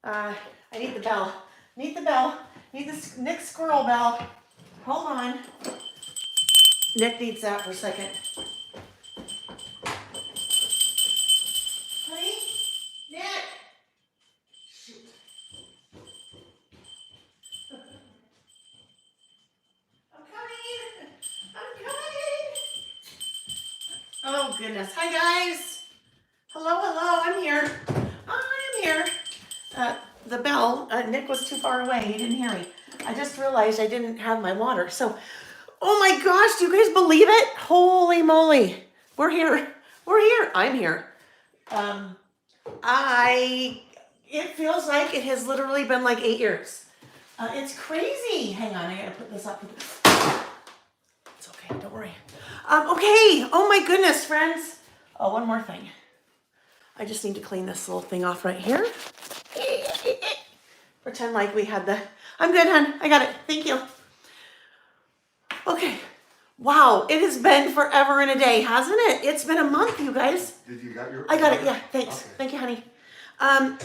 I need the bell. Need the bell. Need the Nick squirrel bell. Hold on. Nick needs that for a second. Honey? Nick? Shoot. I'm coming. I'm coming. Oh, goodness. Hi, guys. Hello, hello. I'm here. I'm here. The bell, Nick was too far away. He didn't hear me. I just realized I didn't have my water. So, oh my gosh, do you guys believe it? Holy moly. We're here. We're here. I'm here. It feels like it has literally been like 8 years. It's crazy. Hang on, I gotta put this up. It's okay, don't worry. Okay, oh my goodness, friends. Oh, one more thing. I just need to clean this little thing off right here. Pretend like we had I'm good, hon. I got it. Thank you. Okay. Wow, it has been forever and a day, hasn't it? It's been a month, you guys. Did you got your? I got it. Yeah, thanks. Okay. Thank you, honey.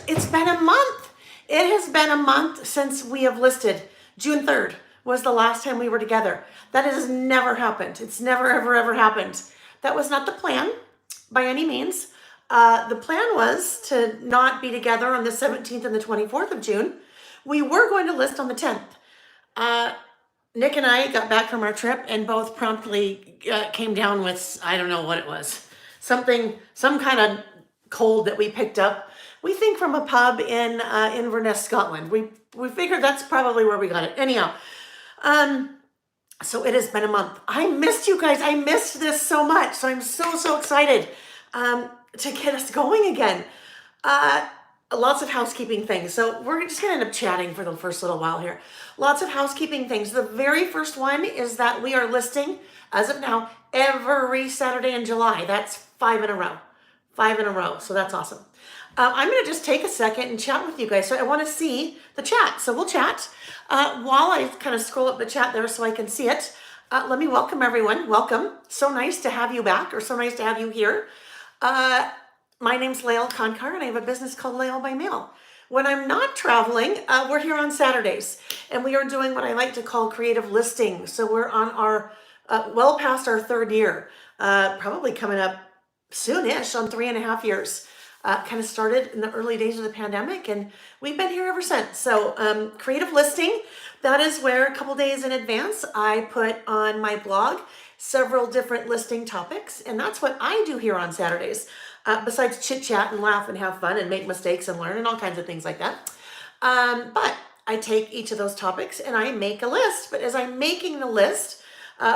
It's been a month. It has been a month since we have listed. June 3rd was the last time we were together. That has never happened. It's never, ever, ever happened. That was not the plan by any means. The plan was to not be together on the 17th and the 24th of June. We were going to list on the 10th. Nick and I got back from our trip and both promptly came down with, I don't know what it was, some kind of cold that we picked up. We think from a pub in Inverness, Scotland. We figured that's probably where we got it. Anyhow, so it has been a month. I missed you guys. I missed this so much. So I'm so excited to get us going again. Lots of housekeeping things. So we're just going to end up chatting for the first little while here. Lots of housekeeping things. The very first one is that we are listing, as of now, every Saturday in July. That's 5 in a row. 5 in a row. So that's awesome. I'm going to just take a second and chat with you guys. So I want to see the chat. So we'll chat. While I kind of scroll up the chat there so I can see it, let me welcome everyone. Welcome. So nice to have you back, or so nice to have you here. My name's Lael Konkar, and I have a business called Lael by Mail. When I'm not traveling, we're here on Saturdays, and we are doing what I like to call creative listing. So we're on our, well past our 3rd year, probably coming up soon-ish on 3.5 years. Kind of started in the early days of the pandemic, and we've been here ever since. So creative listing, that is where a couple days in advance, I put on my blog several different listing topics, and that's what I do here on Saturdays. Besides chit chat and laugh and have fun and make mistakes and learn and all kinds of things like that. But I take each of those topics and I make a list. But as I'm making the list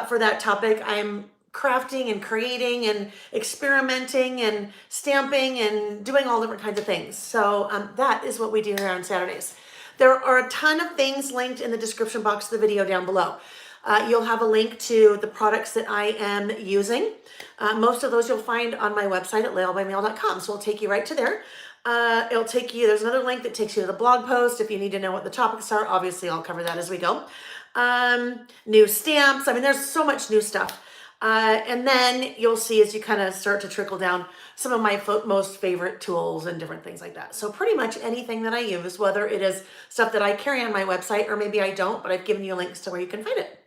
for that topic, I'm crafting and creating and experimenting and stamping and doing all different kinds of things. So that is what we do here on Saturdays. There are a ton of things linked in the description box of the video down below. You'll have a link to the products that I am using. Most of those you'll find on my website at laelbymail.com. So it'll take you right to there. It'll take you, there's another link that takes you to the blog post. If you need to know what the topics are, obviously I'll cover that as we go. New stamps. I mean, there's so much new stuff. And then you'll see as you kind of start to trickle down some of my most favorite tools and different things like that. So pretty much anything that I use, whether it is stuff that I carry on my website or maybe I don't, but I've given you links to where you can find it.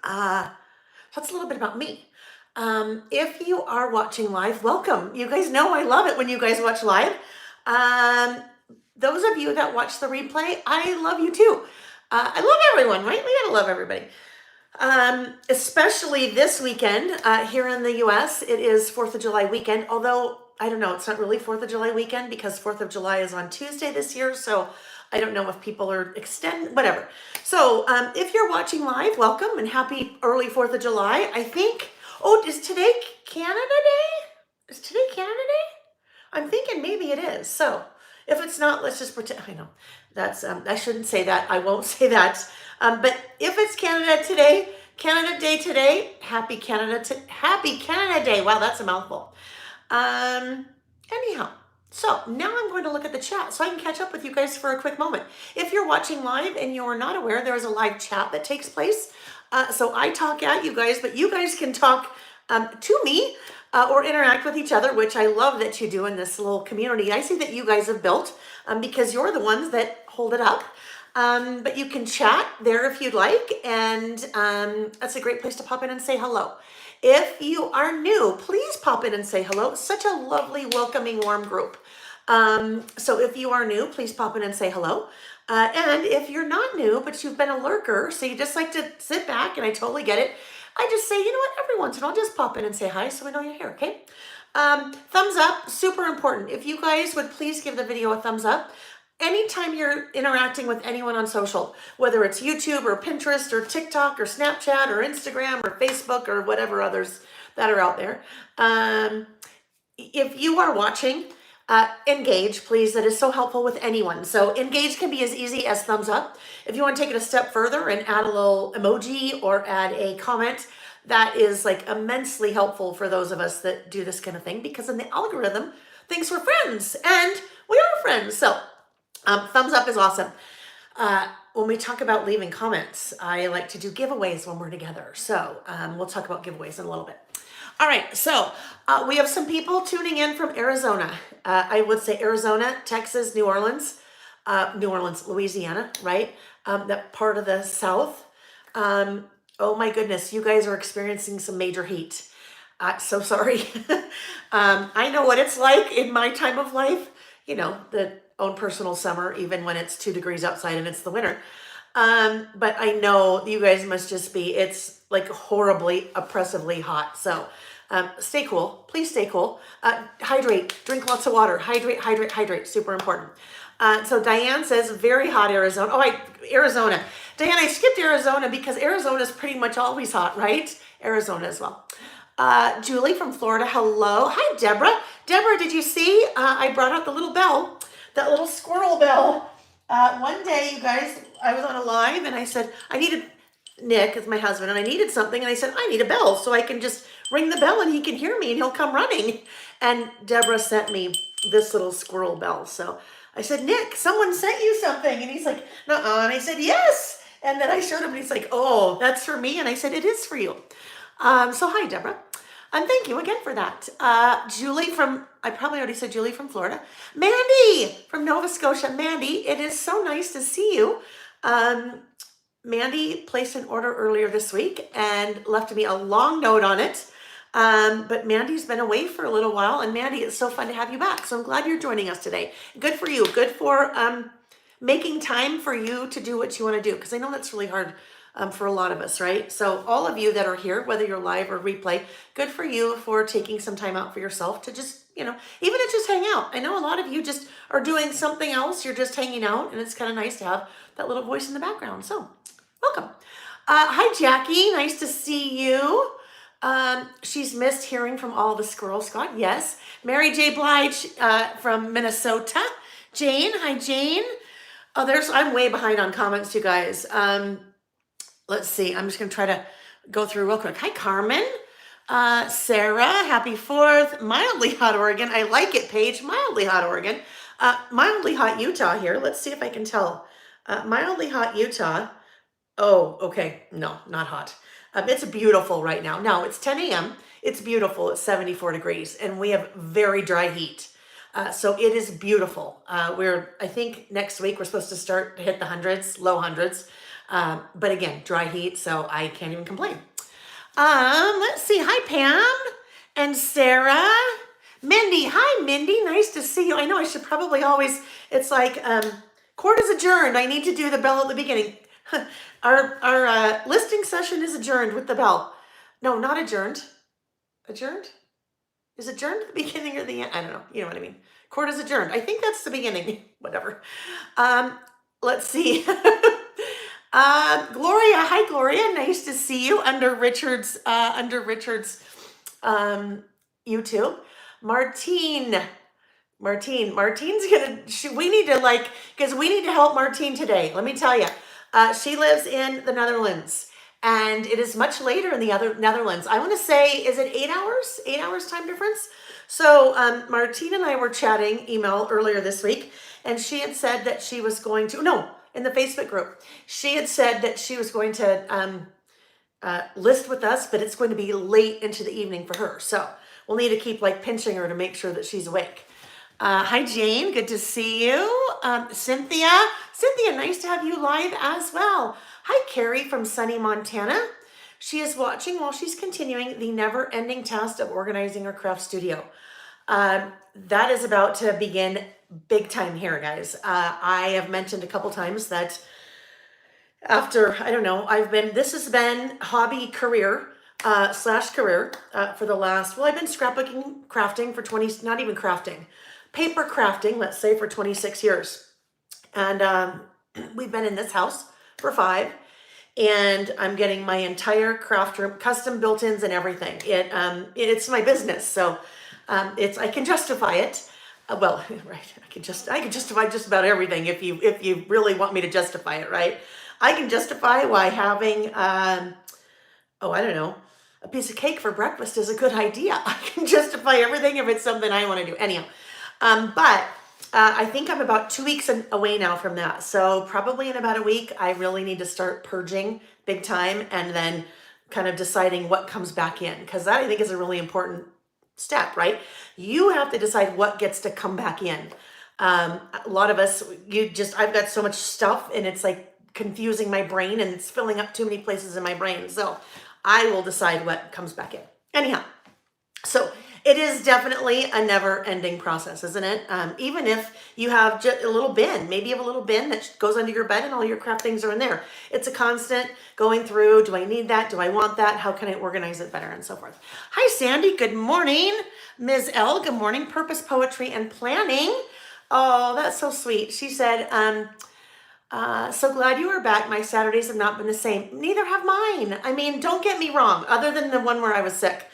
That's a little bit about me. If you are watching live, welcome. You guys know I love it when you guys watch live. Those of you that watch the replay, I love you too. I love everyone, right? We gotta love everybody. Especially this weekend here in the US, it is 4th of July weekend. Although, I don't know, it's not really 4th of July weekend because 4th of July is on Tuesday this year. So I don't know if people are whatever. So if you're watching live, welcome and happy early 4th of July. I think, is today Canada Day? Is today Canada Day? I'm thinking maybe it is. So if it's not, let's just pretend. I know that's, I shouldn't say that. I won't say that. But if it's Canada Day today, happy Canada Day. Wow, that's a mouthful. Anyhow. So now I'm going to look at the chat so I can catch up with you guys for a quick moment. If you're watching live and you're not aware, there is a live chat that takes place. So I talk at you guys, but you guys can talk to me or interact with each other, which I love that you do in this little community. I see that you guys have built because you're the ones that hold it up. But you can chat there if you'd like, and that's a great place to pop in and say hello. If you are new, please pop in and say hello. It's such a lovely, welcoming, warm group. So if you are new, please pop in and say hello. And if you're not new, but you've been a lurker, so you just like to sit back, and I totally get it, I just say, you know what, every once in a while, just pop in and say hi so we know you're here, okay? Thumbs up, super important. If you guys would please give the video a thumbs up. Anytime you're interacting with anyone on social, whether it's YouTube or Pinterest or TikTok or Snapchat or Instagram or Facebook or whatever others that are out there, if you are watching, engage, please. That is so helpful with anyone. So engage can be as easy as thumbs up. If you want to take it a step further and add a little emoji or add a comment, that is like immensely helpful for those of us that do this kind of thing, because then the algorithm thinks we're friends, and we are friends. So thumbs up is awesome. When we talk about leaving comments, I like to do giveaways when we're together. So we'll talk about giveaways in a little bit. All right, so we have some people tuning in from Arizona. I would say Arizona, Texas, New Orleans, Louisiana, right? That part of the South. Oh my goodness, you guys are experiencing some major heat. So sorry. I know what it's like in my time of life, you know, the own personal summer, even when it's 2 degrees outside and it's the winter. But I know you guys must just be, it's like horribly, oppressively hot. So stay cool. Please stay cool. Hydrate. Drink lots of water. Hydrate. Super important. So Diane says, very hot Arizona. Oh, Arizona. Diane, I skipped Arizona because Arizona is pretty much always hot, right? Arizona as well. Julie from Florida, hello. Hi, Deborah. Deborah, did you see I brought out the little bell, that little squirrel bell? One day, you guys, I was on a live and I said, I needed, Nick is my husband, and I needed something, and I said, I need a bell so I can just ring the bell and he can hear me and he'll come running. And Deborah sent me this little squirrel bell. So I said, Nick, someone sent you something. And he's like, nuh-uh. And I said, yes. And then I showed him and he's like, oh, that's for me. And I said, it is for you. So hi, Deborah. And thank you again for that. Julie from, I probably already said Julie from Florida. Mandy from Nova Scotia. Mandy, it is so nice to see you. Mandy placed an order earlier this week and left me a long note on it. But Mandy's been away for a little while, and Mandy, it's so fun to have you back. So I'm glad you're joining us today. Good for you. Good for making time for you to do what you want to do, because I know that's really hard for a lot of us, right? So all of you that are here, whether you're live or replay, good for you for taking some time out for yourself to just, you know, even to just hang out. I know a lot of you just are doing something else. You're just hanging out, and it's kind of nice to have that little voice in the background. So welcome. Hi, Jackie. Nice to see you. She's missed hearing from all the squirrels, Scott. Yes. Mary J. Blige from Minnesota. Jane. Hi, Jane. Oh, I'm way behind on comments, you guys. Let's see. I'm just going to try to go through real quick. Hi, Carmen. Sarah. Happy 4th. Mildly hot Oregon. I like it, Paige. Mildly hot Oregon. Mildly hot Utah here. Let's see if I can tell. Mildly hot Utah. Oh, okay. No, not hot. It's beautiful right now. Now it's 10 a.m. It's beautiful. It's 74 degrees and we have very dry heat. So it is beautiful. I think next week we're supposed to start to hit the hundreds, low hundreds. But again, dry heat. So I can't even complain. Let's see. Hi, Pam and Sarah. Mindy. Hi, Mindy. Nice to see you. I know I should probably always, it's like, court is adjourned. I need to do the bell at the beginning. Our listing session is adjourned with the bell. No, not adjourned. Adjourned? Is adjourned at the beginning or the end? I don't know. You know what I mean. Court is adjourned. I think that's the beginning. Whatever. Let's see. Gloria. Hi, Gloria. Nice to see you under Richard's YouTube. Martine's we need to because we need to help Martine today. Let me tell you. She lives in the Netherlands, and it is much later in the other Netherlands. I want to say, is it 8 hours? 8 hours time difference? So Martine and I were chatting email earlier this week, and she had said that she was going to, no, in the Facebook group, she had said that she was going to list with us, but it's going to be late into the evening for her. So we'll need to keep like pinching her to make sure that she's awake. Hi, Jane. Good to see you. Cynthia. Cynthia, nice to have you live as well. Hi, Carrie from sunny Montana. She is watching while she's continuing the never-ending task of organizing her craft studio. That is about to begin big time here, guys. I have mentioned a couple times that after, I don't know, this has been hobby career, slash career, for the last, well, I've been scrapbooking, crafting for 20, not even crafting, paper crafting, let's say for 26 years. And we've been in this house for 5, and I'm getting my entire craft room, custom built-ins and everything. It's my business, so I can justify it. Well, right, I can justify just about everything if you really want me to justify it, right? I can justify why having, I don't know, a piece of cake for breakfast is a good idea. I can justify everything if it's something I want to do. Anyhow, but I think I'm about 2 weeks away now from that. So probably in about a week, I really need to start purging big time and then kind of deciding what comes back in, because that I think is a really important step, right? You have to decide what gets to come back in. A lot of us, I've got so much stuff and it's like confusing my brain and it's filling up too many places in my brain. So I will decide what comes back in. Anyhow, so it is definitely a never-ending process, isn't it? Even if you have just a little bin, maybe you have a little bin that goes under your bed and all your craft things are in there. It's a constant going through, do I need that? Do I want that? How can I organize it better? And so forth. Hi, Sandy. Good morning. Ms. L, good morning. Purpose, Poetry, and Planning. Oh, that's so sweet. She said, so glad you are back. My Saturdays have not been the same. Neither have mine. I mean, don't get me wrong, other than the one where I was sick.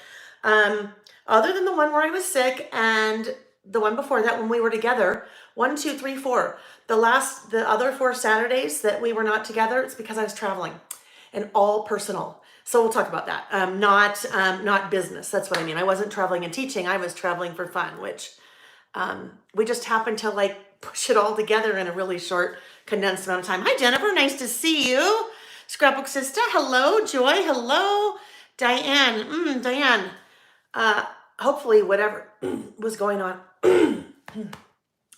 Other than the one where I was sick and the one before that when we were together, 1, 2, 3, 4. The other 4 Saturdays that we were not together, it's because I was traveling and all personal. So we'll talk about that. Not business. That's what I mean. I wasn't traveling and teaching. I was traveling for fun, which we just happened to like push it all together in a really short, condensed amount of time. Hi, Jennifer. Nice to see you. Scrapbook Sister. Hello. Joy. Hello. Diane. Diane. Hopefully whatever was going on, I'm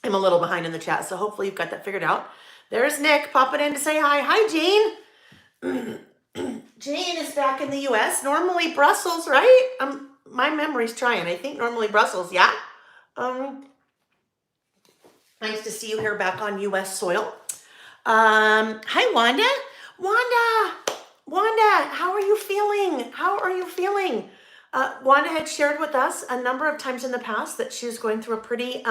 a little behind in the chat, so hopefully you've got that figured out. There's Nick popping in to say hi. Hi, Jane. Jane is back in the US, normally Brussels, right? My memory's trying. I think normally Brussels, yeah? Nice to see you here back on US soil. Hi, Wanda. Wanda, how are you feeling? Wanda had shared with us a number of times in the past that she was going through a pretty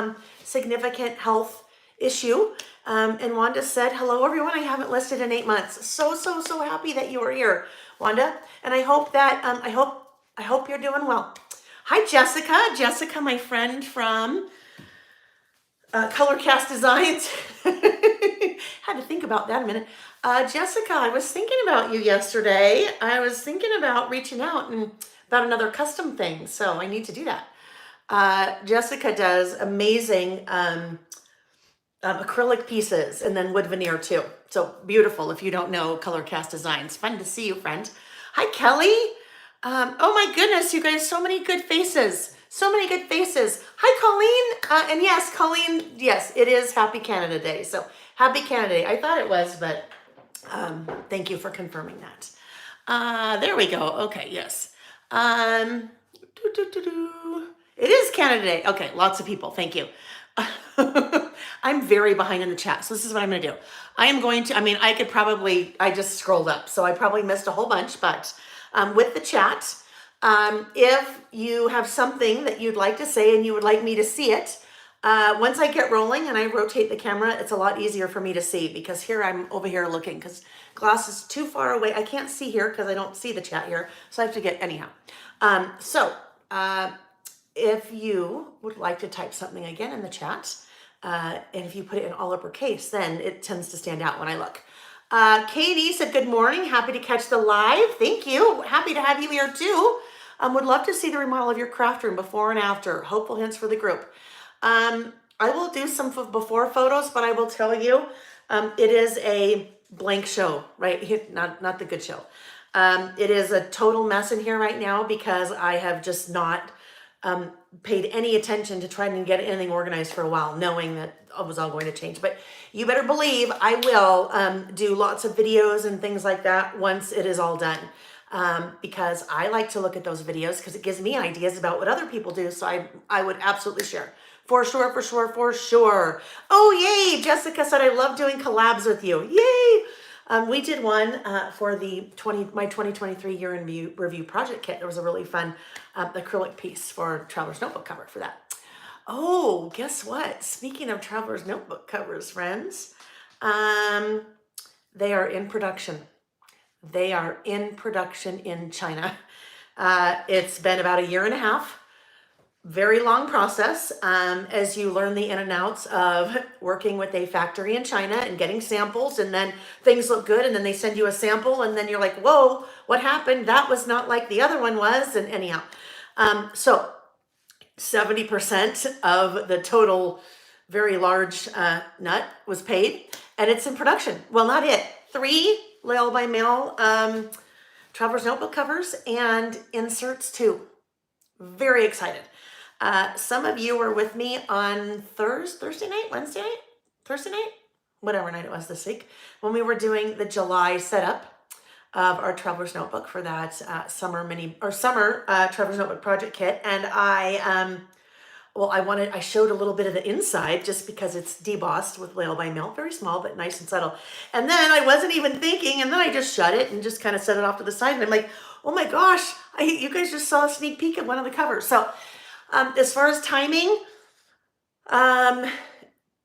significant health issue. And Wanda said, hello, everyone. I haven't listed in 8 months. So happy that you are here, Wanda. And I hope that, I hope you're doing well. Hi, Jessica. Jessica, my friend from Kallyx Designs. Had to think about that a minute. Jessica, I was thinking about you yesterday. I was thinking about reaching out and about another custom thing, so I need to do that. Jessica does amazing acrylic pieces and then wood veneer too. So beautiful. If you don't know Kallyx Designs, fun to see you, friend. Hi, Kelly. Oh my goodness, you guys, so many good faces. So many good faces. Hi, Colleen. And yes, Colleen, yes, it is Happy Canada Day. So Happy Canada Day. I thought it was, but thank you for confirming that. There we go. Okay, yes. It is Canada Day. Okay, lots of people. Thank you. I'm very behind in the chat, so this is what I'm going to do. I just scrolled up, so I probably missed a whole bunch, but with the chat, if you have something that you'd like to say and you would like me to see it, once I get rolling and I rotate the camera, it's a lot easier for me to see, because here I'm over here looking, because glass is too far away. I can't see here because I don't see the chat here, so I have to get anyhow. If you would like to type something again in the chat, and if you put it in all uppercase, then it tends to stand out when I look. Katie said, good morning. Happy to catch the live. Thank you. Happy to have you here too. Would love to see the remodel of your craft room before and after. Hopeful hints for the group. I will do some before photos, but I will tell you, it is a blank show, right? Not the good show. It is a total mess in here right now because I have just not paid any attention to trying to get anything organized for a while, knowing that it was all going to change. But you better believe I will do lots of videos and things like that once it is all done. Because I like to look at those videos because it gives me ideas about what other people do. So I would absolutely share. For sure, for sure, for sure. Oh, yay. Jessica said, I love doing collabs with you. Yay. We did one for my 2023 year in review project kit. There was a really fun acrylic piece for Traveler's Notebook cover for that. Oh, guess what? Speaking of Traveler's Notebook covers, friends, they are in production. They are in production in China. It's been about 1.5 years. Very long process as you learn the in and outs of working with a factory in China and getting samples, and then things look good and then they send you a sample and then you're like, whoa, what happened? That was not like the other one was. And anyhow, so 70% of the total very large nut was paid and it's in production. Well, not it. 3 Lail by Mail Traveler's Notebook covers and inserts too. Very excited. Some of you were with me on Thursday night, Wednesday night, Thursday night, whatever night it was this week, when we were doing the July setup of our Traveler's Notebook for that summer Traveler's Notebook project kit. And I showed a little bit of the inside just because it's debossed with Lail by Mail, very small, but nice and subtle. And then I wasn't even thinking, and then I just shut it and just kind of set it off to the side. And I'm like, oh my gosh, you guys just saw a sneak peek at one of the covers. So as far as timing,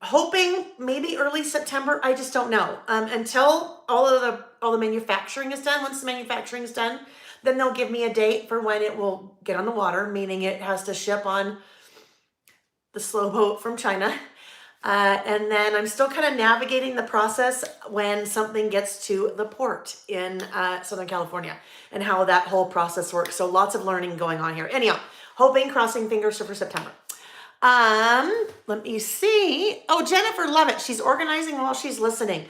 hoping maybe early September. I just don't know. Until all the manufacturing is done. Once the manufacturing is done, then they'll give me a date for when it will get on the water, meaning it has to ship on the slow boat from China. And then I'm still kind of navigating the process when something gets to the port in Southern California and how that whole process works. So lots of learning going on here. Anyhow, hoping, crossing fingers for September. Let me see. Oh, Jennifer Levitt. She's organizing while she's listening.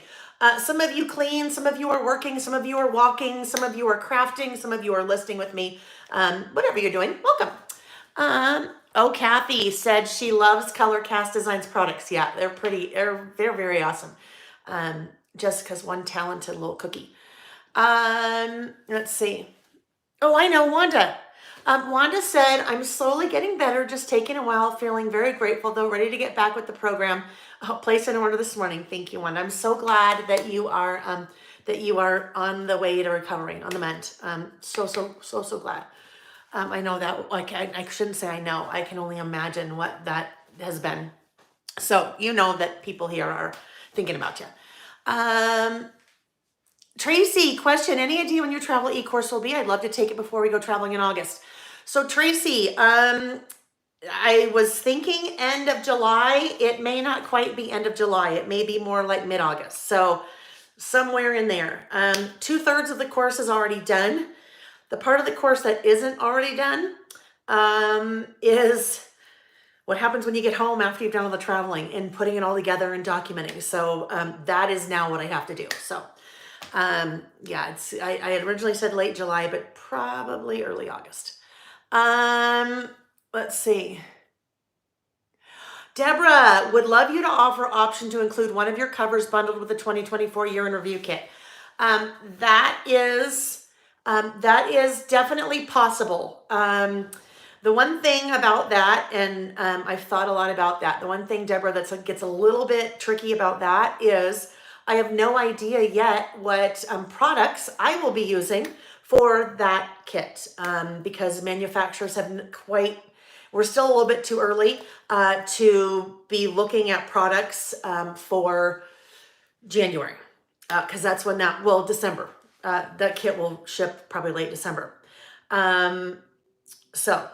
Some of you clean, some of you are working, some of you are walking, some of you are crafting, some of you are listening with me. Whatever you're doing, welcome. Oh, Kathy said she loves Color Cast Designs products. Yeah, they're pretty, they're very awesome. Jessica's one talented little cookie. Let's see. Oh, I know, Wanda. Wanda said, I'm slowly getting better, just taking a while, feeling very grateful, though, ready to get back with the program. Place an order this morning. Thank you, Wanda. I'm so glad that you are on the way to recovering, on the mend. So glad. I know that, like, I shouldn't say I know. I can only imagine what that has been. So you know that people here are thinking about you. Tracy, question, any idea when your travel e-course will be? I'd love to take it before we go traveling in August. So Tracy, I was thinking end of July. It may not quite be end of July. It may be more like mid-August. So somewhere in there. 2/3 of the course is already done. The part of the course that isn't already done is what happens when you get home after you've done all the traveling and putting it all together and documenting. So that is now what I have to do. So yeah, I had originally said late July, but probably early August. Let's see. Deborah, would love you to offer option to include one of your covers bundled with the 2024 year in review kit. That is definitely possible. The one thing about that, and I've thought a lot about that, the one thing, Deborah, that gets a little bit tricky about that is I have no idea yet what products I will be using for that kit because manufacturers haven't quite, we're still a little bit too early to be looking at products for January because that's when December. That kit will ship probably late December. So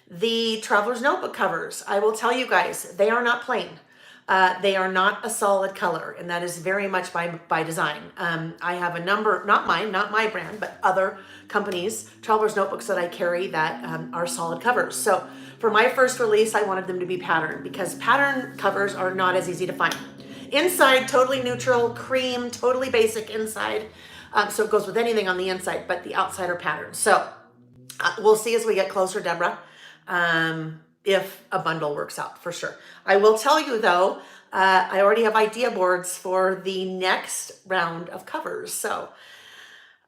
the Traveler's Notebook covers, I will tell you guys, they are not plain. They are not a solid color, and that is very much by design. I have a number, not my brand, but other companies, Traveler's Notebooks that I carry that are solid covers. So for my first release, I wanted them to be patterned because pattern covers are not as easy to find. Inside, totally neutral, cream, totally basic inside. So it goes with anything on the inside, but the outside are patterns. So we'll see as we get closer, Deborah, if a bundle works out for sure. I will tell you though, I already have idea boards for the next round of covers. So,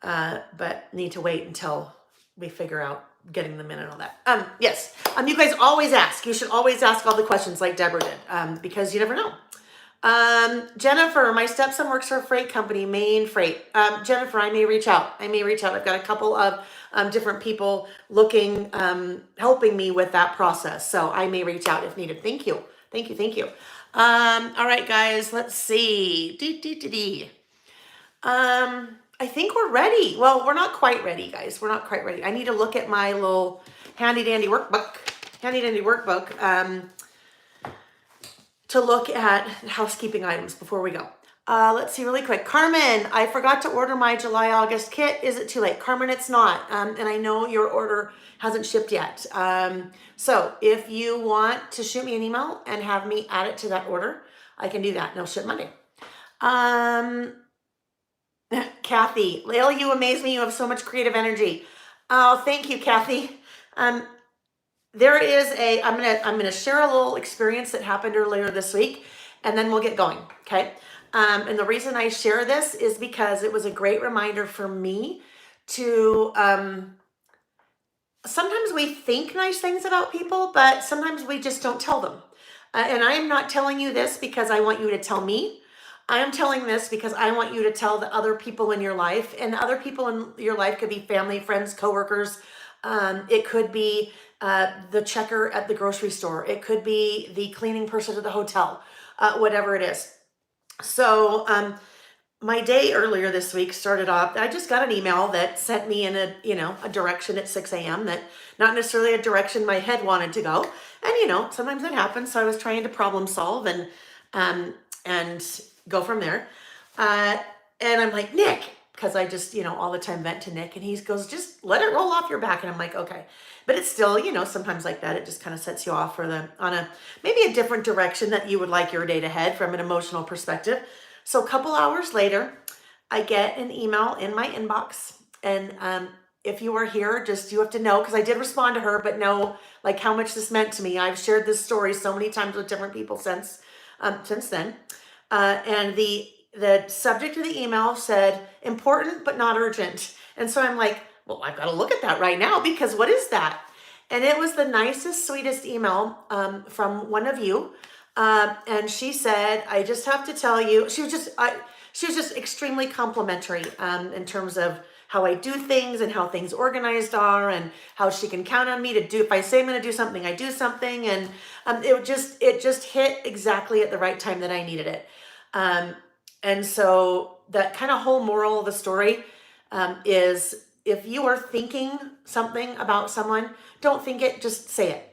but need to wait until we figure out getting them in and all that. Yes. You guys always ask. You should always ask all the questions like Deborah did, because you never know. Jennifer, my stepson works for a freight company, Maine Freight. Jennifer, I may reach out. I've got a couple of different people looking, helping me with that process. So I may reach out if needed. Thank you. All right, guys, let's see. I think we're ready. Well, we're not quite ready, guys. We're not quite ready. I need to look at my little handy dandy workbook. To look at housekeeping items before we go. Let's see really quick. Carmen, I forgot to order my July-August kit. Is it too late? Carmen, it's not. And I know your order hasn't shipped yet. So if you want to shoot me an email and have me add it to that order, I can do that and it'll ship Monday. Kathy, Lael, you amaze me. You have so much creative energy. Oh, thank you, Kathy. There is I'm gonna share a little experience that happened earlier this week, and then we'll get going, okay? And the reason I share this is because it was a great reminder for me to, sometimes we think nice things about people, but sometimes we just don't tell them. And I am not telling you this because I want you to tell me. I am telling this because I want you to tell the other people in your life, and the other people in your life could be family, friends, coworkers. It could be the checker at the grocery store. It could be the cleaning person at the hotel, whatever it is. So my day earlier this week started off, I just got an email that sent me in a direction at 6 a.m. that not necessarily a direction my head wanted to go. And, sometimes that happens. So I was trying to problem solve and go from there. And I'm like, Nick, because I just, all the time vent to Nick, and he goes, just let it roll off your back. And I'm like, okay. But it's still, sometimes like that, it just kind of sets you off on maybe a different direction that you would like your day to head from an emotional perspective. So a couple hours later, I get an email in my inbox. And if you are here, you have to know, because I did respond to her, but know like how much this meant to me. I've shared this story so many times with different people since then. And the subject of the email said, important but not urgent. And so I'm like, well, I've got to look at that right now, because what is that? And it was the nicest, sweetest email from one of you. And she said, I just have to tell you, she was just extremely complimentary in terms of how I do things and how things organized are, and how she can count on me to do, if I say I'm going to do something, I do something. And it just hit exactly at the right time that I needed it. And so that kind of whole moral of the story is, if you are thinking something about someone, don't think it, just say it.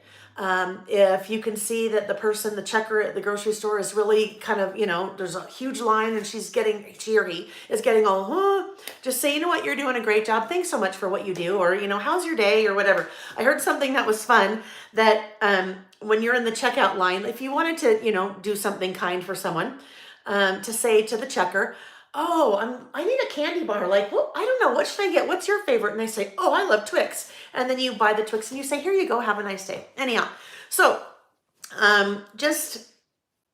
If you can see that the checker at the grocery store is really kind of, there's a huge line and she or he is getting all, just say, you know what, you're doing a great job. Thanks so much for what you do. Or, how's your day or whatever. I heard something that was fun that when you're in the checkout line, if you wanted to, do something kind for someone, to say to the checker, oh, I need a candy bar. Like, well, I don't know. What should I get? What's your favorite? And they say, oh, I love Twix. And then you buy the Twix and you say, here you go. Have a nice day. Anyhow, so just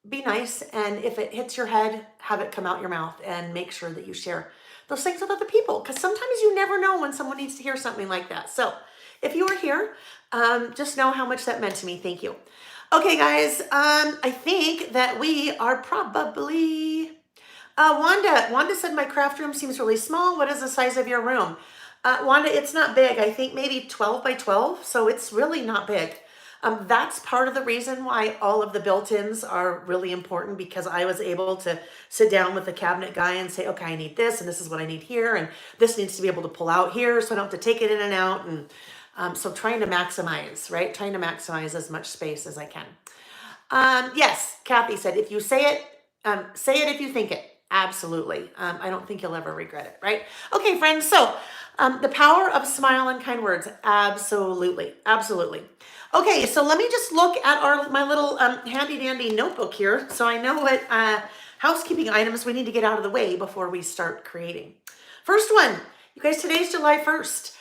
be nice. And if it hits your head, have it come out your mouth, and make sure that you share those things with other people. Because sometimes you never know when someone needs to hear something like that. So if you are here, just know how much that meant to me. Thank you. Okay, guys, I think that we are probably... Wanda said, my craft room seems really small. What is the size of your room? Wanda, it's not big. I think maybe 12 by 12. So it's really not big. That's part of the reason why all of the built-ins are really important, because I was able to sit down with the cabinet guy and say, okay, I need this, and this is what I need here, and this needs to be able to pull out here, so I don't have to take it in and out. And so trying to maximize, right? Trying to maximize as much space as I can. Yes, Kathy said, if you say it if you think it. Absolutely. I don't think you'll ever regret it, right? Okay, friends. So the power of smile and kind words. Absolutely. Absolutely. Okay, so let me just look at my little handy dandy notebook here, so I know what housekeeping items we need to get out of the way before we start creating. First one, you guys, today's July 1st.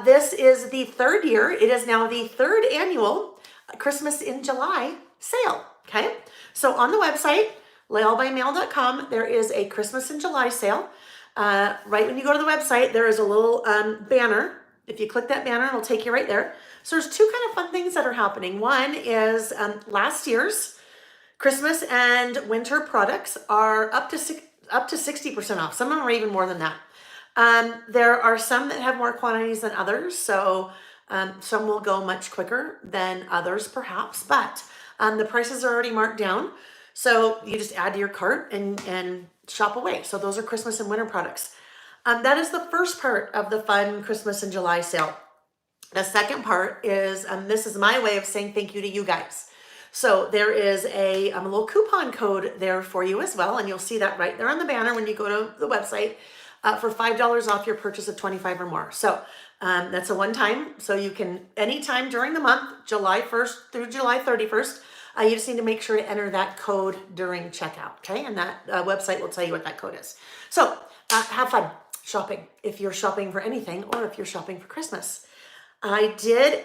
This is the third year. It is now the third annual Christmas in July sale, okay? So on the website, layallbymail.com, there is a Christmas in July sale. Right when you go to the website, there is a little banner. If you click that banner, it'll take you right there. So there's two kind of fun things that are happening. One is last year's Christmas and winter products are up to 60% off. Some of them are even more than that. There are some that have more quantities than others, so some will go much quicker than others perhaps, but the prices are already marked down. So you just add to your cart and shop away. So those are Christmas and winter products. That is the first part of the fun Christmas in July sale. The second part is, this is my way of saying thank you to you guys. So there is a little coupon code there for you as well, and you'll see that right there on the banner when you go to the website for $5 off your purchase of 25 or more. So that's a one-time, so you can, anytime during the month, July 1st through July 31st, you just need to make sure to enter that code during checkout, okay? And that website will tell you what that code is. So have fun shopping if you're shopping for anything or if you're shopping for Christmas. I did,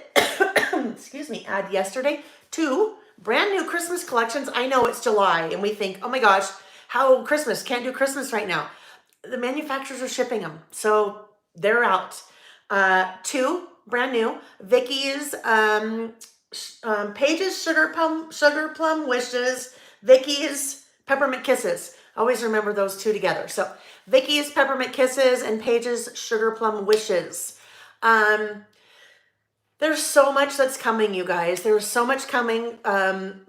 excuse me, add yesterday 2 brand new Christmas collections. I know it's July and we think, oh my gosh, how Christmas? Can't do Christmas right now. The manufacturers are shipping them, so they're out. 2 brand new Vicky's Paige's Sugar Plum Wishes, Vicky's Peppermint Kisses. Always remember those 2 together. So Vicky's Peppermint Kisses and Paige's Sugar Plum Wishes. There's so much that's coming, you guys. There's so much coming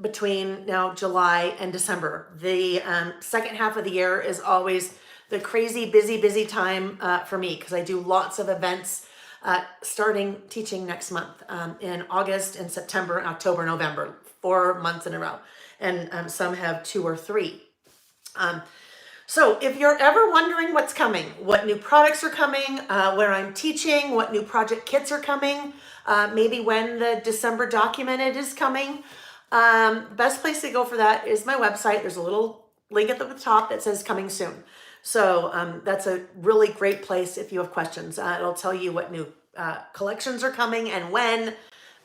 between now July and December. The second half of the year is always the crazy busy time for me because I do lots of events starting teaching next month in August and September, October, November, 4 months in a row. And some have 2 or 3. So if you're ever wondering what's coming, what new products are coming, where I'm teaching, what new project kits are coming, maybe when the December documented is coming, the best place to go for that is my website. There's a little link at the top that says coming soon. So that's a really great place if you have questions. It'll tell you what new collections are coming and when,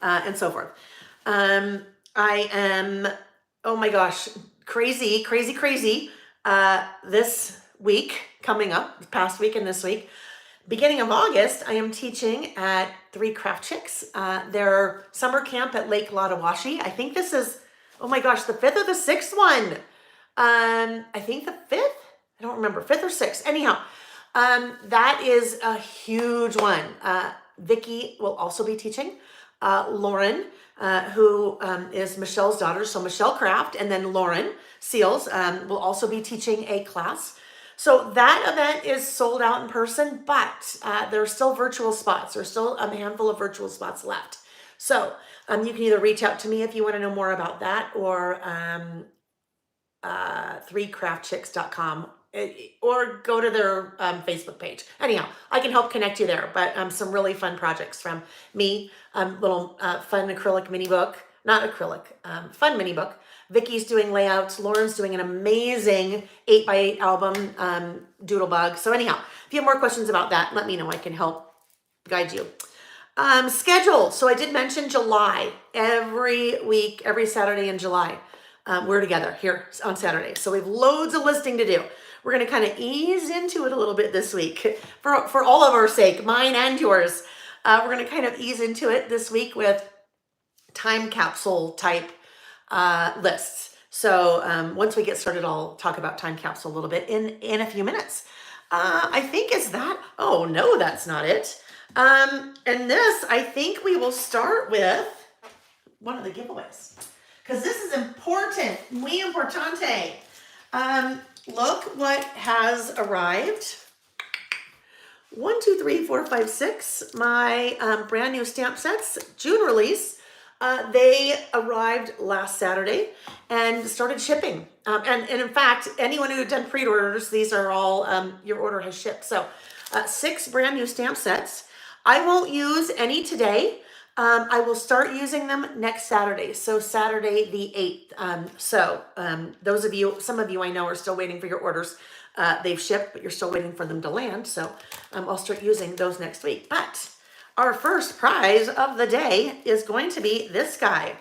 and so forth. I am, oh my gosh, crazy. This week coming up, this past week and this week, beginning of August, I am teaching at 3 Craft Chicks. Their summer camp at Lake Lottawashi. I think this is, oh my gosh, the 5th or the 6th one. I think the 5th. I don't remember, 5th or 6th. Anyhow, that is a huge one. Vicky will also be teaching. Lauren, who is Michelle's daughter, so Michelle Craft, and then Lauren Seals will also be teaching a class. So that event is sold out in person, but there are still virtual spots. There's still a handful of virtual spots left. So you can either reach out to me if you want to know more about that, or 3craftchicks.com, or go to their Facebook page. Anyhow, I can help connect you there, but some really fun projects from me, little fun acrylic mini book, not acrylic, fun mini book. Vicky's doing layouts. Lauren's doing an amazing 8x8 album, Doodlebug. So anyhow, if you have more questions about that, let me know. I can help guide you. Schedule. So I did mention July. Every week, every Saturday in July, we're together here on Saturday. So we have loads of listing to do. We're going to kind of ease into it a little bit this week for all of our sake, mine and yours. We're going to kind of ease into it this week with time capsule type lists. So once we get started, I'll talk about time capsule a little bit in a few minutes. I think is that, oh no, that's not it. And this, I think we will start with one of the giveaways, because this is important, muy importante. Look what has arrived. 1, 2, 3, 4, 5, 6, my brand new stamp sets, June release. They arrived last Saturday and started shipping. And in fact, anyone who had done pre-orders, these are all, your order has shipped. So 6 brand new stamp sets. I won't use any today. I will start using them next Saturday. So Saturday the 8th. Those of you, some of you I know are still waiting for your orders. They've shipped, but you're still waiting for them to land. So I'll start using those next week. But our first prize of the day is going to be this guy,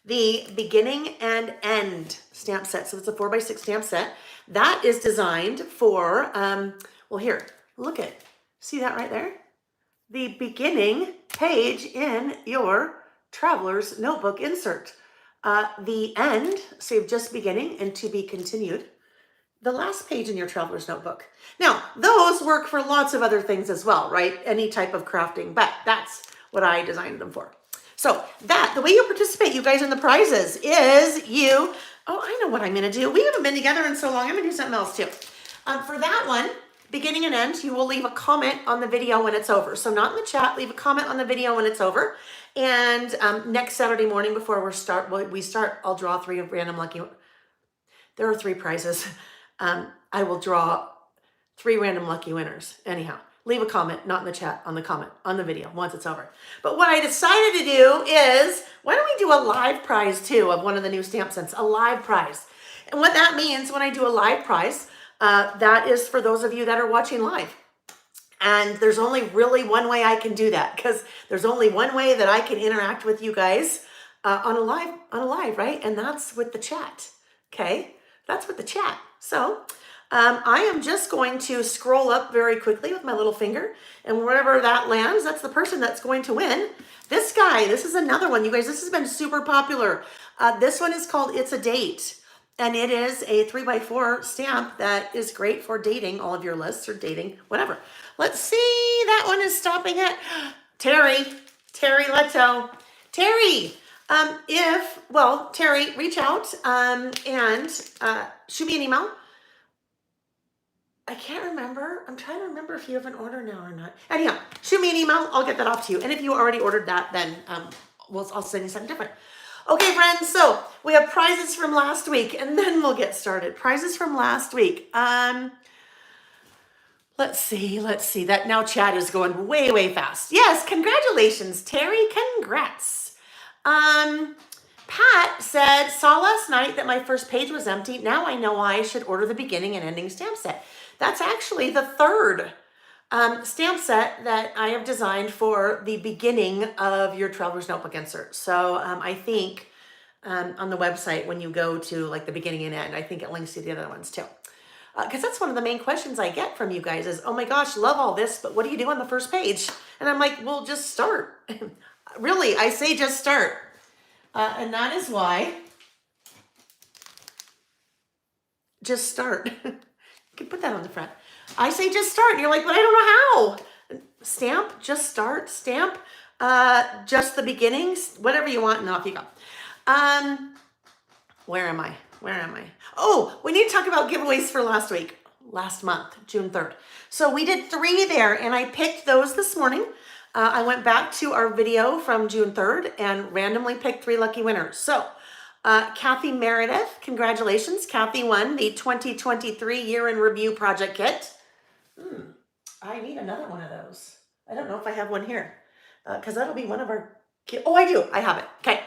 the beginning and end stamp set. So it's a 4x6 stamp set that is designed for, well, here, look at, see that right there? The beginning page in your traveler's notebook insert. The end, so you have just beginning and to be continued. The last page in your traveler's notebook. Now, those work for lots of other things as well, right? Any type of crafting, but that's what I designed them for. So the way you participate, you guys, in the prizes is you, oh, I know what I'm gonna do. We haven't been together in so long. I'm gonna do something else too. For that one, beginning and end, you will leave a comment on the video when it's over. So not in the chat, leave a comment on the video when it's over. And next Saturday morning before we start, I'll draw 3 random lucky. There are 3 prizes. I will draw 3 random lucky winners. Anyhow, leave a comment, not in the chat, on the comment, on the video once it's over. But what I decided to do is, why don't we do a live prize too of one of the new stamp sets, a live prize. And what that means when I do a live prize, that is for those of you that are watching live. And there's only really one way I can do that, because there's only one way that I can interact with you guys on a live, right? And that's with the chat, okay? That's with the chat. So I am just going to scroll up very quickly with my little finger, and wherever that lands, that's the person that's going to win. This guy, this is another one, you guys, this has been super popular. This one is called It's a Date, and it is a 3x4 stamp that is great for dating all of your lists or dating, whatever. Let's see, that one is stopping at Terry Leto. Terry, Terry, reach out and shoot me an email. I can't remember. I'm trying to remember if you have an order now or not. Anyhow, shoot me an email. I'll get that off to you. And if you already ordered that, then I'll send you something different. Okay, friends. So we have prizes from last week, and then we'll get started. Prizes from last week. Let's see. That now chat is going way, way fast. Yes, congratulations, Terry. Congrats. Pat said, saw last night that my first page was empty. Now I know why I should order the beginning and ending stamp set. That's actually the 3rd stamp set that I have designed for the beginning of your traveler's notebook insert. So I think on the website, when you go to like the beginning and end, I think it links to the other ones too. Because that's one of the main questions I get from you guys is, oh my gosh, love all this, but what do you do on the first page? And I'm like, well, just start. Really, I say just start. And that is why, just start. You can put that on the front. I say just start, and you're like, but I don't know how. Stamp, just start, stamp, just the beginnings, whatever you want, and off you go. Where am I? Oh, we need to talk about giveaways for last month, June 3rd. So we did 3 there, and I picked those this morning. I went back to our video from June 3rd and randomly picked 3 lucky winners. So Kathy Meredith, congratulations. Kathy won the 2023 Year in Review Project Kit. I need another one of those. I don't know if I have one here because that'll be one of our, oh, I do. I have it. Okay.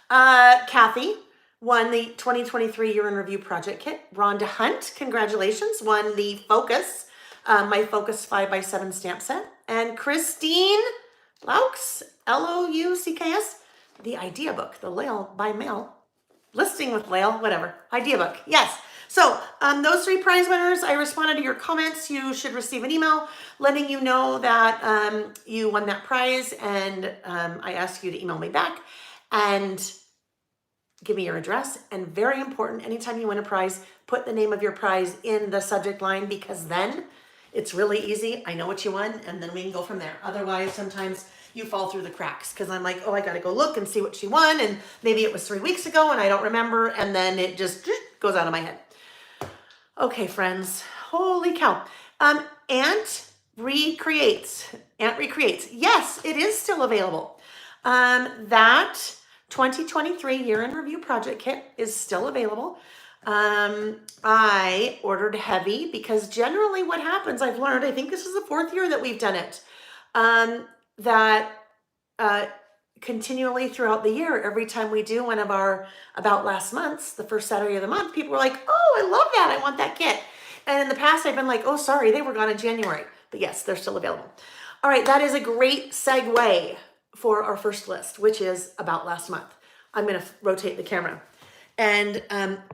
Kathy won the 2023 Year in Review Project Kit. Rhonda Hunt, congratulations, won the Focus, my Focus 5x7 stamp set. And Christine Laux, Loucks, the idea book, the Lail by mail, listing with Lail, whatever, idea book, yes. So those 3 prize winners, I responded to your comments. You should receive an email letting you know that you won that prize, and I asked you to email me back and give me your address. And very important, anytime you win a prize, put the name of your prize in the subject line, because then it's really easy. I know what you won, and then we can go from there. Otherwise, sometimes you fall through the cracks because I'm like, oh, I got to go look and see what she won, and maybe it was 3 weeks ago and I don't remember, and then it just goes out of my head. Okay, friends, holy cow. Ant Recreates. Yes, it is still available. That 2023 Year in Review Project Kit is still available. I ordered heavy because generally what happens, I've learned, I think this is the 4th year that we've done it, that continually throughout the year, every time we do one of our About Last Months, the first Saturday of the month, people were like, oh, I love that. I want that kit. And in the past, I've been like, oh, sorry, they were gone in January. But yes, they're still available. All right, that is a great segue for our first list, which is about last month. I'm going to rotate the camera. And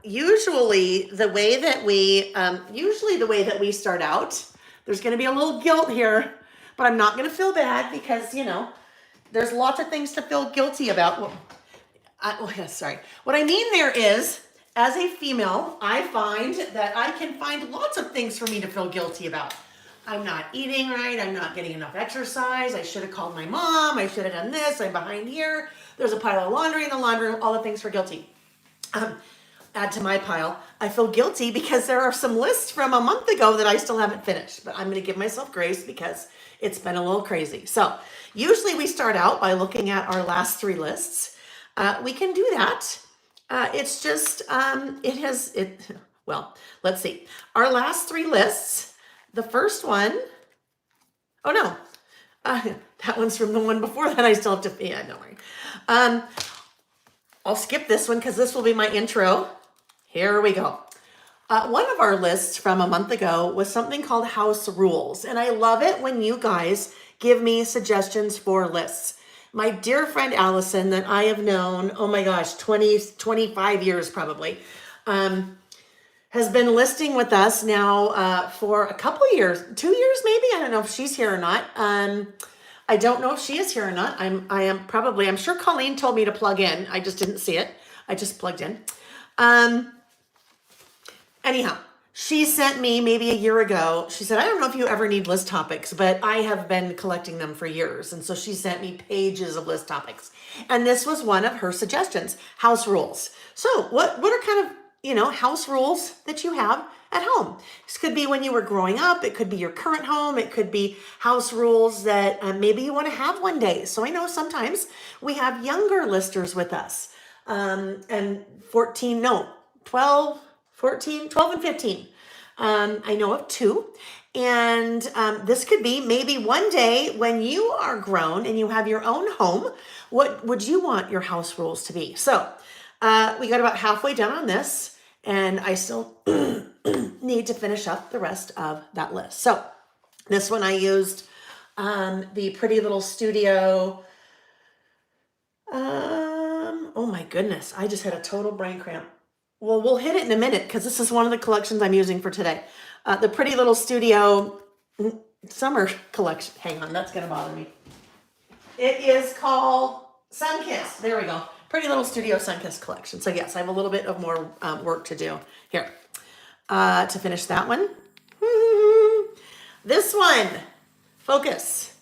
usually the way that we start out, there's going to be a little guilt here, but I'm not going to feel bad because, you know, there's lots of things to feel guilty about. Sorry. What I mean there is, as a female, I find that I can find lots of things for me to feel guilty about. I'm not eating right. I'm not getting enough exercise. I should have called my mom. I should have done this. I'm behind here. There's a pile of laundry in the laundry room. All the things for guilty. Add to my pile, I feel guilty because there are some lists from a month ago that I still haven't finished, but I'm going to give myself grace because it's been a little crazy. So usually we start out by looking at our last 3 lists. We can do that. It's just, well, let's see. Our last 3 lists, the first one, oh no, that one's from the one before that I still have to, yeah, don't worry. I'll skip this one because this will be my intro. Here we go. One of our lists from a month ago was something called house rules. And I love it when you guys give me suggestions for lists. My dear friend Allison that I have known, oh my gosh, 25 years probably, has been listing with us now for a couple of years, 2 years maybe. I don't know if she's here or not. I don't know if she is here or not. I'm sure Colleen told me to plug in. I just didn't see it. I just plugged in. Anyhow, she sent me maybe a year ago. She said, I don't know if you ever need list topics, but I have been collecting them for years. And so she sent me pages of list topics. And this was one of her suggestions, house rules. So what are kind of, house rules that you have at home? This could be when you were growing up. It could be your current home. It could be house rules that maybe you want to have one day. So I know sometimes we have younger listers with us. And 12 and 15. I know of 2. And this could be maybe one day when you are grown and you have your own home, what would you want your house rules to be? So we got about halfway done on this, and I still need to finish up the rest of that list. So this one I used the Pretty Little Studio. Oh my goodness, I just had a total brain cramp. Well, we'll hit it in a minute because this is one of the collections I'm using for today. The Pretty Little Studio Summer Collection. Hang on, that's going to bother me. It is called Sunkissed. There we go. Pretty Little Studio Sunkissed Collection. So yes, I have a little bit of more work to do here to finish that one. This one, focus.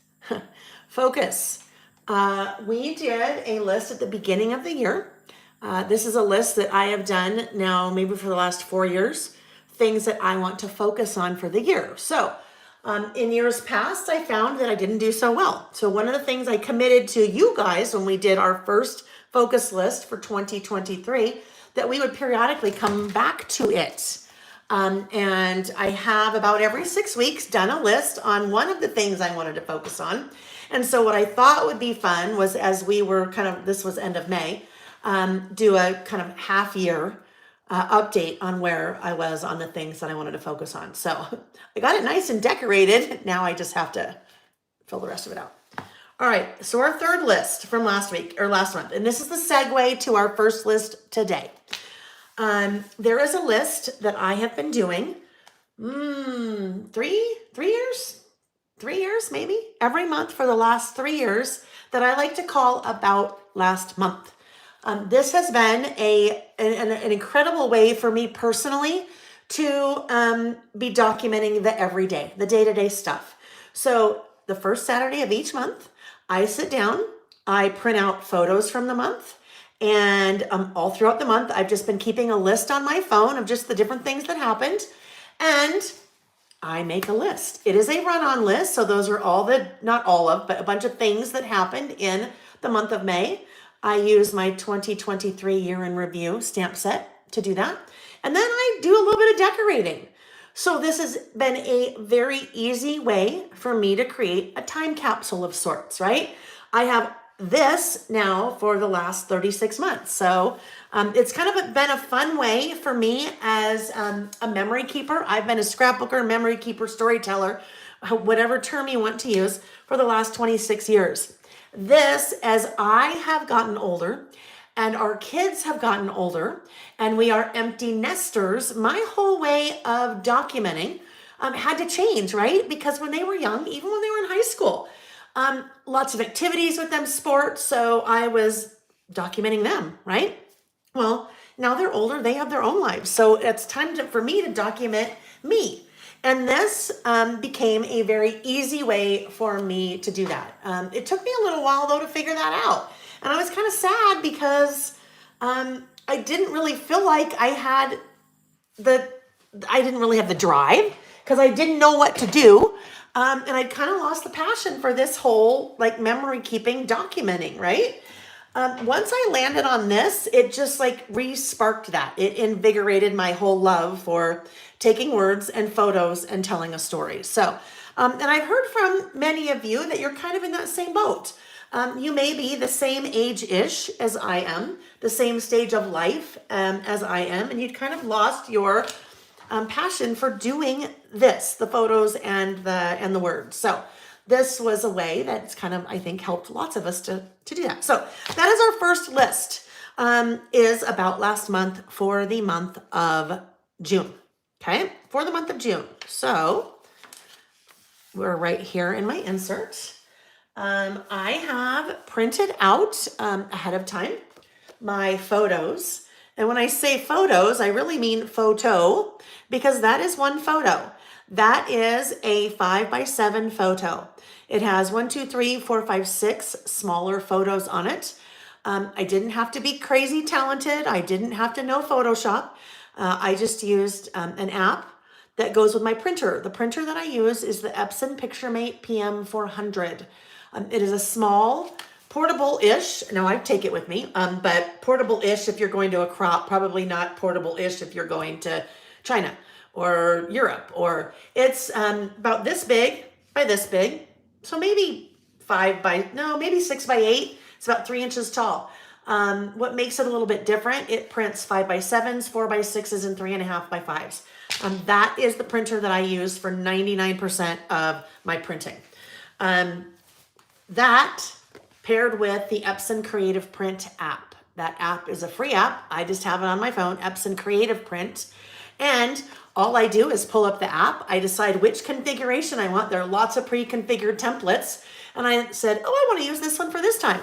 Focus. We did a list at the beginning of the year. This is a list that I have done now maybe for the last 4 years, things that I want to focus on for the year. So in years past, I found that I didn't do so well. So one of the things I committed to you guys when we did our first focus list for 2023, that we would periodically come back to it. And I have about every 6 weeks done a list on one of the things I wanted to focus on. And so what I thought would be fun was, as we were this was end of May, do a kind of half year update on where I was on the things that I wanted to focus on. So I got it nice and decorated. Now I just have to fill the rest of it out. All right, so our third list from last month, and this is the segue to our first list today. There is a list that I have been doing 3 years maybe, every month for the last 3 years, that I like to call About Last Month. This has been an incredible way for me personally to be documenting the everyday, the day-to-day stuff. So the first Saturday of each month, I sit down, I print out photos from the month, and all throughout the month, I've just been keeping a list on my phone of just the different things that happened, and I make a list. It is a run-on list, so those are not all of, but a bunch of things that happened in the month of May. I use my 2023 year in review stamp set to do that. And then I do a little bit of decorating. So this has been a very easy way for me to create a time capsule of sorts, right? I have this now for the last 36 months. So it's kind of been a fun way for me as a memory keeper. I've been a scrapbooker, memory keeper, storyteller, whatever term you want to use, for the last 26 years. This, as I have gotten older and our kids have gotten older and we are empty nesters, my whole way of documenting had to change, right? Because when they were young, even when they were in high school, lots of activities with them, sports. So I was documenting them, right? Well, now they're older, they have their own lives. So it's time for me to document me. And this became a very easy way for me to do that. It took me a little while though to figure that out. And I was kind of sad because I didn't really feel like I didn't really have the drive because I didn't know what to do. And I'd kind of lost the passion for this whole like memory keeping, documenting, right? Once I landed on this, it just like re-sparked that. It invigorated my whole love for taking words and photos and telling a story. So, and I've heard from many of you that you're kind of in that same boat. You may be the same age-ish as I am, the same stage of life as I am, and you'd kind of lost your passion for doing this, the photos and the words. So this was a way that's kind of, I think, helped lots of us to do that. So that is our first list, is about last month for the month of June. Okay, for the month of June. So we're right here in my insert. I have printed out ahead of time my photos. And when I say photos, I really mean photo, because that is one photo. That is a 5x7 photo. It has 1, 2, 3, 4, 5, 6 smaller photos on it. I didn't have to be crazy talented. I didn't have to know Photoshop. I just used an app that goes with my printer. The printer that I use is the Epson PictureMate PM400. It is a small, portable-ish. No, I take it with me, but portable-ish if you're going to a crop, probably not portable-ish if you're going to China or Europe. Or it's about this big by this big. So maybe maybe 6 by 8. It's about 3 inches tall. What makes it a little bit different, it prints 5x7s, 4x6s, and 3.5 by 5s. That is the printer that I use for 99% of my printing. That paired with the Epson Creative Print app. That app is a free app. I just have it on my phone, Epson Creative Print. And all I do is pull up the app. I decide which configuration I want. There are lots of pre-configured templates. And I said, oh, I want to use this one for this time.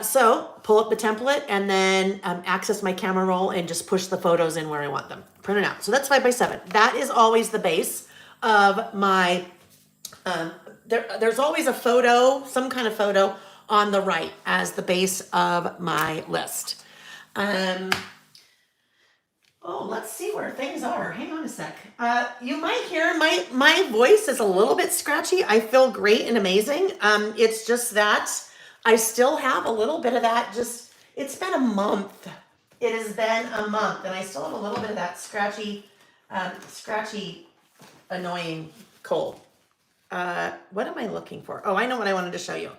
So pull up the template and then access my camera roll and just push the photos in where I want them. Print it out. So that's 5x7. That is always the base of my, there's always a photo, some kind of photo on the right as the base of my list. Oh, let's see where things are. Hang on a sec. You might hear my voice is a little bit scratchy. I feel great and amazing. It's just that I still have a little bit of that. It's been a month. It has been a month, and I still have a little bit of that scratchy, annoying cold. What am I looking for? Oh, I know what I wanted to show you.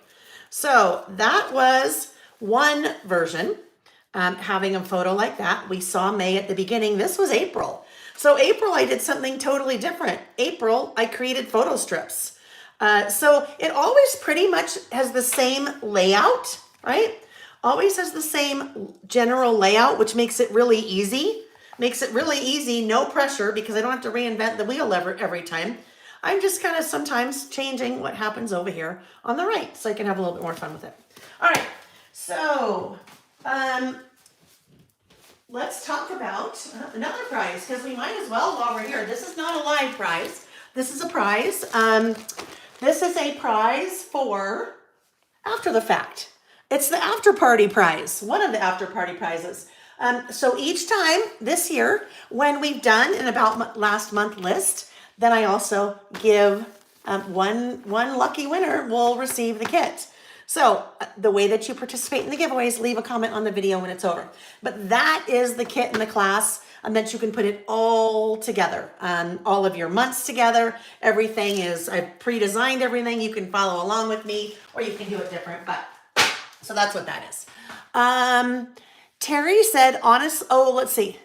So that was one version. Having a photo like that. We saw May at the beginning. This was April. So April, I did something totally different. April, I created photo strips. So it always pretty much has the same layout, right? Always has the same general layout, which makes it really easy. Makes it really easy, no pressure, because I don't have to reinvent the wheel every time. I'm just kind of sometimes changing what happens over here on the right so I can have a little bit more fun with it. All right, so let's talk about another prize, because we might as well while we're here. This is not a live prize. This is a prize. This is a prize for after the fact. It's the after party prize, one of the after party prizes. So each time this year, when we've done an about last month list, then I also give one lucky winner will receive the kit. So the way that you participate in the giveaways, leave a comment on the video when it's over. But that is the kit in the class, and that you can put it all together, all of your months together. Everything is, I've pre-designed everything. You can follow along with me, or you can do it different, but So that's what that is. Terry said, let's see.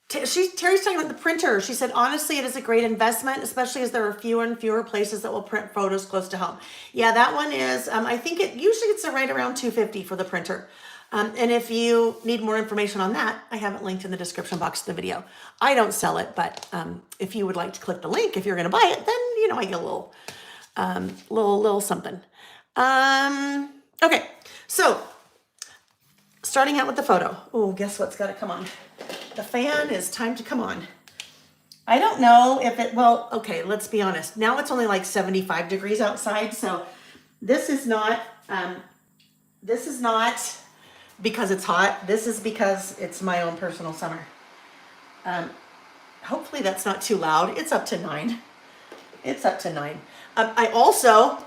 Terry's talking about the printer. She said, honestly, it is a great investment, especially as there are fewer and fewer places that will print photos close to home. Yeah, that one is, I think it's right around $250 for the printer. And if you need more information on that, I have it linked in the description box of the video. I don't sell it, but if you would like to click the link, if you're going to buy it, then, I get a little something. Okay, so starting out with the photo. Oh, guess what's got to come on? The fan is time to come on. I don't know if okay, let's be honest. Now it's only like 75 degrees outside, so this is not because it's hot. This is because it's my own personal summer. Hopefully that's not too loud. It's up to 9. It's up to 9. I also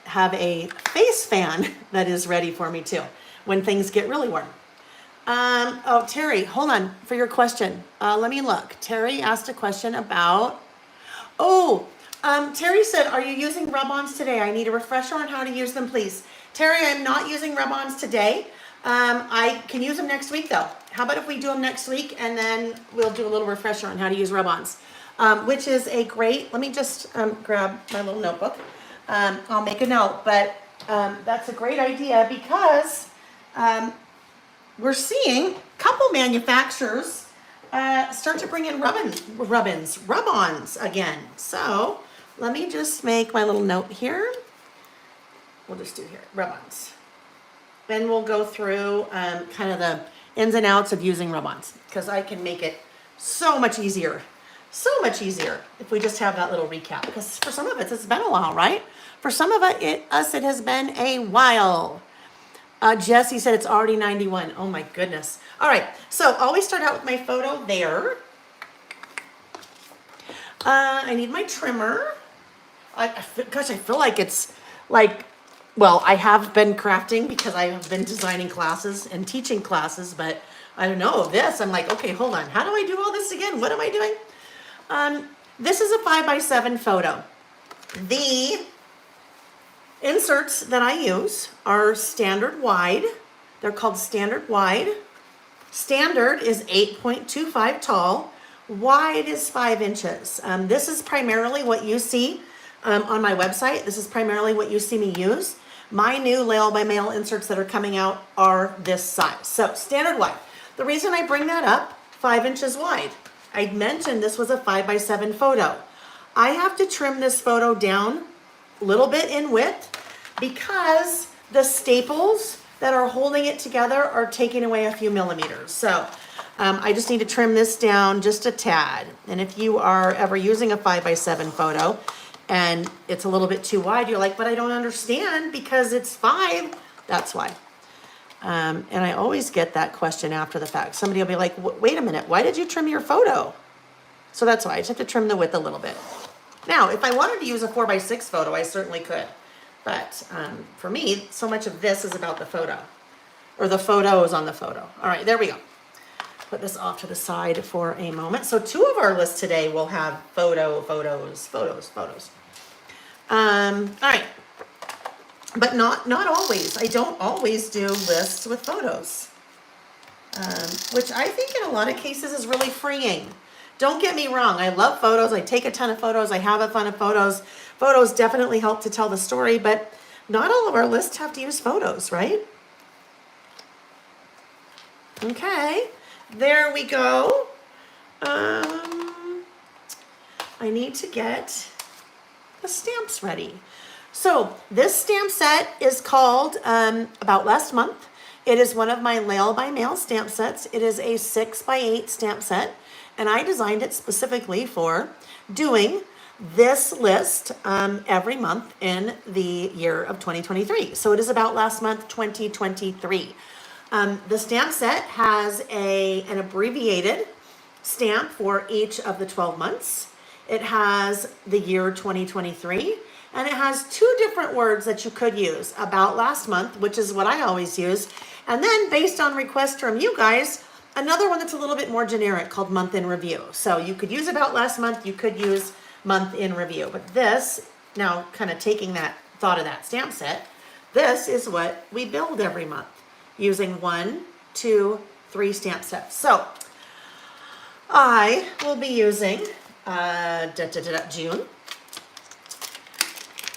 have a face fan that is ready for me too when things get really warm. Oh, Terry, hold on for your question. Let me look. Terry asked a question about, Terry said, are you using rub-ons today? I need a refresher on how to use them, please. Terry, I'm not using rub-ons today. I can use them next week though. How about if we do them next week and then we'll do a little refresher on how to use rub-ons, which is a great, let me just grab my little notebook. I'll make a note, but that's a great idea because we're seeing a couple manufacturers start to bring in rub-ons again. So let me just make my little note here. We'll just do here, rub-ons. Then we'll go through kind of the ins and outs of using rub-ons because I can make it so much easier if we just have that little recap. Because for some of it, it's been a while, right? For some of it has been a while. Jesse said it's already 91. Oh my goodness. All right, so always start out with my photo there. I need my trimmer. I feel like it's like, well, I have been crafting because I have been designing classes and teaching classes, but I don't know this. I'm like, okay, hold on. How do I do all this again? What am I doing? This is a 5x7 photo. The inserts that I use are standard wide. They're called standard wide. Standard is 8.25 tall. Wide is 5 inches. This is primarily what you see on my website. This is primarily what you see me use. My new Layout by Mail inserts that are coming out are this size. So standard wide. The reason I bring that up, 5 inches wide. I mentioned this was a 5x7 photo. I have to trim this photo down a little bit in width because the staples that are holding it together are taking away a few millimeters. So I just need to trim this down just a tad. And if you are ever using a 5x7 photo and it's a little bit too wide, you're like, but I don't understand because it's 5. That's why. And I always get that question after the fact. Somebody will be like, wait a minute, why did you trim your photo? So that's why I just have to trim the width a little bit. Now, if I wanted to use a 4x6 photo, I certainly could. But for me, so much of this is about the photo, or the photos on the photo. All right, there we go. Put this off to the side for a moment. So 2 of our lists today will have photos. All right, but not always. I don't always do lists with photos, which I think in a lot of cases is really freeing. Don't get me wrong. I love photos. I take a ton of photos. I have a ton of photos. Photos definitely help to tell the story, but not all of our lists have to use photos, right? Okay, there we go. I need to get the stamps ready. So this stamp set is called About Last Month. It is one of my Layout by Mail stamp sets. It is a 6x8 stamp set, and I designed it specifically for doing this list every month in the year of 2023. So it is About Last Month 2023. The stamp set has an abbreviated stamp for each of the 12 months. It has the year 2023, and it has 2 different words that you could use. About last month, which is what I always use, and then based on requests from you guys, another one that's a little bit more generic called month in review. So you could use about last month, you could use month in review. But this, now kind of taking that thought of that stamp set, This is what we build every month using 1, 2, 3 stamp sets. So I will be using June.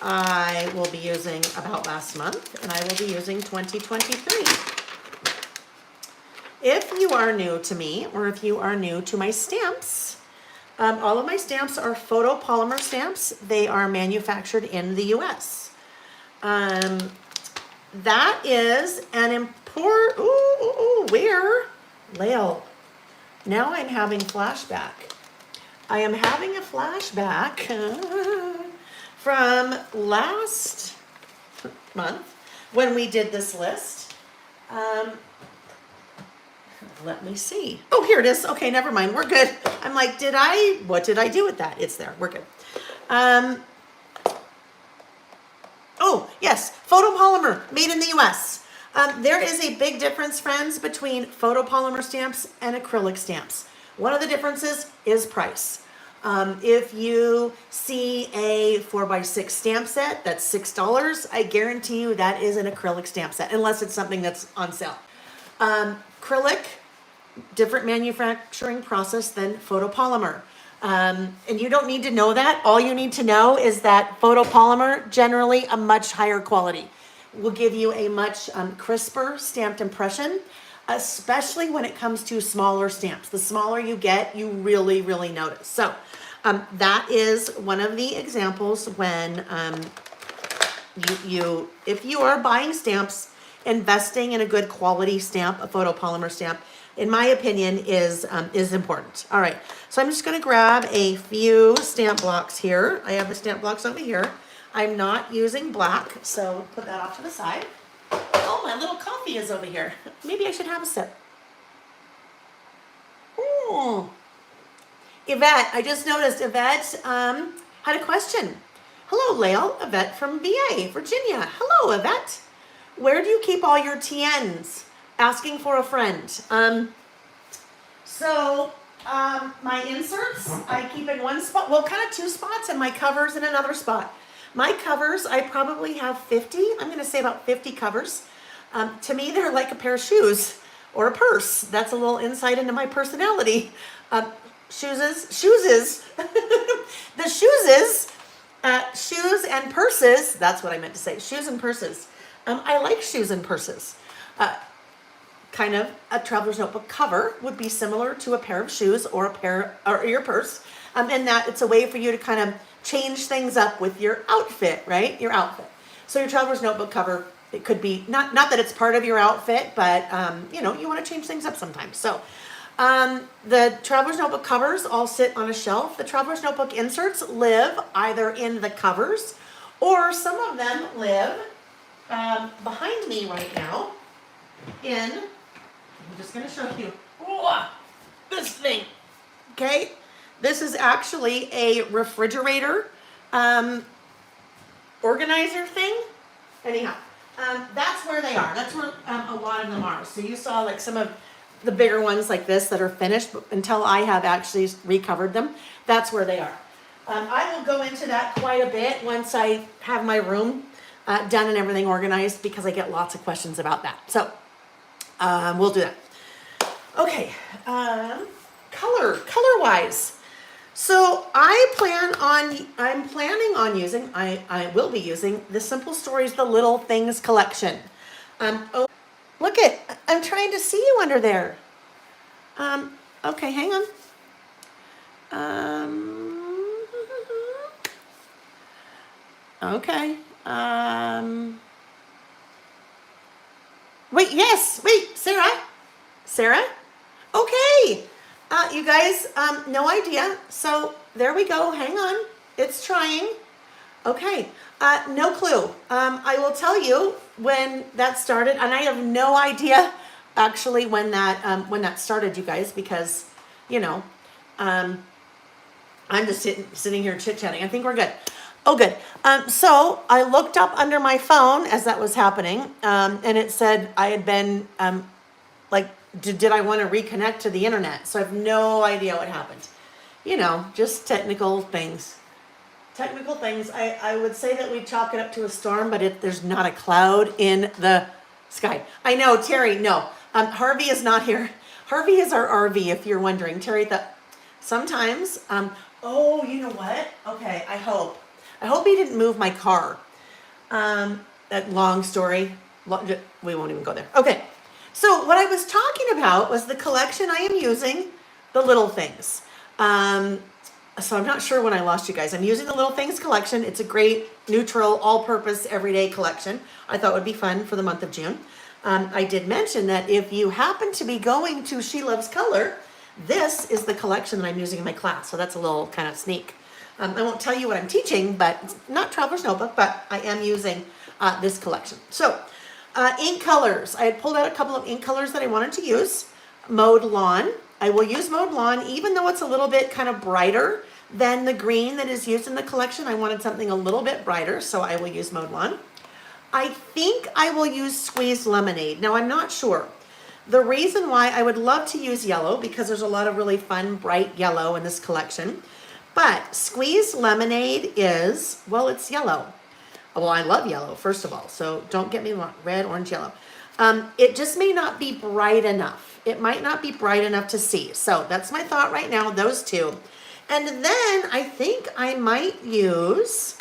I will be using About Last Month, and I will be using 2023. If you are new to me, or if you are new to my stamps, all of my stamps are photopolymer stamps. They are manufactured in the US. That is an where? Lael. Now I'm having flashback. I am having a flashback from last month when we did this list. Let me see. Oh, here it is. Okay, never mind. We're good. I'm like, what did I do with that? It's there. We're good. Oh, yes. Photopolymer, made in the US. There is a big difference, friends, between photopolymer stamps and acrylic stamps. One of the differences is price. If you see a 4x6 stamp set that's $6, I guarantee you that is an acrylic stamp set, unless it's something that's on sale. Acrylic, different manufacturing process than photopolymer. And you don't need to know that. All you need to know is that photopolymer, generally a much higher quality, will give you a much crisper stamped impression, especially when it comes to smaller stamps. The smaller you get, you really, really notice. So that is one of the examples when if you are buying stamps, investing in a good quality stamp, a photopolymer stamp, in my opinion, is important. All right, so I'm just going to grab a few stamp blocks here. I have the stamp blocks over here. I'm not using black, so put that off to the side. Oh, my little coffee is over here. Maybe I should have a sip. Ooh. Yvette, I just noticed Yvette had a question. Hello, Lael. Yvette from VA, Virginia. Hello, Yvette. Where do you keep all your TNs? Asking for a friend. My inserts, I keep in one spot. Well, kind of two spots, and my covers in another spot. My covers, I probably have 50. I'm going to say about 50 covers. To me, they're like a pair of shoes or a purse. That's a little insight into my personality. Shoes, the shoes and purses. That's what I meant to say. Shoes and purses. I like shoes and purses. Kind of a traveler's notebook cover would be similar to a pair of shoes or your purse, and that it's a way for you to kind of change things up with your outfit, right? Your outfit. So your traveler's notebook cover, it could be not that it's part of your outfit, but you want to change things up sometimes. So the traveler's notebook covers all sit on a shelf. The traveler's notebook inserts live either in the covers, or some of them live behind me right now I'm just going to show you this thing. Okay, this is actually a refrigerator organizer thing. Anyhow, that's where they are. That's where a lot of them are. So you saw like some of the bigger ones like this that are finished, but until I have actually recovered them, that's where they are. I will go into that quite a bit once I have my room done and everything organized, because I get lots of questions about that. So we'll do that. Okay, color-wise. So I'm planning on using, I will be using the Simple Stories, The Little Things collection. Look I'm trying to see you under there. Okay, hang on. Okay. Wait, Sarah? Okay. You guys, no idea. So there we go. Hang on. It's trying. Okay. No clue. I will tell you when that started, and I have no idea actually when that started, you guys, because, I'm just sitting here chit-chatting. I think we're good. Oh, good. So I looked up under my phone as that was happening, and it said I had been, did I want to reconnect to the internet? So I have no idea what happened. Just technical things. technical things. I would say that we chalk it up to a storm, but there's not a cloud in the sky. I know, Terry, no. Harvey is not here. Harvey is our RV, if you're wondering. Terry, sometimes, oh, you know what? Okay, I hope he didn't move my car. That long story. We won't even go there. Okay. So what I was talking about was the collection I am using, the little things. So I'm not sure when I lost you guys. I'm using the Little Things collection. It's a great, neutral, all-purpose, everyday collection. I thought would be fun for the month of June. I did mention that if you happen to be going to She Loves Color, this is the collection that I'm using in my class. So that's a little kind of sneak. I won't tell you what I'm teaching, but it's not Traveler's Notebook, but I am using this collection. So ink colors. I had pulled out a couple of ink colors that I wanted to use. Mowed Lawn. I will use Mowed Lawn, even though it's a little bit kind of brighter than the green that is used in the collection. I wanted something a little bit brighter, so I will use Mowed Lawn. I think I will use Squeezed Lemonade. Now, I'm not sure. The reason why I would love to use yellow, because there's a lot of really fun, bright yellow in this collection. But Squeezed Lemonade is, well, it's yellow. Well, I love yellow, first of all, so don't get me wrong, red, orange, yellow. It just may not be bright enough. It might not be bright enough to see. So that's my thought right now, those two. And then I think I might use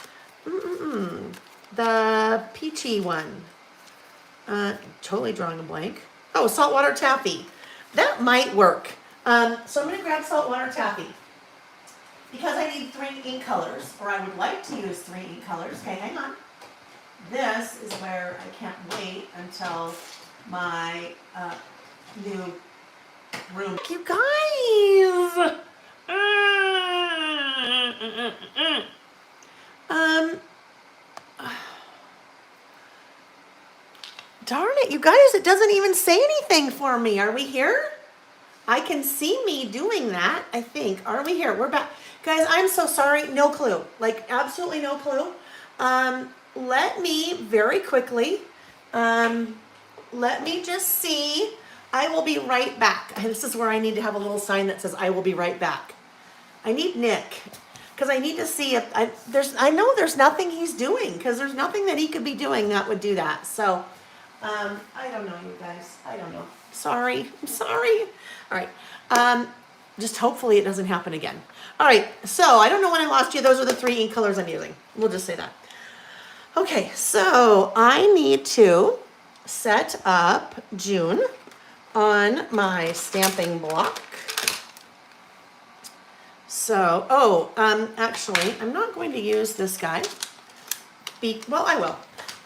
the peachy one. Totally drawing a blank. Oh, Saltwater Taffy. That might work. So I'm going to grab Saltwater Taffy. Because I need 3 ink colors, or I would like to use 3 ink colors. Okay, hang on. This is where I can't wait until my new room. You guys! Darn it, you guys, it doesn't even say anything for me. Are we here? I can see me doing that, I think. Are we here? We're back. Guys, I'm so sorry. No clue. Like, absolutely no clue. Let me very quickly, let me just see. I will be right back. This is where I need to have a little sign that says, I will be right back. I need Nick, because I need to see if I know there's nothing he's doing, because there's nothing that he could be doing that would do that. So, I don't know, you guys. I don't know. Sorry. I'm sorry. All right. Just hopefully it doesn't happen again. All right. So I don't know when I lost you. Those are the 3 ink colors I'm using. We'll just say that. Okay. So I need to set up June on my stamping block. So, actually, I'm not going to use this guy. Well, I will.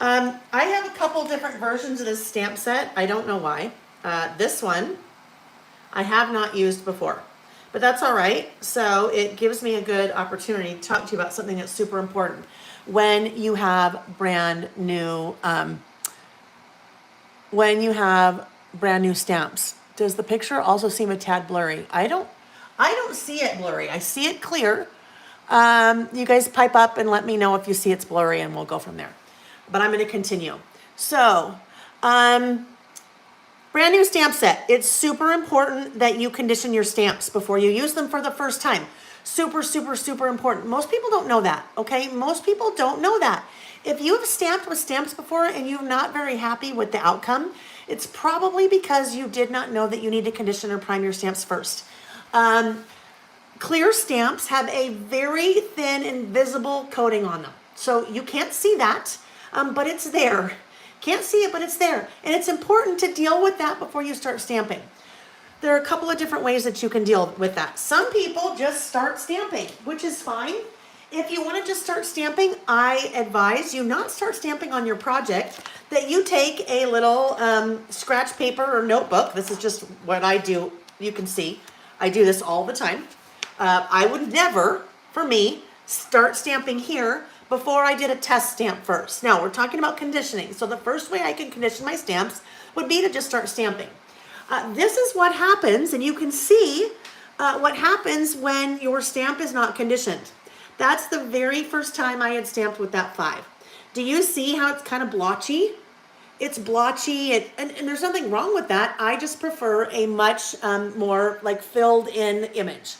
I have a couple different versions of this stamp set. I don't know why. This one I have not used before, but that's all right. So it gives me a good opportunity to talk to you about something that's super important when you have brand new stamps. Does the picture also seem a tad blurry? I don't see it blurry. I see it clear. You guys pipe up and let me know if you see it's blurry, and we'll go from there. But I'm going to continue. So, brand new stamp set. It's super important that you condition your stamps before you use them for the first time. Super, super, super important. Most people don't know that, okay? Most people don't know that. If you have stamped with stamps before and you're not very happy with the outcome, it's probably because you did not know that you need to condition or prime your stamps first. Clear stamps have a very thin, invisible coating on them. So you can't see that, but it's there. Can't see it, but it's there. And it's important to deal with that before you start stamping. There are a couple of different ways that you can deal with that. Some people just start stamping, which is fine. If you want to just start stamping, I advise you not start stamping on your project, that you take a little scratch paper or notebook. This is just what I do. You can see I do this all the time. I would never, for me, start stamping here before I did a test stamp first. Now, we're talking about conditioning. So the first way I can condition my stamps would be to just start stamping. This is what happens, and you can see what happens when your stamp is not conditioned. That's the very first time I had stamped with that 5. Do you see how it's kind of blotchy? It's blotchy, and there's nothing wrong with that. I just prefer a much more like filled in image.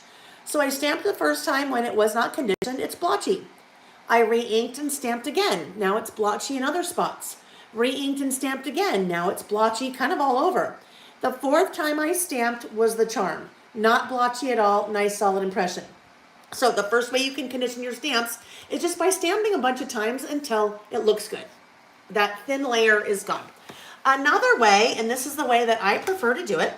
So I stamped the first time when it was not conditioned. It's blotchy. I re-inked and stamped again. Now it's blotchy in other spots. Re-inked and stamped again. Now it's blotchy kind of all over. The fourth time I stamped was the charm. Not blotchy at all, nice solid impression. So the first way you can condition your stamps is just by stamping a bunch of times until it looks good. That thin layer is gone. Another way, and this is the way that I prefer to do it,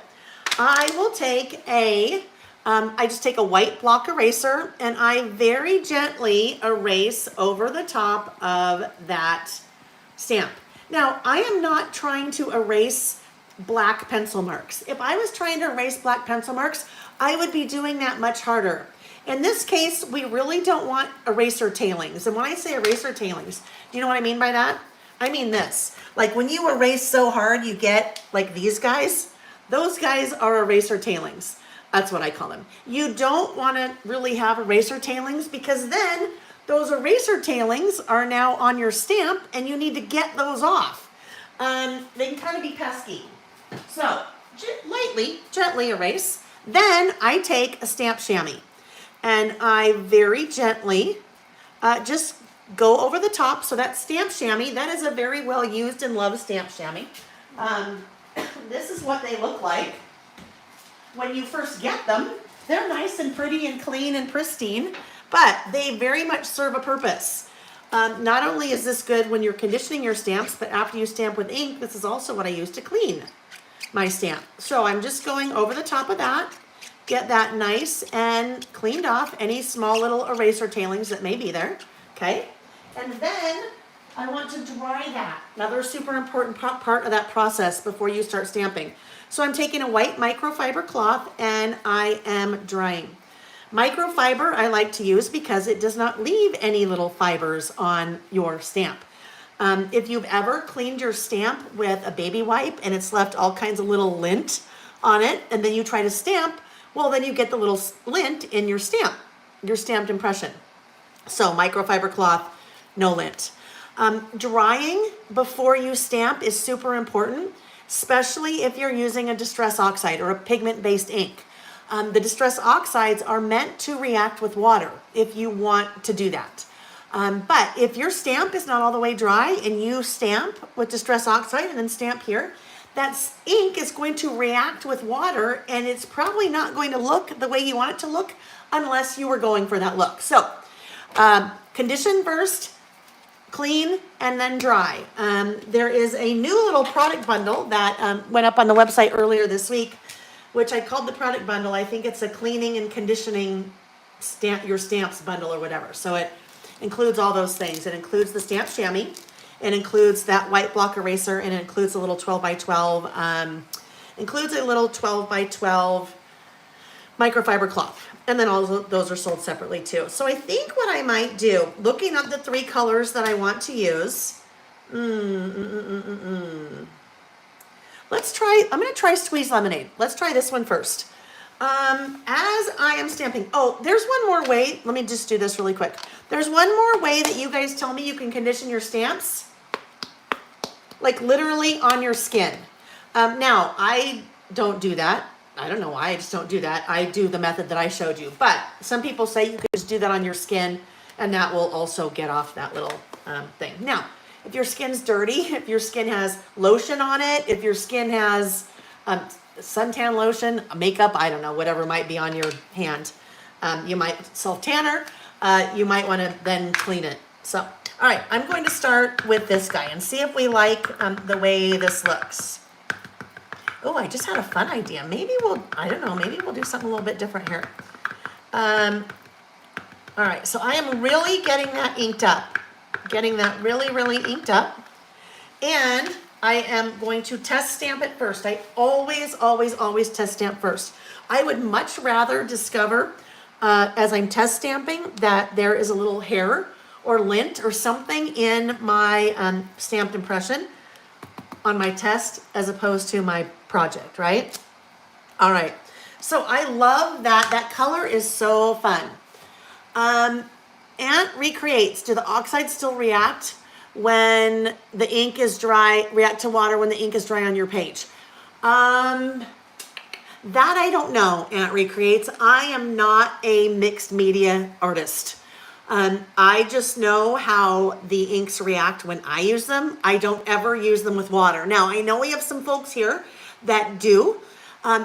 I will take I just take a white block eraser and I very gently erase over the top of that stamp. Now, I am not trying to erase black pencil marks. If I was trying to erase black pencil marks, I would be doing that much harder. In this case, we really don't want eraser tailings. And when I say eraser tailings, do you know what I mean by that? I mean this. Like when you erase so hard, you get like these guys. Those guys are eraser tailings. That's what I call them. You don't want to really have eraser tailings because then those eraser tailings are now on your stamp and you need to get those off. They can kind of be pesky. So gently erase. Then I take a stamp chamois and I very gently just go over the top. So that stamp chamois, that is a very well used and loved stamp chamois. This is what they look like when you first get them. They're nice and pretty and clean and pristine, but they very much serve a purpose. Not only is this good when you're conditioning your stamps, but after you stamp with ink, this is also what I use to clean my stamp. So I'm just going over the top of that, get that nice and cleaned off, any small little eraser tailings that may be there, okay? And then I want to dry that. Another super important part of that process before you start stamping. So I'm taking a white microfiber cloth and I am drying. Microfiber I like to use because it does not leave any little fibers on your stamp. If you've ever cleaned your stamp with a baby wipe and it's left all kinds of little lint on it, and then you try to stamp, well, then you get the little lint in your stamp, your stamped impression. So microfiber cloth, no lint. Drying before you stamp is super important, especially if you're using a distress oxide or a pigment-based ink. The distress oxides are meant to react with water if you want to do that. But if your stamp is not all the way dry and you stamp with distress oxide and then stamp here, that ink is going to react with water and it's probably not going to look the way you want it to look unless you were going for that look. So condition first, clean, and then dry. There is a new little product bundle that went up on the website earlier this week, which I called the product bundle. I think it's a cleaning and conditioning your stamps bundle or whatever. So it includes all those things. It includes the stamp chamois. It includes that white block eraser, and it includes a little 12 by 12, includes a little 12 by 12 microfiber cloth. And then all those are sold separately too. So I think what I might do, looking at the three colors that I want to use, let's try, I'm going to try Squeeze Lemonade. Let's try this one first. As I am stamping, oh, there's one more way. Let me just do this really quick. There's one more way that you guys tell me you can condition your stamps, like literally on your skin. Now, I don't do that. I don't know why, I just don't do that. I do the method that I showed you. But some people say you could just do that on your skin, and that will also get off that little thing. Now, if your skin's dirty, if your skin has lotion on it, if your skin has suntan lotion, makeup, I don't know, whatever might be on your hand, you might self-tanner, you might want to then clean it. So, all right, I'm going to start with this guy and see if we like the way this looks. Oh, I just had a fun idea. Maybe I don't know, maybe we'll do something a little bit different here. All right, so I am really getting that inked up. Getting that really, really inked up. And I am going to test stamp it first. I always, always, always test stamp first. I would much rather discover, as I'm test stamping, that there is a little hair or lint or something in my stamped impression on my test as opposed to my project, right? All right, so I love that. That color is so fun. And recreates. Do the oxides still react when the ink is dry, react to water when the ink is dry on your page? That I don't know, Ant Recreates. I am not a mixed media artist. I just know how the inks react when I use them. I don't ever use them with water. Now, I know we have some folks here that do.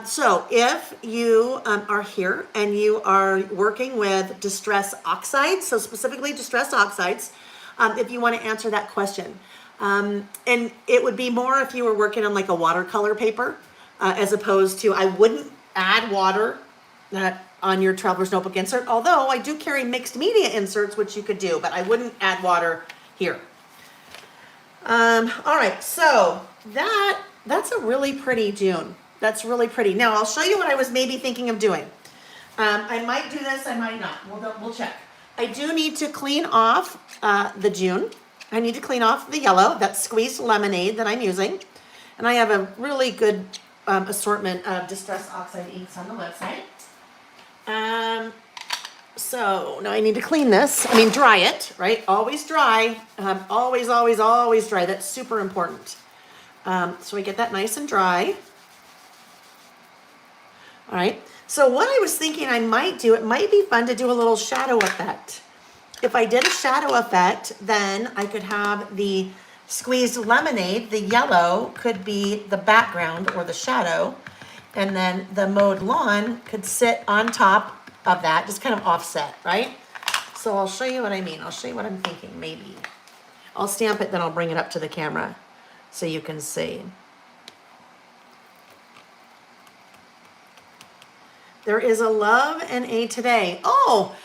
So if you are here and you are working with distress oxides, so specifically distress oxides, if you want to answer that question. And it would be more if you were working on like a watercolor paper, as opposed to, I wouldn't add water on your traveler's notebook insert, although I do carry mixed media inserts, which you could do, but I wouldn't add water here. All right, so that's a really pretty June. That's really pretty. Now I'll show you what I was maybe thinking of doing. I might do this, I might not. We'll check. I do need to clean off the June. I need to clean off the yellow, that squeezed lemonade that I'm using. And I have a really good assortment of Distress Oxide inks on the website. So now I need to clean this. I mean, dry it, right? Always dry. Always, always, always dry. That's super important. So I get that nice and dry. All right. So what I was thinking I might do, it might be fun to do a little shadow effect. If I did a shadow effect, then I could have the squeezed lemonade, the yellow could be the background or the shadow, and then the mowed lawn could sit on top of that, just kind of offset, right? So I'll show you what I mean. I'll show you what I'm thinking, maybe. I'll stamp it, then I'll bring it up to the camera so you can see. There is a love and a today. Oh,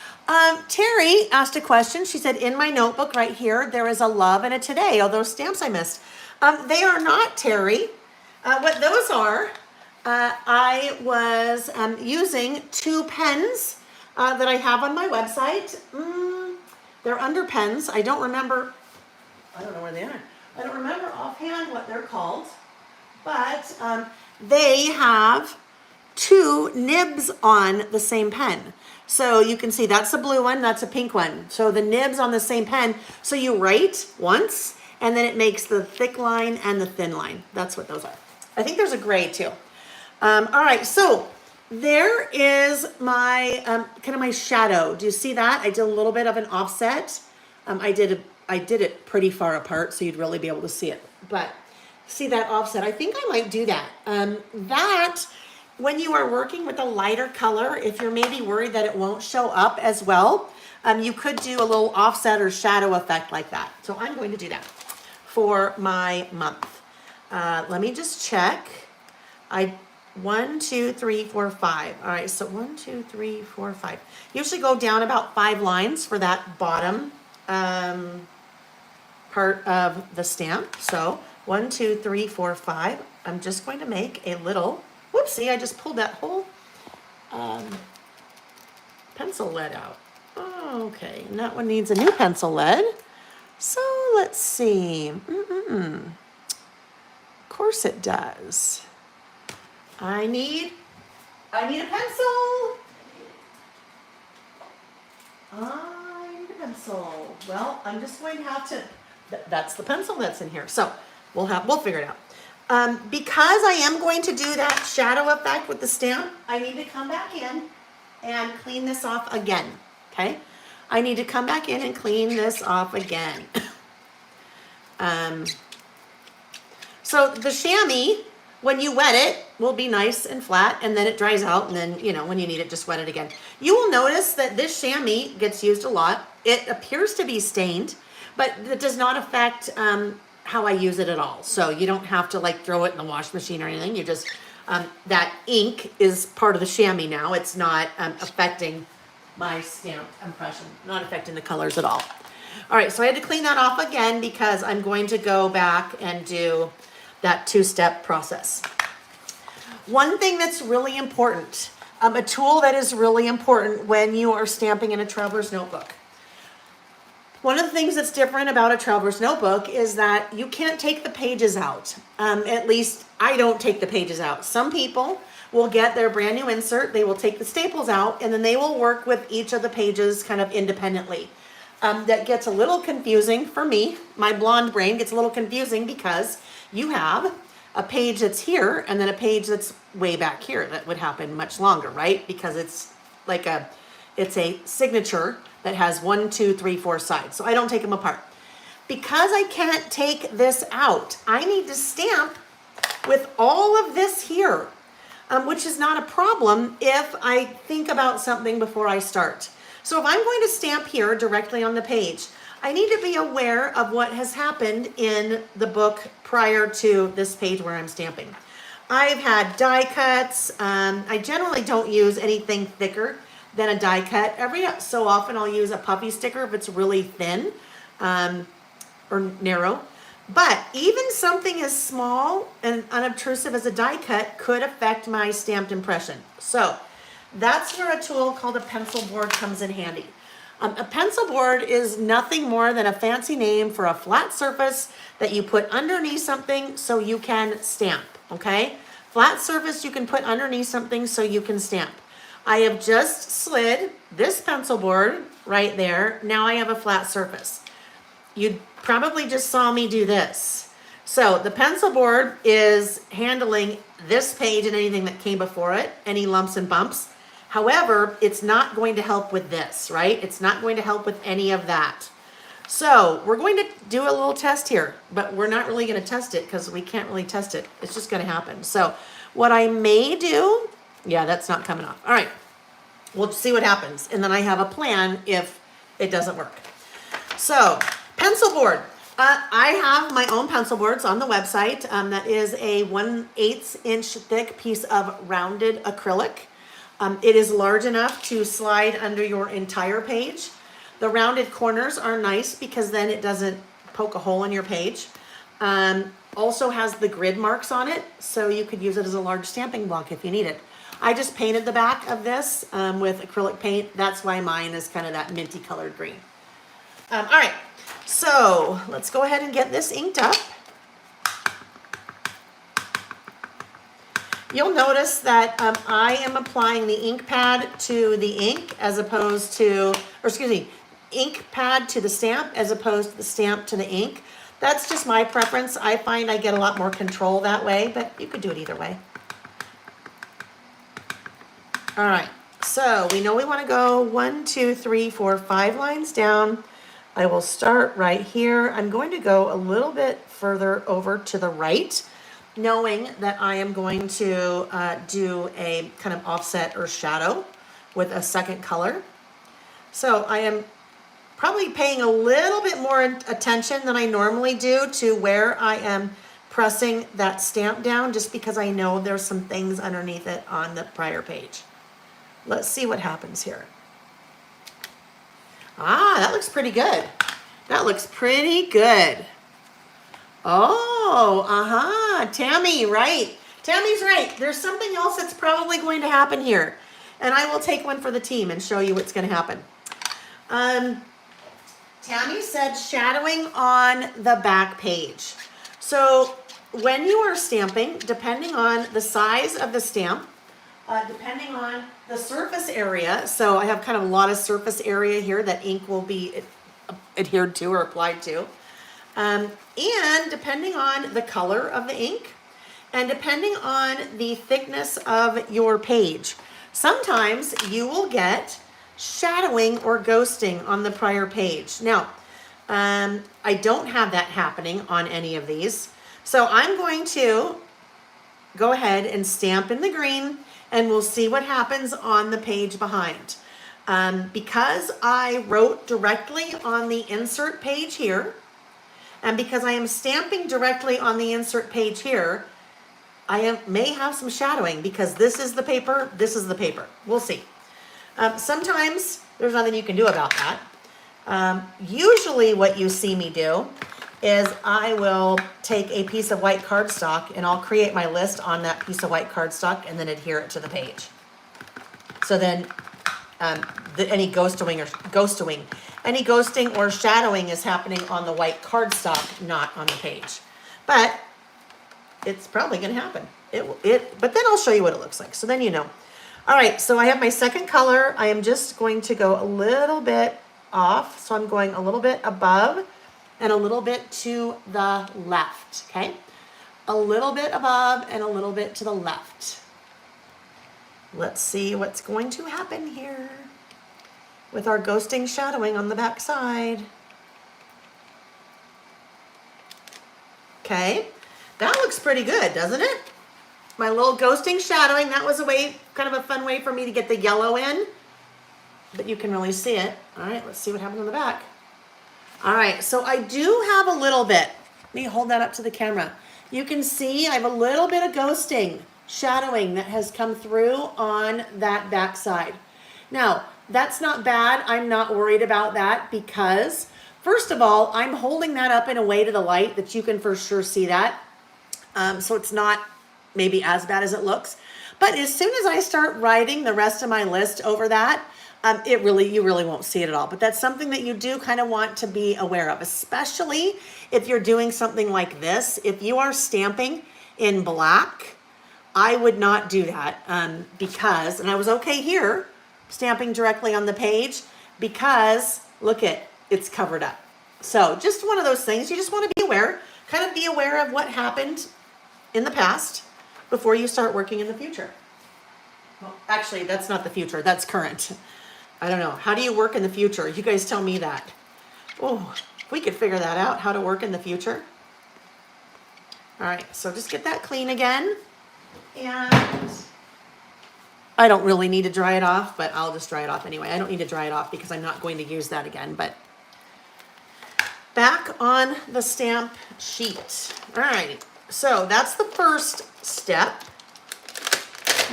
Terry asked a question. She said, in my notebook right here, there is a love and a today. Oh, those stamps I missed. They are not, Terry. What those are, I was using 2 pens that I have on my website. They're under pens. I don't remember. I don't know where they are. I don't remember offhand what they're called. But they have 2 nibs on the same pen. So you can see that's a blue one, that's a pink one. So the nibs on the same pen. So you write once, and then it makes the thick line and the thin line. That's what those are. I think there's a gray too. All right, so there is my kind of my shadow. Do you see that? I did a little bit of an offset. I did it pretty far apart, so you'd really be able to see it. But see that offset? I think I might do that. When you are working with a lighter color, if you're maybe worried that it won't show up as well, you could do a little offset or shadow effect like that. So I'm going to do that for my month. Let me just check. 1, 2, 3, 4, 5. All right, so 1, 2, 3, 4, 5. Usually go down about 5 lines for that bottom part of the stamp. So 1, 2, 3, 4, 5. I'm just going to make a little. Whoopsie, I just pulled that whole pencil lead out. Okay, and that one needs a new pencil lead. So let's see. Of course it does. I need a pencil. I need a pencil. Well, I'm just going to have to, that's the pencil that's in here. So we'll figure it out. Because I am going to do that shadow effect with the stamp, I need to come back in and clean this off again, okay? I need to come back in and clean this off again. So the chamois, when you wet it, will be nice and flat, and then it dries out, and then, you know, when you need it, just wet it again. You will notice that this chamois gets used a lot. It appears to be stained, but it does not affect how I use it at all. So you don't have to like throw it in the wash machine or anything. You just, that ink is part of the chamois now. It's not affecting my stamp impression, not affecting the colors at all. All right, so I had to clean that off again because I'm going to go back and do that 2-step process. One thing that's really important, a tool that is really important when you are stamping in a traveler's notebook. One of the things that's different about a traveler's notebook is that you can't take the pages out. At least I don't take the pages out. Some people will get their brand new insert, they will take the staples out, and then they will work with each of the pages kind of independently. That gets a little confusing for me. My blonde brain gets a little confusing because you have a page that's here and then a page that's way back here. That would happen much longer, right? Because it's like It's a signature that has 1, 2, 3, 4 sides. So I don't take them apart. Because I can't take this out, I need to stamp with all of this here, which is not a problem if I think about something before I start. So if I'm going to stamp here directly on the page, I need to be aware of what has happened in the book prior to this page where I'm stamping. I've had die cuts. I generally don't use anything thicker than a die cut. Every so often I'll use a puffy sticker if it's really thin or narrow. But even something as small and unobtrusive as a die cut could affect my stamped impression. So that's where a tool called a pencil board comes in handy. A pencil board is nothing more than a fancy name for a flat surface that you put underneath something so you can stamp, okay? Flat surface you can put underneath something so you can stamp. I have just slid this pencil board right there. Now I have a flat surface. You probably just saw me do this. So the pencil board is handling this page and anything that came before it, any lumps and bumps. However, it's not going to help with this, right? It's not going to help with any of that. So we're going to do a little test here, but we're not really going to test it because we can't really test it. It's just going to happen. So what I may do, yeah, that's not coming off. All right, we'll see what happens. And then I have a plan if it doesn't work. So pencil board. I have my own pencil boards on the website. That is a 1/8 inch thick piece of rounded acrylic. It is large enough to slide under your entire page. The rounded corners are nice because then it doesn't poke a hole in your page. Also has the grid marks on it, so you could use it as a large stamping block if you need it. I just painted the back of this with acrylic paint. That's why mine is kind of that minty colored green. All right, so let's go ahead and get this inked up. You'll notice that I am applying the ink pad to the ink as opposed to, or excuse me, ink pad to the stamp as opposed to the stamp to the ink. That's just my preference. I find I get a lot more control that way, but you could do it either way. All right, so we know we want to go 1, 2, 3, 4, 5 lines down. I will start right here. I'm going to go a little bit further over to the right, knowing that I am going to do a kind of offset or shadow with a second color. So I am probably paying a little bit more attention than I normally do to where I am pressing that stamp down, just because I know there's some things underneath it on the prior page. Let's see what happens here. Ah, that looks pretty good. That looks pretty good. Oh, Tammy, right. Tammy's right. There's something else that's probably going to happen here. And I will take one for the team and show you what's going to happen. Tammy said shadowing on the back page. So when you are stamping, depending on the size of the stamp, depending on the surface area, so I have kind of a lot of surface area here that ink will be adhered to or applied to. And depending on the color of the ink and depending on the thickness of your page, sometimes you will get shadowing or ghosting on the prior page. Now, I don't have that happening on any of these. So I'm going to go ahead and stamp in the green and we'll see what happens on the page behind. Because I wrote directly on the insert page here, and because I am stamping directly on the insert page here, I may have some shadowing because this is the paper, this is the paper. We'll see. Sometimes there's nothing you can do about that. Usually what you see me do is I will take a piece of white cardstock and I'll create my list on that piece of white cardstock and then adhere it to the page. So then any ghosting or shadowing is happening on the white cardstock, not on the page. But it's probably going to happen. But then I'll show you what it looks like. So then you know. All right, so I have my second color. I am just going to go a little bit off. So I'm going a little bit above and a little bit to the left, okay? A little bit above and a little bit to the left. Let's see what's going to happen here. with our ghosting shadowing on the back side. Okay, that looks pretty good, doesn't it? My little ghosting shadowing, that was a way, kind of a fun way for me to get the yellow in, but you can really see it. All right, let's see what happens on the back. All right, so I do have a little bit. Let me hold that up to the camera. You can see I have a little bit of ghosting shadowing that has come through on that back side. Now, that's not bad. I'm not worried about that because, first of all, I'm holding that up in a way to the light that you can for sure see that. So it's not maybe as bad as it looks. But as soon as I start writing the rest of my list over that, you really won't see it at all. But that's something that you do kind of want to be aware of, especially if you're doing something like this. If you are stamping in black, I would not do that because, and I was okay here, stamping directly on the page because look it's covered up. So just one of those things you just want to be aware, kind of be aware of what happened in the past before you start working in the future. Well, actually, that's not the future, that's current. I don't know. How do you work in the future? You guys tell me that. Oh, if we could figure that out, how to work in the future. All right, so just get that clean again. And I don't really need to dry it off, but I'll just dry it off anyway. I don't need to dry it off because I'm not going to use that again, but back on the stamp sheet. All right, so that's the first step.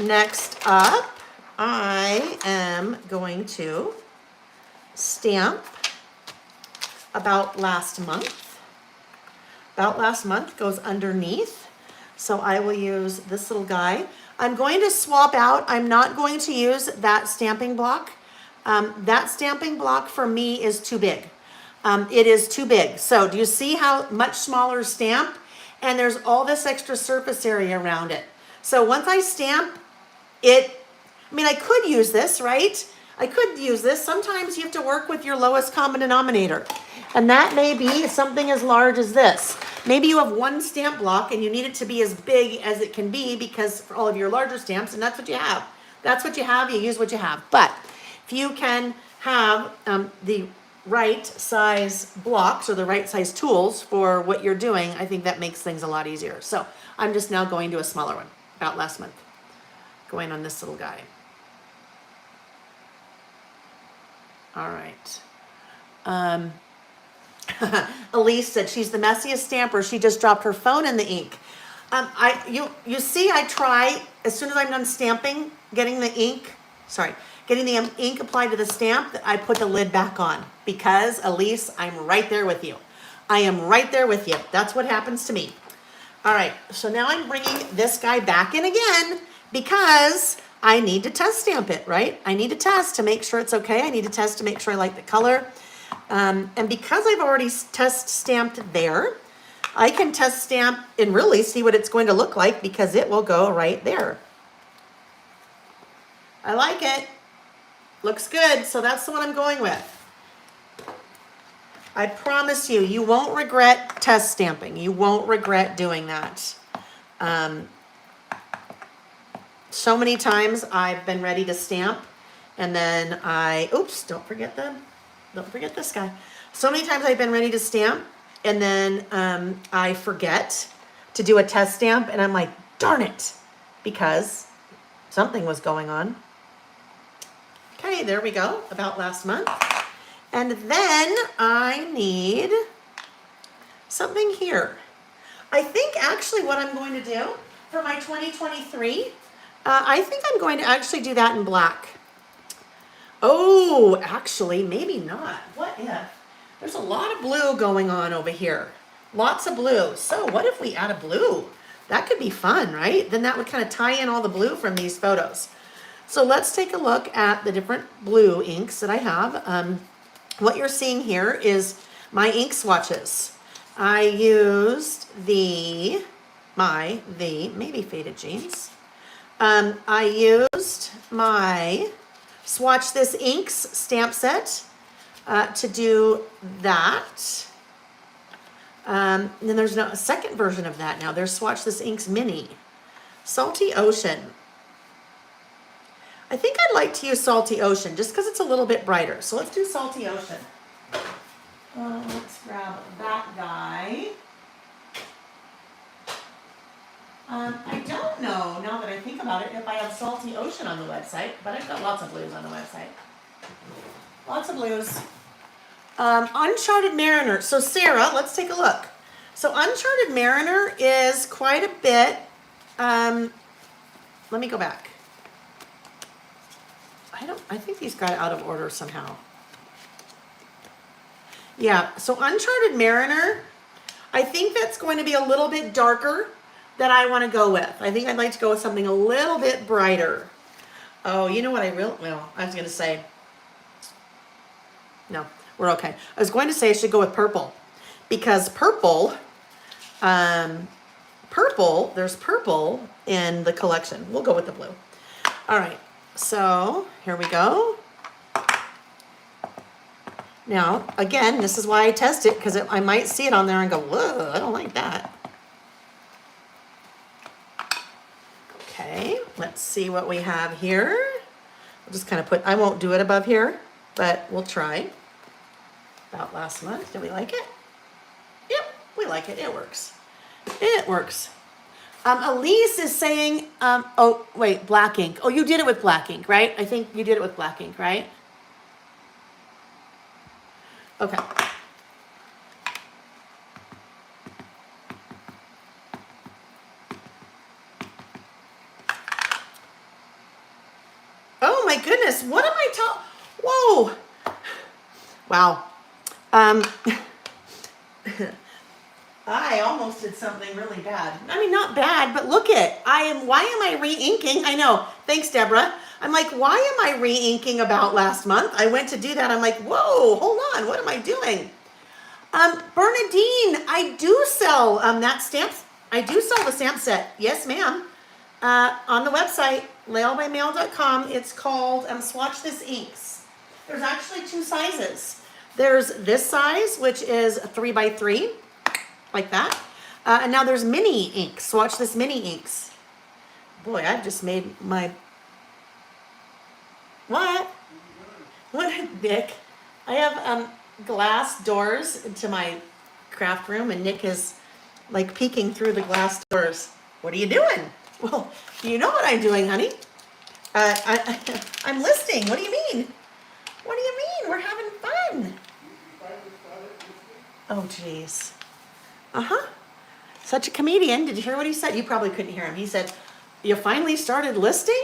Next up, I am going to stamp about last month. About last month goes underneath. So I will use this little guy. I'm going to swap out. I'm not going to use that stamping block. That stamping block for me is too big. It is too big. So do you see how much smaller stamp? And there's all this extra surface area around it. So once I stamp it, I mean, I could use this, right? I could use this. Sometimes you have to work with your lowest common denominator. And that may be something as large as this. Maybe you have one stamp block and you need it to be as big as it can be because for all of your larger stamps, and that's what you have. That's what you have, you use what you have. But if you can have the right size blocks or the right size tools for what you're doing, I think that makes things a lot easier. So I'm just now going to a smaller one, about last month. Going on this little guy. All right. Elise said she's the messiest stamper. She just dropped her phone in the ink. You see, I try as soon as I'm done stamping, getting the ink applied to the stamp, that I put the lid back on because Elise, I'm right there with you. I am right there with you. That's what happens to me. All right. So now I'm bringing this guy back in again because I need to test stamp it, right? I need to test to make sure it's okay. I need to test to make sure I like the color. And because I've already test stamped there, I can test stamp and really see what it's going to look like because it will go right there. I like it. Looks good. So that's the one I'm going with. I promise you, you won't regret test stamping. You won't regret doing that. So many times I've been ready to stamp and then oops, don't forget this guy. So many times I've been ready to stamp and then I forget to do a test stamp and I'm like, darn it, because something was going on. Okay, there we go, about last month. And then I need something here. I think actually what I'm going to do for my 2023, I think I'm going to actually do that in black. Oh, actually, maybe not. What if? There's a lot of blue going on over here. Lots of blue. So what if we add a blue? That could be fun, right? Then that would kind of tie in all the blue from these photos. So let's take a look at the different blue inks that I have. What you're seeing here is my ink swatches. I used maybe Faded Jeans. I used my Swatch This Inks stamp set to do that. And then there's a second version of that now. There's Swatch This Inks Mini. Salty Ocean. I think I'd like to use Salty Ocean just because it's a little bit brighter. So let's do Salty Ocean. Let's grab that guy. I don't know, now that I think about it, if I have Salty Ocean on the website, but I've got lots of blues on the website. Lots of blues. Uncharted Mariner. So Sarah, let's take a look. So Uncharted Mariner is quite a bit. Let me go back. I think these got out of order somehow. Yeah, so Uncharted Mariner, I think that's going to be a little bit darker that I want to go with. I think I'd like to go with something a little bit brighter. Oh, you know what I was going to say. No, we're okay. I was going to say I should go with purple because purple, there's purple in the collection. We'll go with the blue. All right, so here we go. Now, again, this is why I test it because I might see it on there and go, whoa, I don't like that. Okay, let's see what we have here. We'll just kind of I won't do it above here, but we'll try. About last month, did we like it? Yep, we like it, it works. It works. Elise is saying, oh, wait, black ink. Oh, you did it with black ink, right? I think you did it with black ink, right? Okay. Oh my goodness, what am I talking? Whoa. Wow. I almost did something really bad. I mean, not bad, but look it. Why am I re-inking? I know. Thanks, Deborah. I'm like, why am I re-inking about last month? I went to do that. I'm like, whoa, hold on. What am I doing? Bernadine, I do sell that stamps. I do sell the stamp set. Yes, ma'am. On the website, layallbymail.com. It's called Swatch This Inks. There's actually 2 sizes. There's this size, which is 3x3, like that. And now there's mini inks. Swatch This Mini Inks. Boy, I've just made my... What? What, Nick? I have glass doors into my craft room, and Nick is like peeking through the glass doors. What are you doing? Well, you know what I'm doing, honey. I'm listing. What do you mean? What do you mean? We're having fun. Oh, jeez. Uh-huh. Such a comedian. Did you hear what he said? You probably couldn't hear him. He said, you finally started listing?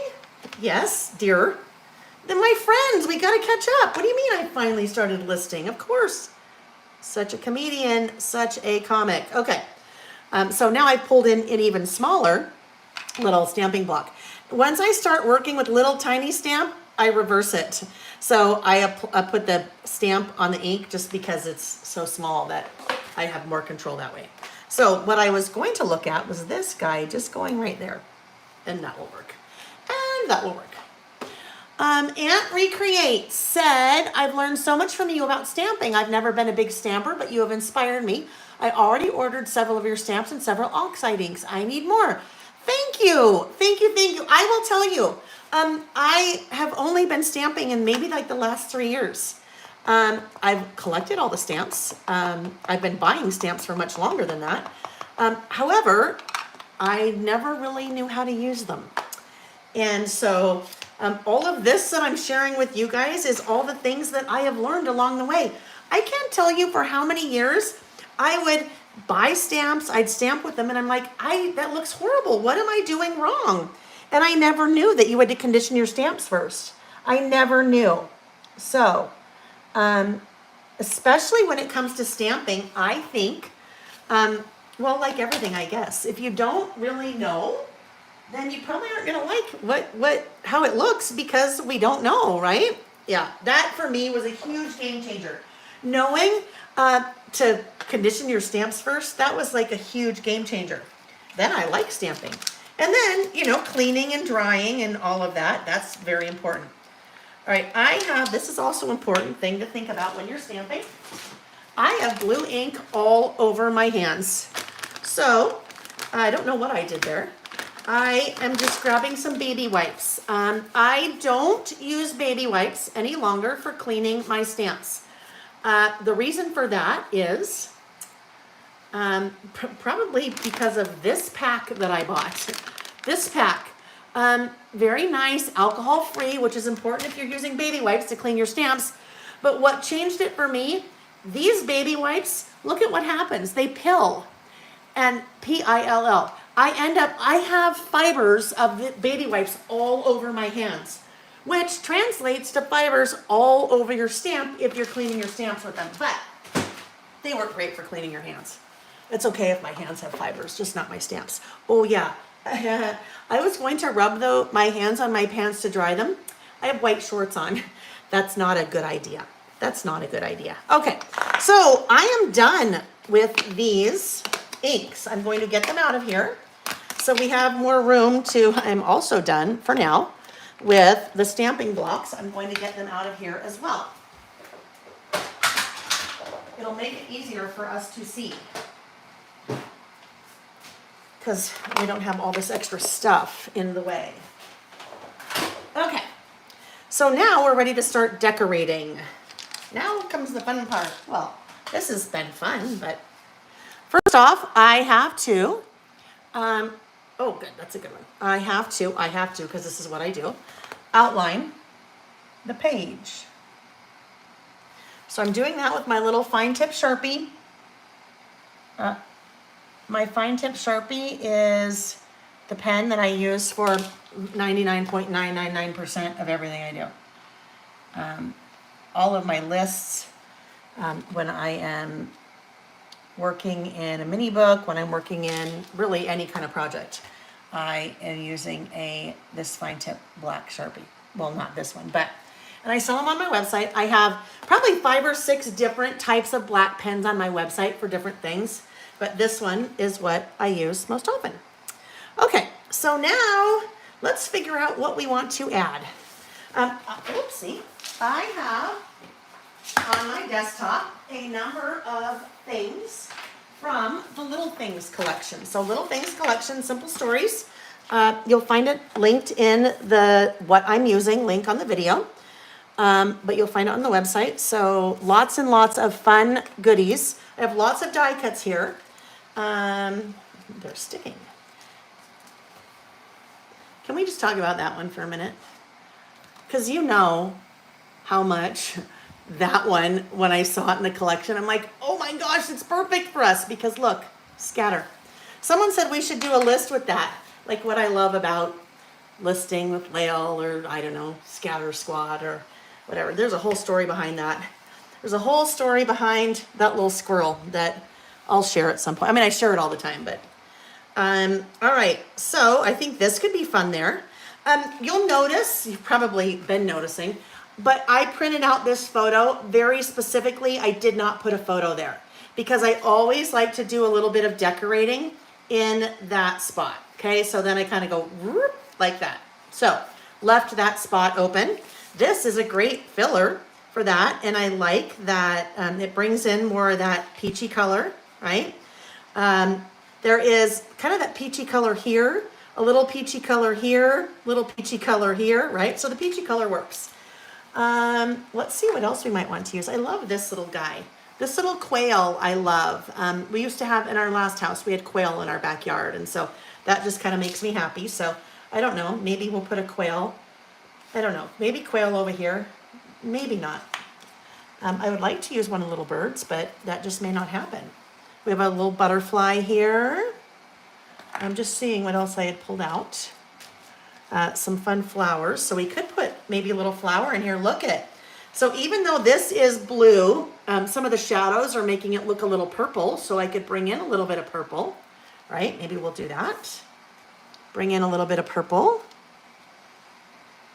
Yes, dear. Then my friends, we got to catch up. What do you mean I finally started listing? Of course. Such a comedian, such a comic. Okay. So now I pulled in an even smaller little stamping block. Once I start working with little tiny stamp, I reverse it. So I put the stamp on the ink just because it's so small that I have more control that way. So what I was going to look at was this guy just going right there. And that will work. And that will work. Aunt Recreate said, I've learned so much from you about stamping. I've never been a big stamper, but you have inspired me. I already ordered several of your stamps and several oxide inks. I need more. Thank you. Thank you. Thank you. I will tell you, I have only been stamping in maybe like the last 3 years. I've collected all the stamps. I've been buying stamps for much longer than that. However, I never really knew how to use them. And so all of this that I'm sharing with you guys is all the things that I have learned along the way. I can't tell you for how many years I would buy stamps, I'd stamp with them, and I'm like, that looks horrible. What am I doing wrong? And I never knew that you had to condition your stamps first. I never knew. So, especially when it comes to stamping, I think, well, like everything, I guess, if you don't really know, then you probably aren't going to like how it looks because we don't know, right? Yeah, that for me was a huge game changer. Knowing to condition your stamps first, that was like a huge game changer. Then I like stamping. And then, cleaning and drying and all of that, that's very important. All right, this is also an important thing to think about when you're stamping. I have blue ink all over my hands. So, I don't know what I did there. I am just grabbing some baby wipes. I don't use baby wipes any longer for cleaning my stamps. The reason for that is probably because of this pack that I bought. This pack, very nice, alcohol-free, which is important if you're using baby wipes to clean your stamps. But what changed it for me, these baby wipes, look at what happens. They pill, and P-I-L-L. I have fibers of the baby wipes all over my hands, which translates to fibers all over your stamp if you're cleaning your stamps with them. But they work great for cleaning your hands. It's okay if my hands have fibers, just not my stamps. Oh yeah, I was going to rub my hands on my pants to dry them. I have white shorts on. That's not a good idea. That's not a good idea. Okay, so I am done with these inks. I'm going to get them out of here. So we have more room I'm also done for now with the stamping blocks. I'm going to get them out of here as well. It'll make it easier for us to see, because we don't have all this extra stuff in the way. Okay, so now we're ready to start decorating. Now comes the fun part. Well, this has been fun, but first off, I have to, oh good, that's a good one. I have to, because this is what I do, outline the page. So I'm doing that with my little fine tip Sharpie. My fine tip Sharpie is the pen that I use for 99.999% of everything I do. All of my lists, when I am working in a mini book, when I'm working in really any kind of project, I am using this fine tip black Sharpie. Well, not this one, and I sell them on my website. I have probably 5 or 6 different types of black pens on my website for different things, but this one is what I use most often. Okay, so now let's figure out what we want to add. Oopsie, I have on my desktop a number of things from the Little Things collection. So Little Things collection, Simple Stories. You'll find it linked in the what I'm using link on the video, but you'll find it on the website. So lots and lots of fun goodies. I have lots of die cuts here. They're sticking. Can we just talk about that one for a minute? Because you know how much that one, when I saw it in the collection, I'm like, oh my gosh, it's perfect for us, because look, scatter. Someone said we should do a list with that, like what I love about listing with Lael, or I don't know, Scatter Squad or whatever. There's a whole story behind that. There's a whole story behind that little squirrel that I'll share at some point. I mean, I share it all the time, but all right, so I think this could be fun there. You'll notice, you've probably been noticing, but I printed out this photo very specifically. I did not put a photo there because I always like to do a little bit of decorating in that spot. Okay, so then I kind of go whoop, like that. So left that spot open. This is a great filler for that, and I like that it brings in more of that peachy color, right? There is kind of that peachy color here, a little peachy color here, little peachy color here, right? So the peachy color works. Let's see what else we might want to use. I love this little guy. This little quail I love. We used to have in our last house, we had quail in our backyard, and so that just kind of makes me happy. So I don't know, maybe we'll put a quail. I don't know, maybe quail over here, maybe not. I would like to use one of the little birds, but that just may not happen. We have a little butterfly here. I'm just seeing what else I had pulled out. Some fun flowers. So we could put maybe a little flower in here. Look at it. So even though this is blue, some of the shadows are making it look a little purple. So I could bring in a little bit of purple, right? Maybe we'll do that. Bring in a little bit of purple.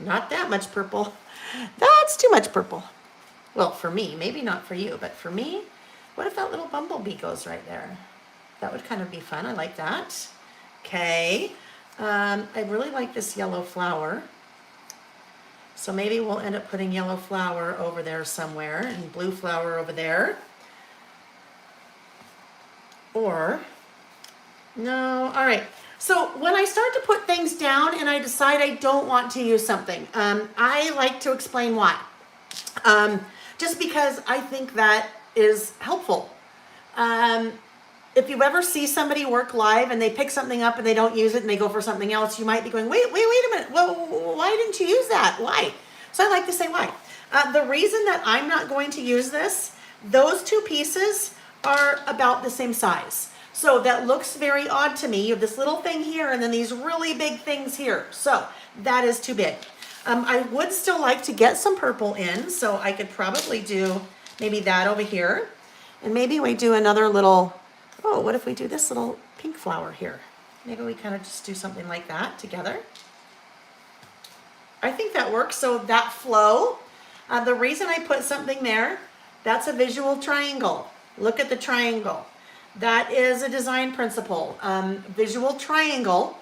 Not that much purple. That's too much purple. Well, for me, maybe not for you, but for me, what if that little bumblebee goes right there? That would kind of be fun. I like that. Okay. I really like this yellow flower. So maybe we'll end up putting yellow flower over there somewhere and blue flower over there. Or, no, all right. So when I start to put things down and I decide I don't want to use something, I like to explain why. Just because I think that is helpful. If you ever see somebody work live and they pick something up and they don't use it and they go for something else, you might be going, wait a minute. Well, why didn't you use that? Why? So I like to say why. The reason that I'm not going to use this, those two pieces are about the same size. So that looks very odd to me. You have this little thing here and then these really big things here. So that is too big. I would still like to get some purple in, so I could probably do maybe that over here. And maybe we do another little, oh, what if we do this little pink flower here? Maybe we kind of just do something like that together. I think that works. So that flow, the reason I put something there, that's a visual triangle. Look at the triangle. That is a design principle. Visual triangle,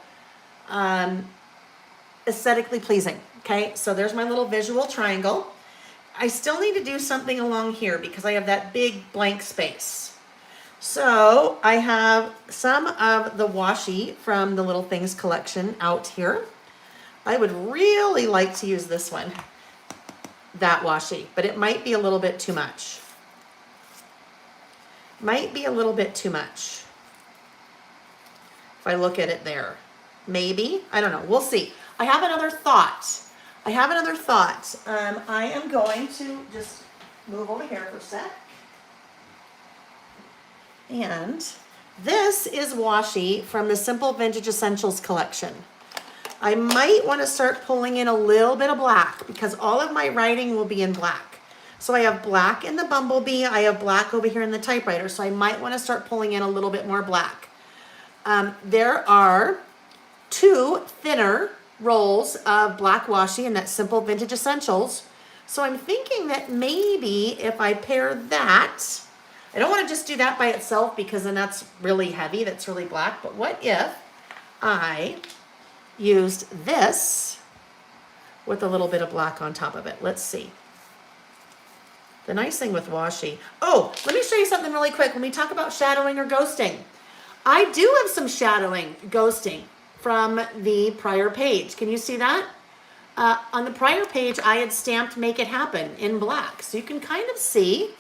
aesthetically pleasing. Okay, so there's my little visual triangle. I still need to do something along here because I have that big blank space. So I have some of the washi from the Little Things collection out here. I would really like to use this one, that washi, but it might be a little bit too much. Might be a little bit too much. If I look at it there, maybe, I don't know, we'll see. I have another thought. I am going to just move over here for a sec. And this is washi from the Simple Vintage Essentials collection. I might want to start pulling in a little bit of black because all of my writing will be in black. So I have black in the Bumblebee, I have black over here in the typewriter, so I might want to start pulling in a little bit more black. There are 2 thinner rolls of black washi in that Simple Vintage Essentials. So I'm thinking that maybe if I pair that, I don't want to just do that by itself because then that's really heavy, that's really black, but what if I used this with a little bit of black on top of it? Let's see. The nice thing with washi, oh, let me show you something really quick. When we talk about shadowing or ghosting, I do have some shadowing, ghosting from the prior page. Can you see that? On the prior page, I had stamped Make It Happen in black. So you can kind of see,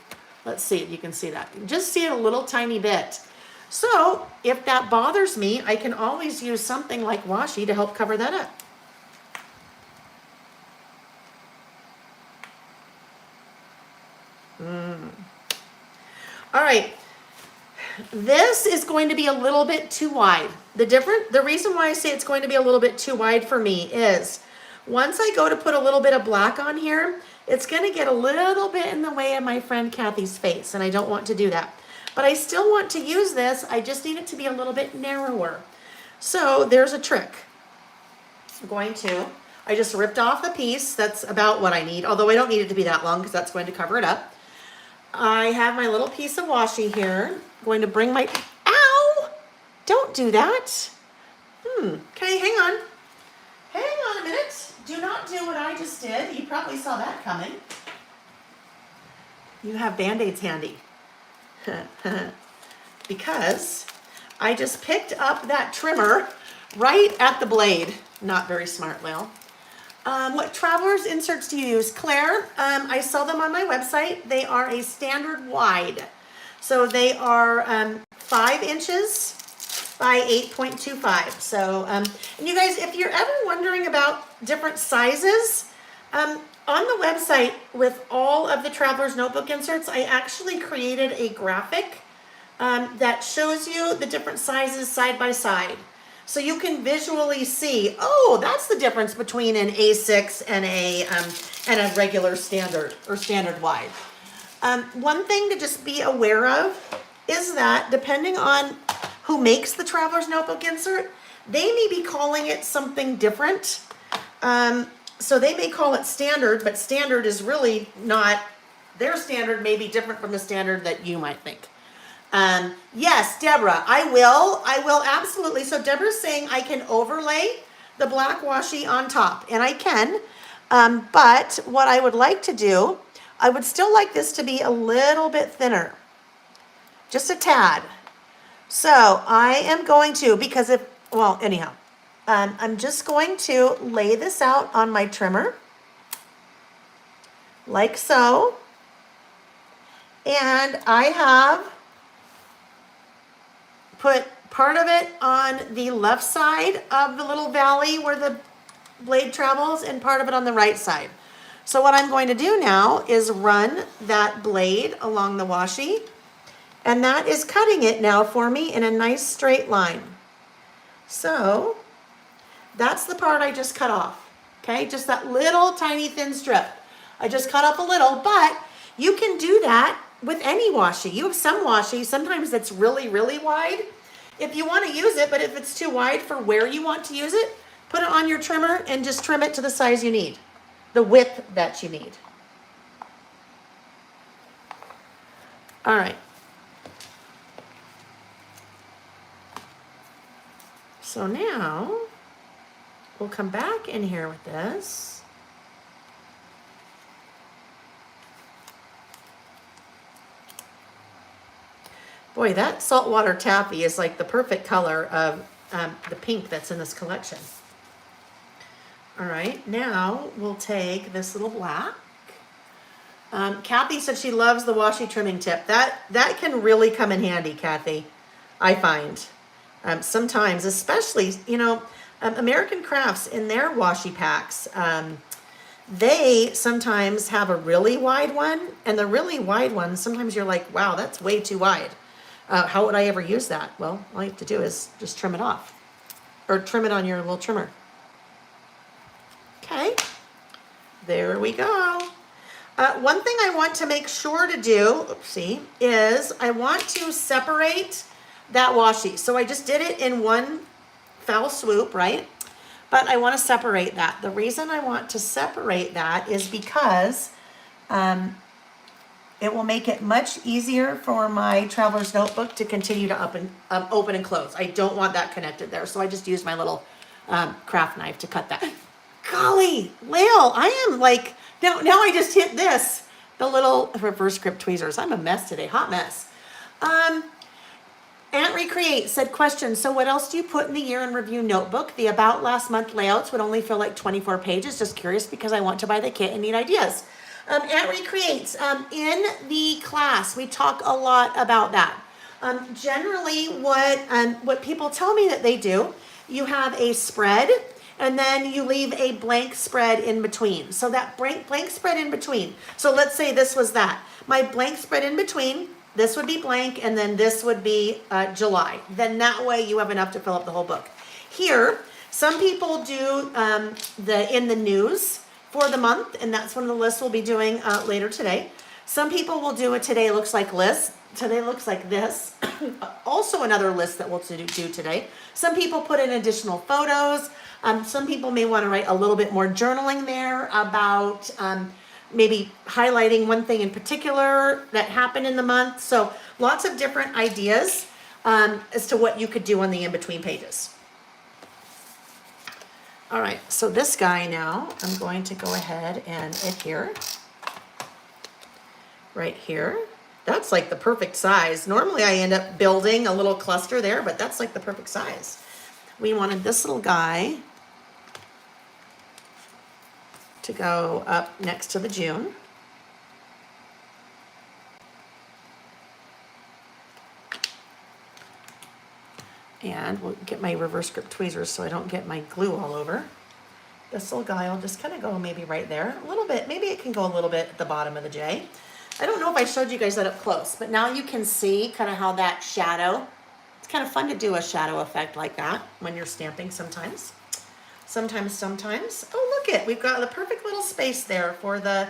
let's see if you can see that. Just see it a little tiny bit. So if that bothers me, I can always use something like washi to help cover that up. All right, this is going to be a little bit too wide. The reason why I say it's going to be a little bit too wide for me is once I go to put a little bit of black on here, it's going to get a little bit in the way of my friend Kathy's face, and I don't want to do that. But I still want to use this, I just need it to be a little bit narrower. So there's a trick. I just ripped off the piece, that's about what I need, although I don't need it to be that long because that's going to cover it up. I have my little piece of washi here. I'm going to bring my, ow! Don't do that. Okay, hang on. Hang on a minute. Do not do what I just did. You probably saw that coming. You have Band-Aids handy. Because I just picked up that trimmer right at the blade. Not very smart, Lil. What Traveler's inserts do you use? Claire, I sell them on my website. They are a standard wide. So they are 5 inches by 8.25. So, and you guys, if you're ever wondering about different sizes, on the website with all of the Traveler's Notebook inserts, I actually created a graphic that shows you the different sizes side by side. So you can visually see, oh, that's the difference between an A6 and a regular standard or standard wide. One thing to just be aware of is that depending on who makes the Traveler's Notebook insert, they may be calling it something different. So they may call it standard, but standard is really not, their standard may be different from the standard that you might think. Yes, Deborah, I will absolutely. So Deborah's saying I can overlay the black washi on top, and I can, but what I would like to do, I would still like this to be a little bit thinner, just a tad. So I am going to, because well, anyhow, I'm just going to lay this out on my trimmer, like so. And I have put part of it on the left side of the little valley where the blade travels and part of it on the right side. So what I'm going to do now is run that blade along the washi, and that is cutting it now for me in a nice straight line. So that's the part I just cut off, okay? Just that little tiny thin strip. I just cut off a little, but you can do that with any washi. You have some washi, sometimes that's really, really wide if you want to use it, but if it's too wide for where you want to use it, put it on your trimmer and just trim it to the size you need, the width that you need. All right. So now we'll come back in here with this. Boy, that saltwater taffy is like the perfect color of the pink that's in this collection. All right, now we'll take this little black. Kathy said she loves the washi trimming tip. That can really come in handy, Kathy, I find. Sometimes, especially, American Crafts in their washi packs, they sometimes have a really wide one, and the really wide one, sometimes you're like, wow, that's way too wide. How would I ever use that? Well, all you have to do is just trim it off, or trim it on your little trimmer. Okay, there we go. One thing I want to make sure to do, is I want to separate that washi. So I just did it in one foul swoop, right? But I want to separate that. The reason I want to separate that is because it will make it much easier for my traveler's notebook to continue to open and close. I don't want that connected there, so I just used my little craft knife to cut that. Golly, Lael, I am like, now I just hit this, the little reverse grip tweezers. I'm a mess today, hot mess. Aunt Recreate said, question, so what else do you put in the year in review notebook? The about last month layouts would only fill like 24 pages. Just curious because I want to buy the kit and need ideas. Aunt Recreates, in the class, we talk a lot about that. Generally, what people tell me that they do, you have a spread, and then you leave a blank spread in between. So that blank spread in between. So let's say this was that. My blank spread in between, this would be blank, and then this would be July. Then that way you have enough to fill up the whole book. Here, some people do in the news for the month, and that's one of the lists we'll be doing later today. Some people will do a today looks like list. Today looks like this. Also another list that we'll do today. Some people put in additional photos. Some people may want to write a little bit more journaling there about maybe highlighting one thing in particular that happened in the month. So lots of different ideas as to what you could do on the in-between pages. All right, so this guy now, I'm going to go ahead and adhere right here. That's like the perfect size. Normally I end up building a little cluster there, but that's like the perfect size. We wanted this little guy to go up next to the June. And we'll get my reverse grip tweezers so I don't get my glue all over. This little guy will just kind of go maybe right there. A little bit, maybe it can go a little bit at the bottom of the J. I don't know if I showed you guys that up close, but now you can see kind of how that shadow, it's kind of fun to do a shadow effect like that when you're stamping sometimes. Sometimes. Oh, look it, we've got the perfect little space there for the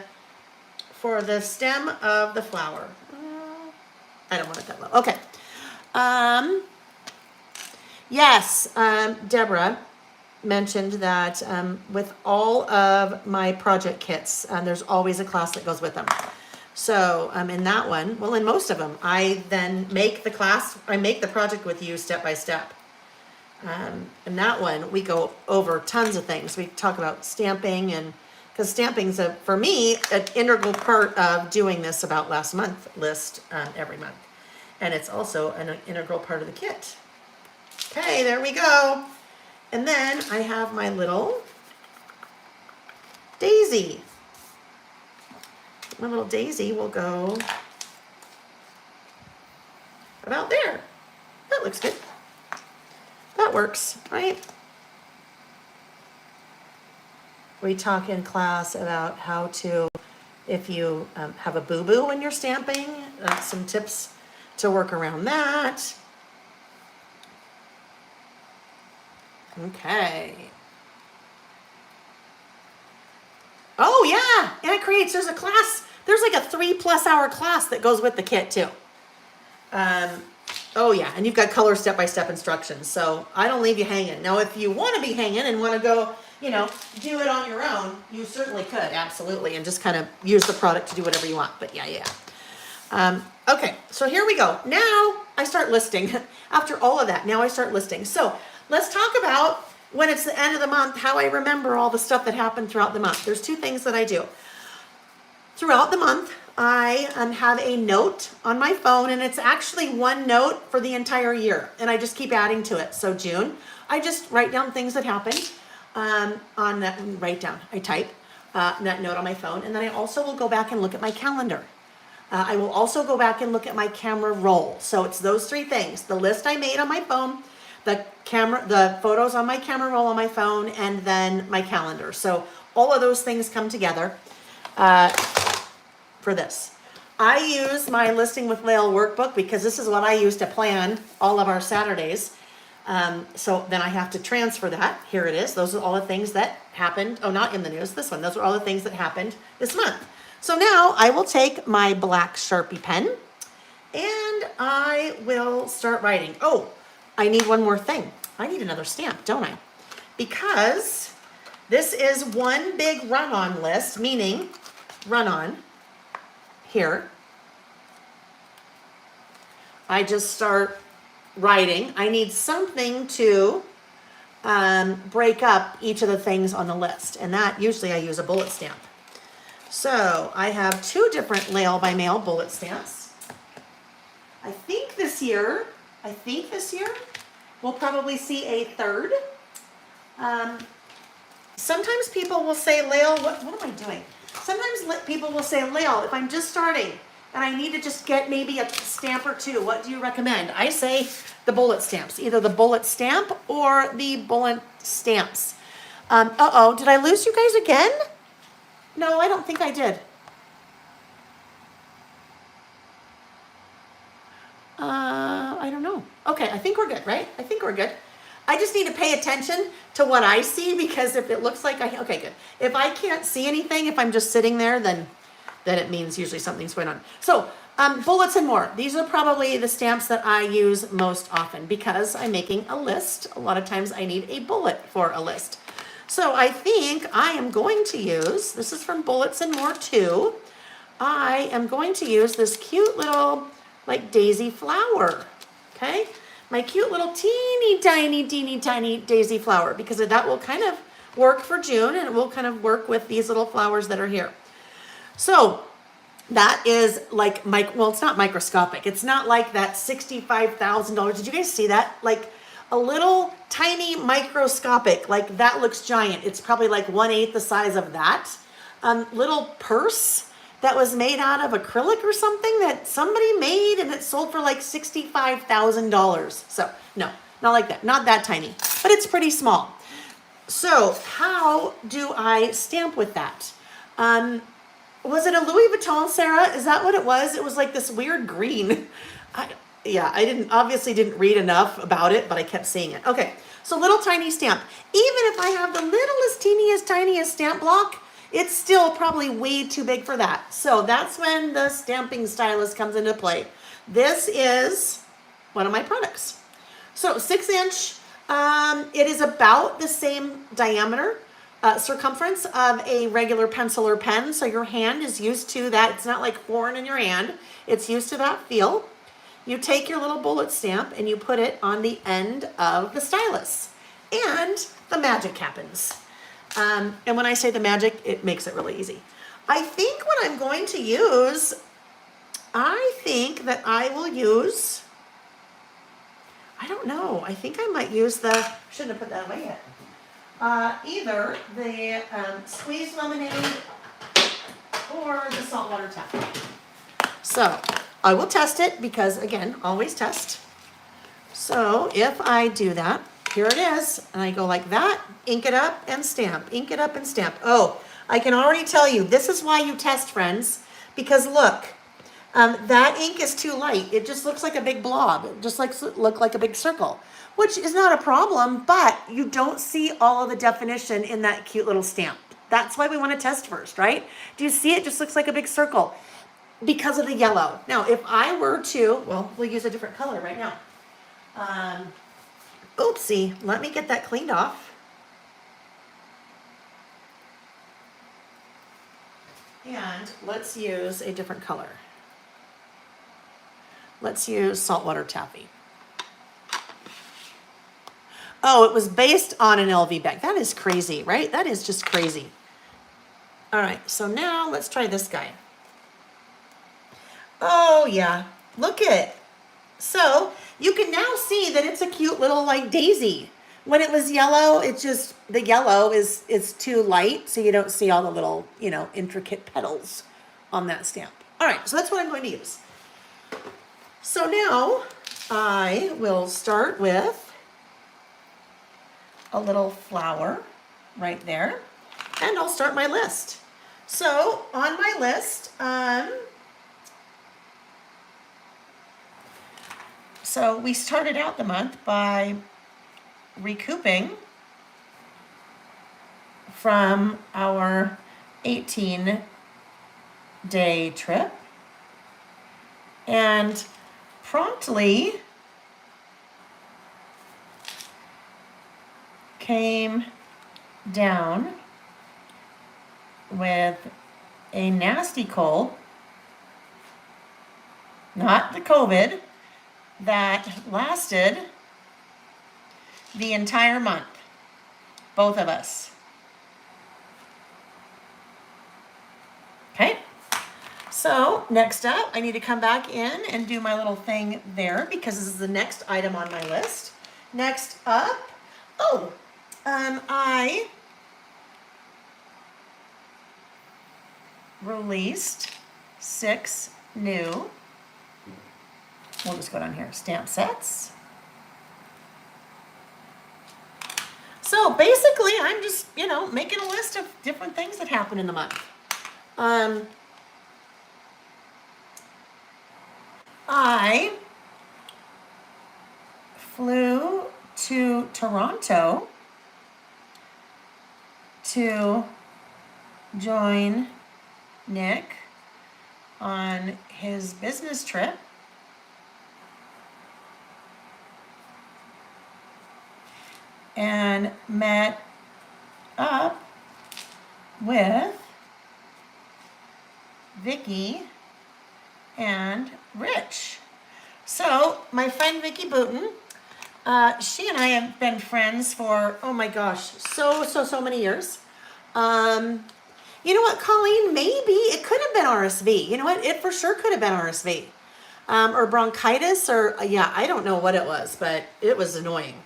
stem of the flower. I don't want it that low. Okay. Yes, Deborah mentioned that with all of my project kits, there's always a class that goes with them. So in that one, well, in most of them, I then make the class, I make the project with you step by step. In that one, we go over tons of things. We talk about stamping, and because stamping's for me, an integral part of doing this about last month list every month. And it's also an integral part of the kit. Okay, there we go. And then I have my little daisy. My little daisy will go about there. That looks good. That works, right? We talk in class about how to, if you have a boo-boo when you're stamping, some tips to work around that. Okay. Oh yeah, and it creates, there's a class, there's like a 3+ hour class that goes with the kit too. Oh yeah, and you've got color step-by-step instructions, so I don't leave you hanging. Now if you want to be hanging and want to go, you know, do it on your own, you certainly could, absolutely, and just kind of use the product to do whatever you want, but yeah. Okay, so here we go. Now I start listing. After all of that, now I start listing. So let's talk about when it's the end of the month, how I remember all the stuff that happened throughout the month. There's 2 things that I do. Throughout the month, I have a note on my phone, and it's actually 1 note for the entire year, and I just keep adding to it. So June, I just write down things that happened on that, I type that note on my phone, and then I also will go back and look at my calendar. I will also go back and look at my camera roll. So it's those 3 things: the list I made on my phone, the photos on my camera roll on my phone, and then my calendar. So all of those things come together for this. I use my Listing with Lael workbook because this is what I use to plan all of our Saturdays. So then I have to transfer that. Here it is. Those are all the things that happened. Oh, not in the news, this one. Those are all the things that happened this month. So now I will take my black Sharpie pen and I will start writing. Oh, I need one more thing. I need another stamp, don't I? Because this is one big run-on list, meaning run-on here. I just start writing. I need something to break up each of the things on the list, and that usually I use a bullet stamp. So I have 2 different Lael by Mail bullet stamps. I think this year we'll probably see a 3rd. Sometimes people will say, Lael, what am I doing? Sometimes people will say, Lael, if I'm just starting and I need to just get maybe a stamp or 2, what do you recommend? I say the bullet stamps, either the bullet stamp or the bullet stamps. Uh-oh, did I lose you guys again? No, I don't think I did. I don't know. Okay, I think we're good, right? I think we're good. I just need to pay attention to what I see, because if it looks like okay, good. If I can't see anything, if I'm just sitting there, then it means usually something's going on. So, bullets and more. These are probably the stamps that I use most often because I'm making a list. A lot of times I need a bullet for a list. So I think I am going to use, this is from Bullets and More too, I am going to use this cute little like daisy flower, okay? My cute little teeny tiny daisy flower, because that will kind of work for June, and it will kind of work with these little flowers that are here. So that is like, well, it's not microscopic. It's not like that $65,000. Did you guys see that? Like a little tiny microscopic, like that looks giant. It's probably like 1/8 the size of that. Little purse that was made out of acrylic or something that somebody made, and it sold for like $65,000. So no, not like that, not that tiny, but it's pretty small. So how do I stamp with that? Was it a Louis Vuitton, Sarah? Is that what it was? It was like this weird green. I obviously didn't read enough about it, but I kept seeing it. Okay, so little tiny stamp. Even if I have the littlest, teeniest, tiniest stamp block, it's still probably way too big for that. So that's when the stamping stylus comes into play. This is one of my products. So 6-inch, it is about the same diameter, circumference of a regular pencil or pen. So your hand is used to that. It's not like foreign in your hand. It's used to that feel. You take your little bullet stamp and you put it on the end of the stylus, and the magic happens. And when I say the magic, it makes it really easy. I think what I'm going to use, I think that I will use I don't know. I think I might use shouldn't have put that away yet. Either the squeezed lemonade or the saltwater taffy. So I will test it because, again, always test. So if I do that, here it is, and I go like that, ink it up and stamp, ink it up and stamp. Oh, I can already tell you, this is why you test, friends, because look, that ink is too light. It just looks like a big blob. It just look like a big circle, which is not a problem, but you don't see all of the definition in that cute little stamp. That's why we want to test first, right? Do you see it just looks like a big circle because of the yellow? Now, if I were to, well, we'll use a different color right now. Oopsie, let me get that cleaned off. And let's use a different color. Let's use saltwater taffy. Oh, it was based on an LV bag. That is crazy, right? That is just crazy. All right, so now let's try this guy. Oh yeah, look it. So you can now see that it's a cute little like daisy. When it was yellow, it's just, the yellow is too light, so you don't see all the little, intricate petals on that stamp. All right, so that's what I'm going to use. So now I will start with a little flower right there, and I'll start my list. So on my list, so we started out the month by recouping from our 18-day trip, and promptly came down with a nasty cold, not the COVID, that lasted the entire month, both of us. Okay, so next up, I need to come back in and do my little thing there because this is the next item on my list. Next up, I released 6 new, we'll just go down here, stamp sets. So basically, I'm just, making a list of different things that happen in the month. I flew to Toronto to join Nick on his business trip. And met up with Vicky and Rich. So my friend Vicky Booten, she and I have been friends for, oh my gosh, so many years. You know what, Colleen, maybe it could have been RSV. You know what, it for sure could have been RSV. Or bronchitis, or yeah, I don't know what it was, but it was annoying.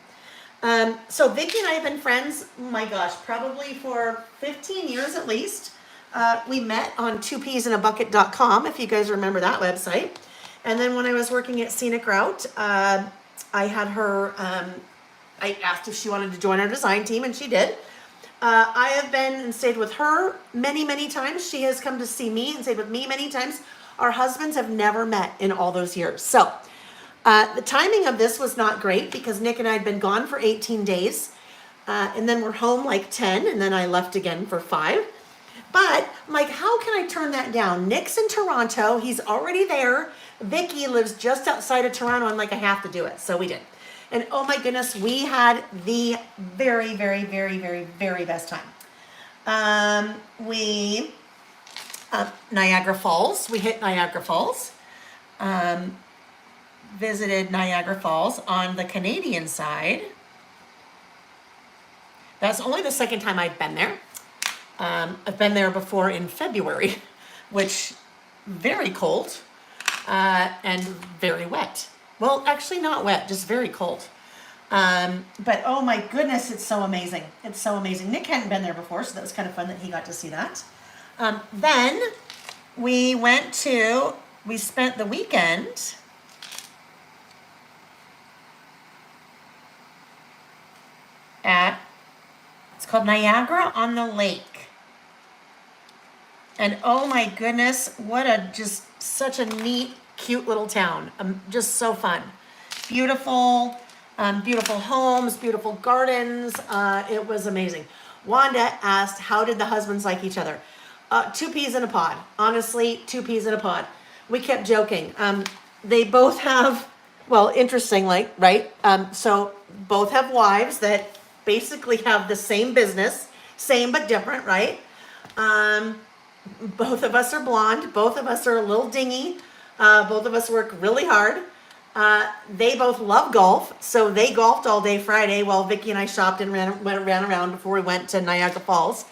So Vicky and I have been friends, oh my gosh, probably for 15 years at least. We met on 2peasinabucket.com, if you guys remember that website. And then when I was working at Scenic Route, I had her, I asked if she wanted to join our design team, and she did. I have been and stayed with her many times. She has come to see me and stayed with me many times. Our husbands have never met in all those years. So the timing of this was not great because Nick and I had been gone for 18 days. And then we're home like 10, and then I left again for 5. But I'm like, how can I turn that down? Nick's in Toronto. He's already there. Vicky lives just outside of Toronto. I'm like, I have to do it. So we did. And oh my goodness, we had the very best time. Niagara Falls. We hit Niagara Falls. Visited Niagara Falls on the Canadian side. That's only the second time I've been there. I've been there before in February, which very cold and very wet. Well, actually not wet, just very cold. But oh my goodness, it's so amazing. It's so amazing. Nick hadn't been there before, so that was kind of fun that he got to see that. Then we spent the weekend it's called Niagara on the Lake. And oh my goodness, just such a neat, cute little town. Just so fun. Beautiful, beautiful homes, beautiful gardens. It was amazing. Wanda asked, how did the husbands like each other? Two peas in a pod. Honestly, two peas in a pod. We kept joking. They both have, well, interestingly, right? So both have wives that basically have the same business, same but different, right? Both of us are blonde. Both of us are a little dingy. Both of us work really hard. They both love golf, so they golfed all day Friday while Vicki and I shopped and ran around before we went to Niagara Falls.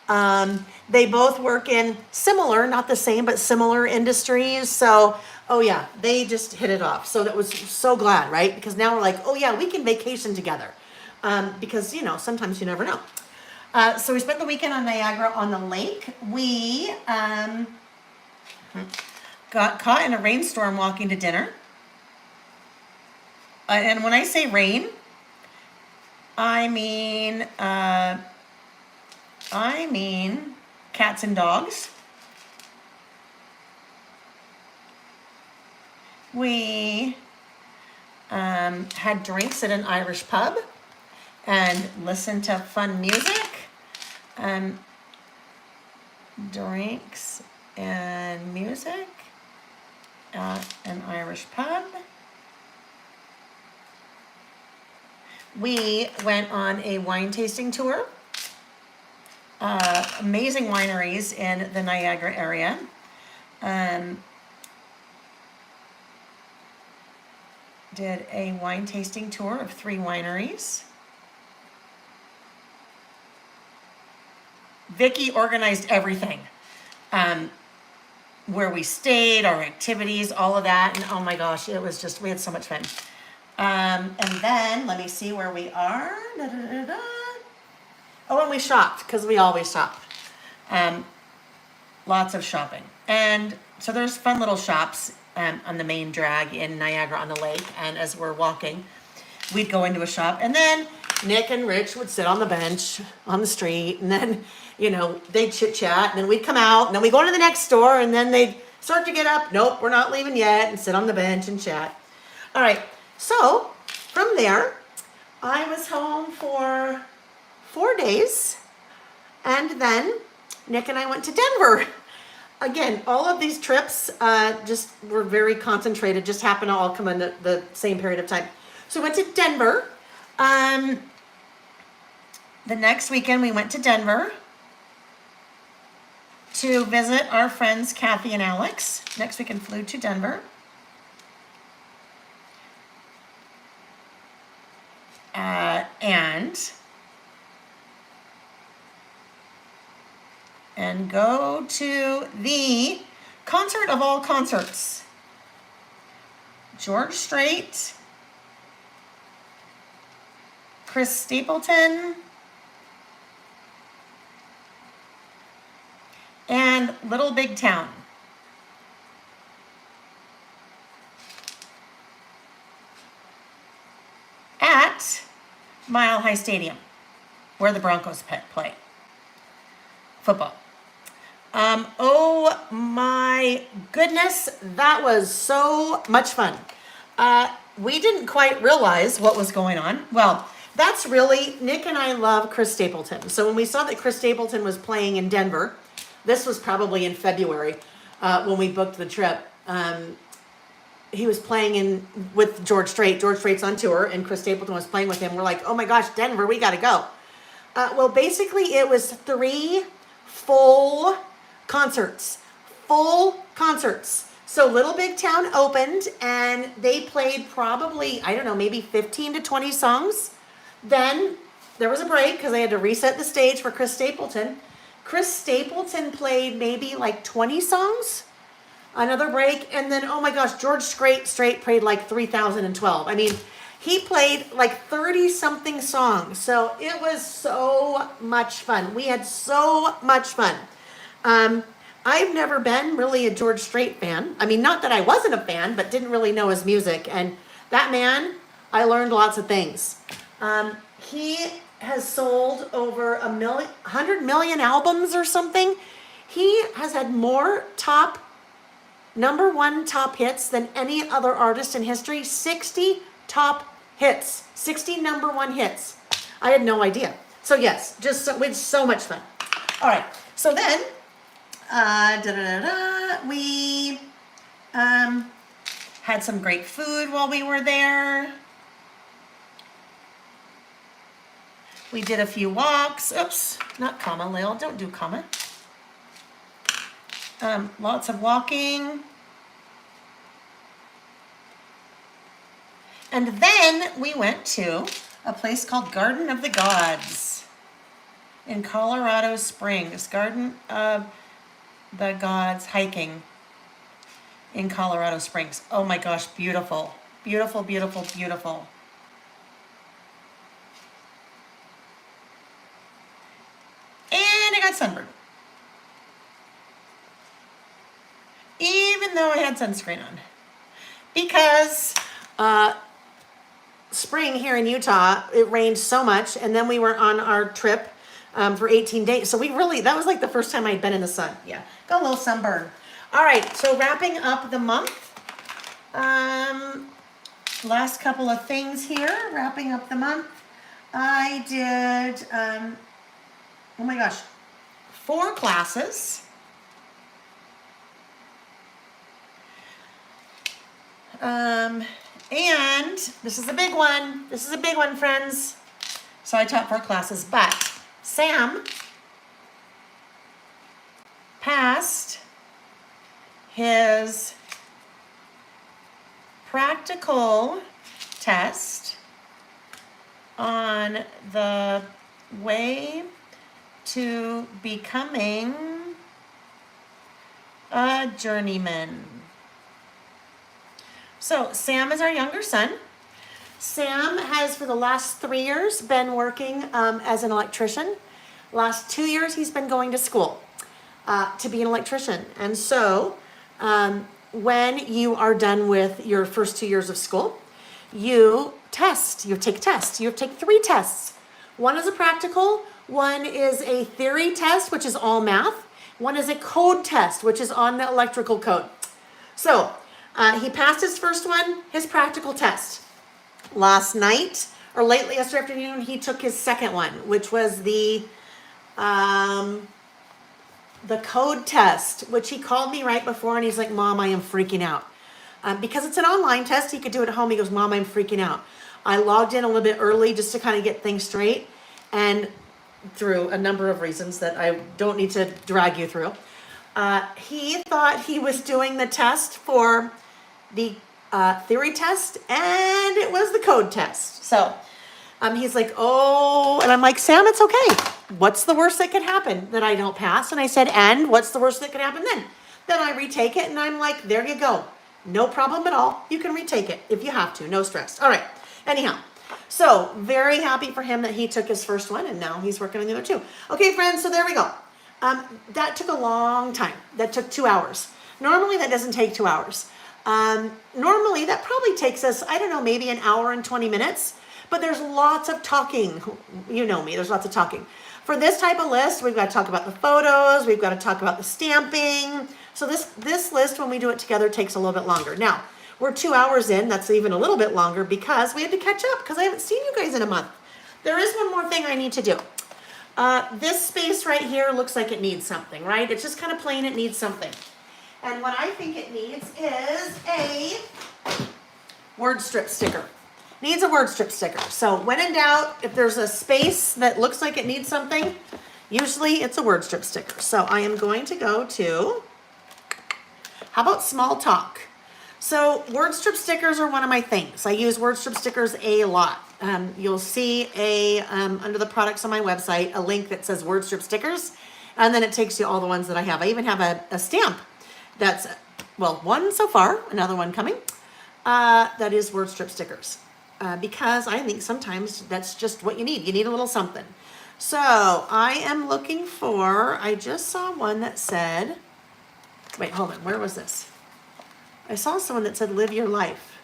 They both work in similar, not the same, but similar industries. So, oh yeah, they just hit it off. So that was so glad, right? Because now we're like, oh yeah, we can vacation together. Because, sometimes you never know. So we spent the weekend on Niagara on the lake. We got caught in a rainstorm walking to dinner. And when I say rain, I mean cats and dogs. We had drinks at an Irish pub and listened to fun music. Drinks and music at an Irish pub. We went on a wine tasting tour. Amazing wineries in the Niagara area. Did a wine tasting tour of 3 wineries. Vicki organized everything. Where we stayed, our activities, all of that. And oh my gosh, we had so much fun. And then, let me see where we are. Oh, and we shopped, because we always shop. Lots of shopping. And so there's fun little shops on the main drag in Niagara on the Lake. And as we're walking, we'd go into a shop. And then Nick and Rich would sit on the bench on the street. And then, they'd chit-chat. And then we'd come out. And then we'd go to the next store. And then they'd start to get up. Nope, we're not leaving yet. And sit on the bench and chat. All right. So, from there, I was home for 4 days, and then Nick and I went to Denver. Again, all of these trips just were very concentrated, just happened to all come in the same period of time. So we went to Denver. The next weekend, we went to Denver to visit our friends Kathy and Alex. Next weekend, flew to Denver. And go to the concert of all concerts. George Strait, Chris Stapleton, and Little Big Town. At Mile High Stadium, where the Broncos play football. Oh my goodness, that was so much fun. We didn't quite realize what was going on. Well, that's really, Nick and I love Chris Stapleton. So when we saw that Chris Stapleton was playing in Denver, this was probably in February when we booked the trip. He was playing with George Strait. George Strait's on tour, and Chris Stapleton was playing with him. We're like, oh my gosh, Denver, we got to go. Well, basically, it was 3 full concerts. So Little Big Town opened, and they played probably, I don't know, maybe 15 to 20 songs. Then there was a break because they had to reset the stage for Chris Stapleton. Chris Stapleton played maybe like 20 songs. another break, and then, oh my gosh, George Strait played like 3012. I mean, he played like 30 something songs. So it was so much fun. We had so much fun. I've never been really a George Strait fan. I mean, not that I wasn't a fan, but didn't really know his music. And that man, I learned lots of things. He has sold over 100 million albums or something. He has had more number one top hits than any other artist in history. 60 top hits, 60 number one hits. I had no idea. So yes, with so much fun. All right, so then, we had some great food while we were there. We did a few walks. Oops, not comma, Lil, don't do comma. Lots of walking. And then we went to a place called Garden of the Gods in Colorado Springs. Garden of the Gods hiking in Colorado Springs. Oh my gosh, beautiful. Beautiful, beautiful, beautiful. And I got sunburned. Even though I had sunscreen on. Because spring here in Utah, it rained so much, and then we were on our trip for 18 days. So that was like the first time I'd been in the sun. Yeah, got a little sunburn. All right, so wrapping up the month. Last couple of things here, wrapping up the month. I did, oh my gosh, 4 classes. And this is a big one. This is a big one, friends. So I taught 4 classes, but Sam passed his practical test on the way to becoming a journeyman. So Sam is our younger son. Sam has, for the last 3 years, been working as an electrician. Last 2 years, he's been going to school to be an electrician. And so when you are done with your first 2 years of school, you test. You take tests. You take 3 tests. One is a practical. One is a theory test, which is all math. One is a code test, which is on the electrical code. So he passed his first one, his practical test. Last night, or late yesterday afternoon, he took his second one, which was the code test, which he called me right before, and he's like, Mom, I am freaking out. Because it's an online test, he could do it at home. He goes, Mom, I'm freaking out. I logged in a little bit early just to kind of get things straight, and through a number of reasons that I don't need to drag you through. He thought he was doing the test for the theory test, and it was the code test. So he's like, oh, and I'm like, Sam, it's okay. What's the worst that could happen? That I don't pass? And I said, and what's the worst that could happen then? Then I retake it, and I'm like, there you go. No problem at all. You can retake it if you have to. No stress. All right. Anyhow, so very happy for him that he took his first one, and now he's working on the other 2. Okay, friends, so there we go. That took a long time. That took 2 hours. Normally, that doesn't take 2 hours. Normally, that probably takes us, I don't know, maybe an hour and 20 minutes. But there's lots of talking. You know me. There's lots of talking. For this type of list, we've got to talk about the photos. We've got to talk about the stamping. So this list, when we do it together, takes a little bit longer. Now, we're 2 hours in. That's even a little bit longer because we had to catch up because I haven't seen you guys in a month. There is one more thing I need to do. This space right here looks like it needs something, right? It's just kind of plain. It needs something. And what I think it needs is a word strip sticker. Needs a word strip sticker. So when in doubt, if there's a space that looks like it needs something, usually it's a word strip sticker. So I am going to go to, how about small talk? So word strip stickers are one of my things. I use word strip stickers a lot. You'll see under the products on my website, a link that says word strip stickers, and then it takes you all the ones that I have. I even have a stamp that's well, one so far, another one coming. That is word strip stickers. Because I think sometimes that's just what you need. You need a little something. So I am looking for, I just saw one that said, wait, hold on, where was this? I saw someone that said, live your life.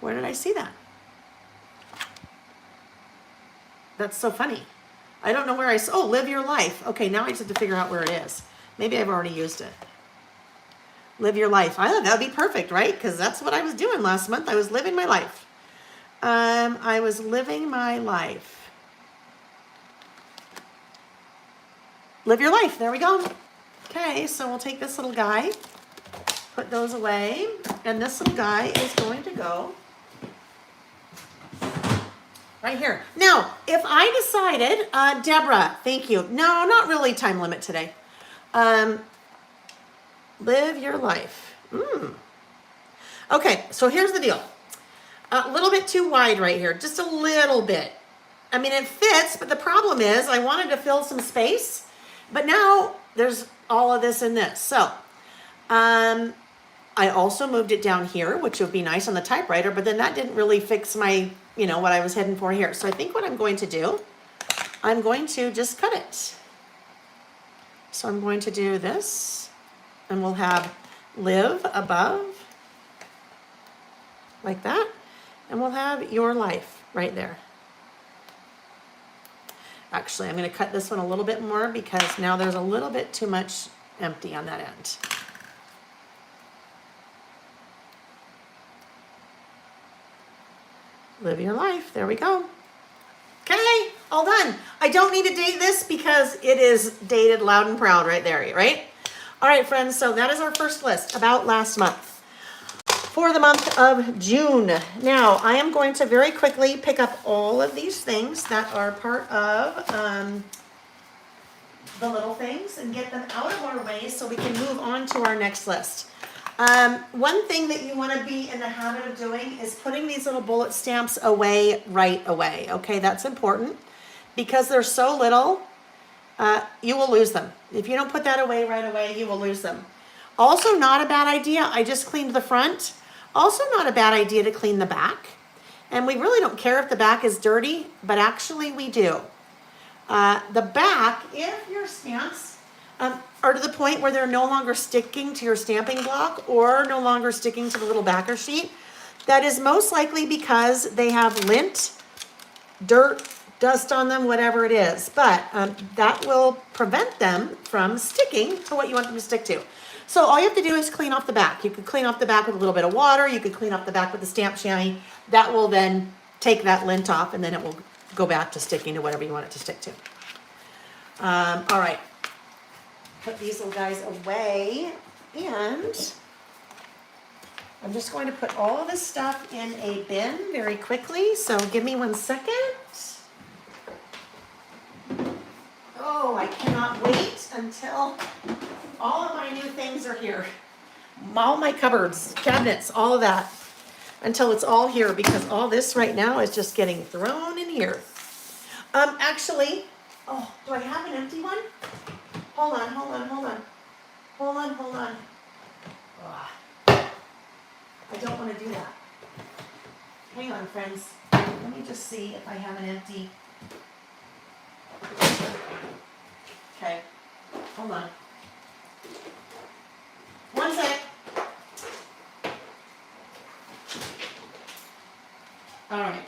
Where did I see that? That's so funny. I don't know where I saw, oh, live your life. Okay, now I just have to figure out where it is. Maybe I've already used it. Live your life. I thought that would be perfect, right? Because that's what I was doing last month. I was living my life. I was living my life. Live your life. There we go. Okay, so we'll take this little guy, put those away, and this little guy is going to go right here. Now, if I decided, Deborah, thank you. No, not really time limit today. Live your life. Okay, so here's the deal. A little bit too wide right here, just a little bit. I mean, it fits, but the problem is I wanted to fill some space, but now there's all of this in this. So, I also moved it down here, which would be nice on the typewriter, but then that didn't really fix my, what I was heading for here. So I think what I'm going to do, I'm going to just cut it. So I'm going to do this, and we'll have live above, like that, and we'll have your life right there. Actually, I'm going to cut this one a little bit more because now there's a little bit too much empty on that end. Live your life. There we go. Okay, all done. I don't need to date this because it is dated loud and proud right there, right? All right, friends, so that is our first list about last month. For the month of June. Now, I am going to very quickly pick up all of these things that are part of the little things and get them out of our way so we can move on to our next list. One thing that you want to be in the habit of doing is putting these little bullet stamps away right away. Okay, that's important because they're so little, you will lose them. If you don't put that away right away, you will lose them. Also not a bad idea. I just cleaned the front. Also not a bad idea to clean the back. And we really don't care if the back is dirty, but actually we do. The back, if your stamps are to the point where they're no longer sticking to your stamping block or no longer sticking to the little backer sheet, that is most likely because they have lint, dirt, dust on them, whatever it is. But that will prevent them from sticking to what you want them to stick to. So all you have to do is clean off the back. You could clean off the back with a little bit of water. You could clean off the back with the stamp chamois. That will then take that lint off, and then it will go back to sticking to whatever you want it to stick to. All right. Put these little guys away, and I'm just going to put all of this stuff in a bin very quickly. So give me 1 second. Oh, I cannot wait until all of my new things are here. All my cupboards, cabinets, all of that. Until it's all here, because all this right now is just getting thrown in here. Actually, oh, do I have an empty one? Hold on. Ugh. I don't want to do that. Hang on, friends. Let me just see if I have an empty. Okay, hold on. 1 sec. All right.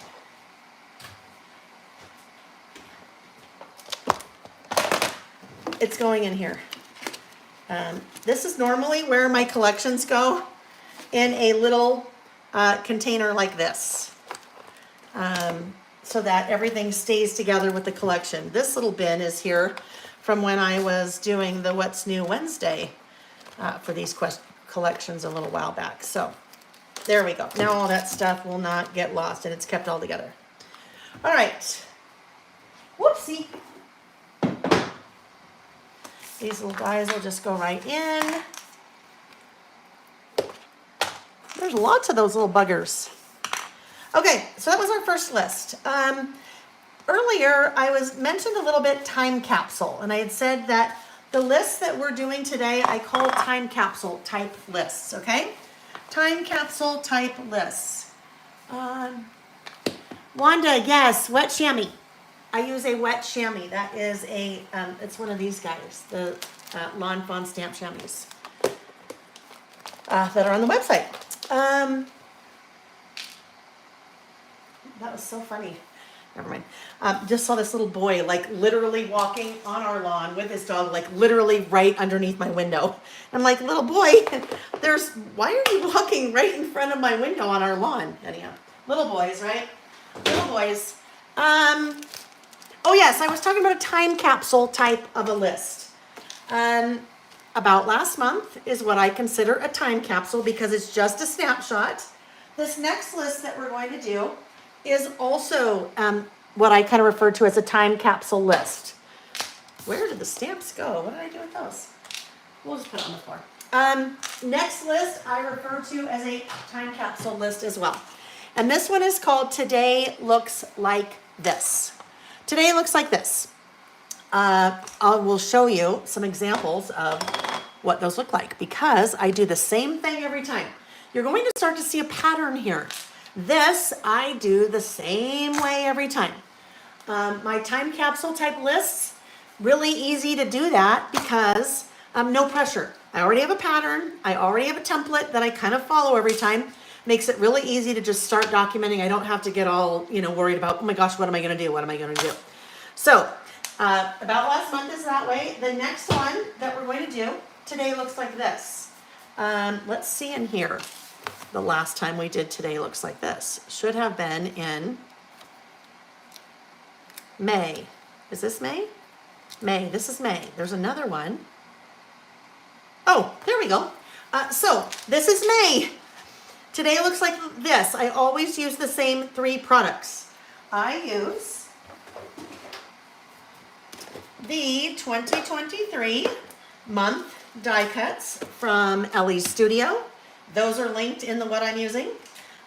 It's going in here. This is normally where my collections go, in a little container like this, so that everything stays together with the collection. This little bin is here from when I was doing the What's New Wednesday for these collections a little while back. So there we go. Now all that stuff will not get lost, and it's kept all together. All right. Whoopsie. These little guys will just go right in. There's lots of those little buggers. Okay, so that was our first list. Earlier, I mentioned a little bit time capsule, and I had said that The lists that we're doing today, I call time capsule type lists, okay? Time capsule type lists. Wanda, yes, wet chamois. I use a wet chamois. That is a, it's one of these guys, the Lawn Fawn Stamp chamois that are on the website. That was so funny. Never mind. Just saw this little boy like literally walking on our lawn with his dog, like literally right underneath my window. I'm like, little boy, why are you walking right in front of my window on our lawn? Anyhow, little boys, right? Little boys. Oh yes, I was talking about a time capsule type of a list. About last month is what I consider a time capsule because it's just a snapshot. This next list that we're going to do is also what I kind of refer to as a time capsule list. Where did the stamps go? What did I do with those? We'll just put it on the floor. Next list I refer to as a time capsule list as well. And this one is called Today Looks Like This. Today looks like this. I will show you some examples of what those look like because I do the same thing every time. You're going to start to see a pattern here. This I do the same way every time. My time capsule type lists, really easy to do that because no pressure. I already have a pattern. I already have a template that I kind of follow every time. Makes it really easy to just start documenting. I don't have to get all, worried about, oh my gosh, what am I going to do? What am I going to do? So about last month is that way. The next one that we're going to do today looks like this. Let's see in here. The last time we did Today Looks Like This should have been in May. Is this May? May. This is May. There's another one. Oh, there we go. So this is May. Today looks like this. I always use the same 3 products. I use the 2023 month die cuts from Ellie's Studio. Those are linked in the what I'm using.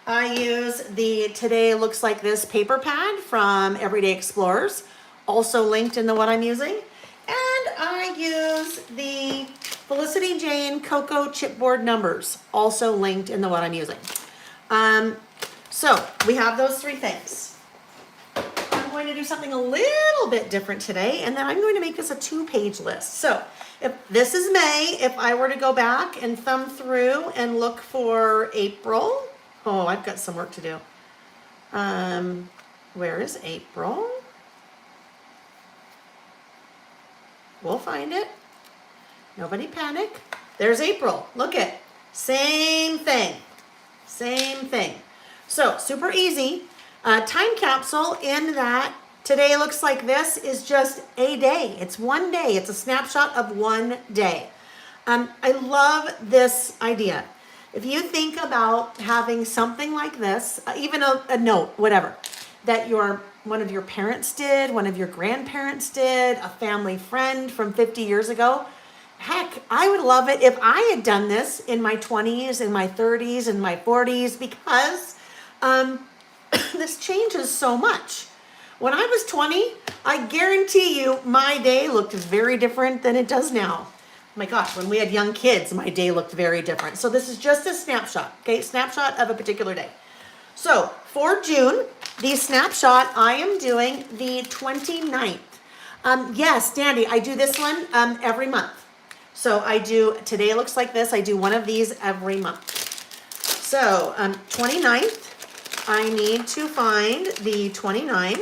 I use the Today Looks Like This paper pad from Everyday Explorers, also linked in the what I'm using. And I use the Felicity Jane Cocoa chipboard numbers, also linked in the what I'm using. So we have those 3 things. I'm going to do something a little bit different today, and then I'm going to make this a 2-page list. So if this is May, if I were to go back and thumb through and look for April, oh, I've got some work to do. Where is April? We'll find it. Nobody panic. There's April. Look it. Same thing. Same thing. So super easy. Time capsule in that Today Looks Like This is just a day. It's one day. It's a snapshot of one day. I love this idea. If you think about having something like this, even a note, whatever, that one of your parents did, one of your grandparents did, a family friend from 50 years ago, heck, I would love it if I had done this in my 20s, in my 30s, in my 40s, because this changes so much. When I was 20, I guarantee you my day looked very different than it does now. Oh my gosh, when we had young kids, my day looked very different. So this is just a snapshot, okay? Snapshot of a particular day. So for June, the snapshot, I am doing the 29th. Yes, Dandy, I do this one every month. So I do, Today Looks Like This, I do one of these every month. So 29th, I need to find the 29.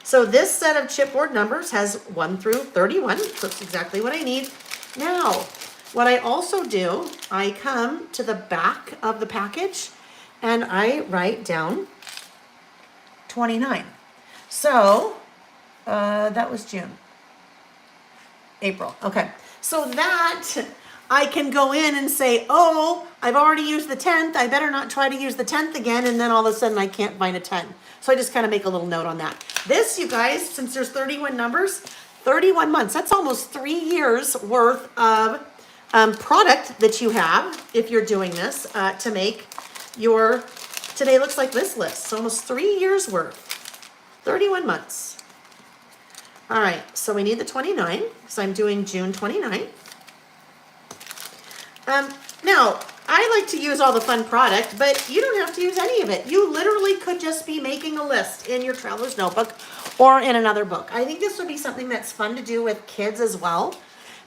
So this set of chipboard numbers has 1 through 31, so it's exactly what I need. Now, what I also do, I come to the back of the package and I write down 29. So that was June. April, okay. So that I can go in and say, oh, I've already used the 10th. I better not try to use the 10th again. And then all of a sudden I can't find a 10. So I just kind of make a little note on that. This, you guys, since there's 31 numbers, 31 months, that's almost 3 years worth of product that you have if you're doing this to make your Today Looks Like This list. So almost 3 years worth, 31 months. All right, so we need the 29, so I'm doing June 29. Now, I like to use all the fun product, but you don't have to use any of it. You literally could just be making a list in your traveler's notebook or in another book. I think this would be something that's fun to do with kids as well,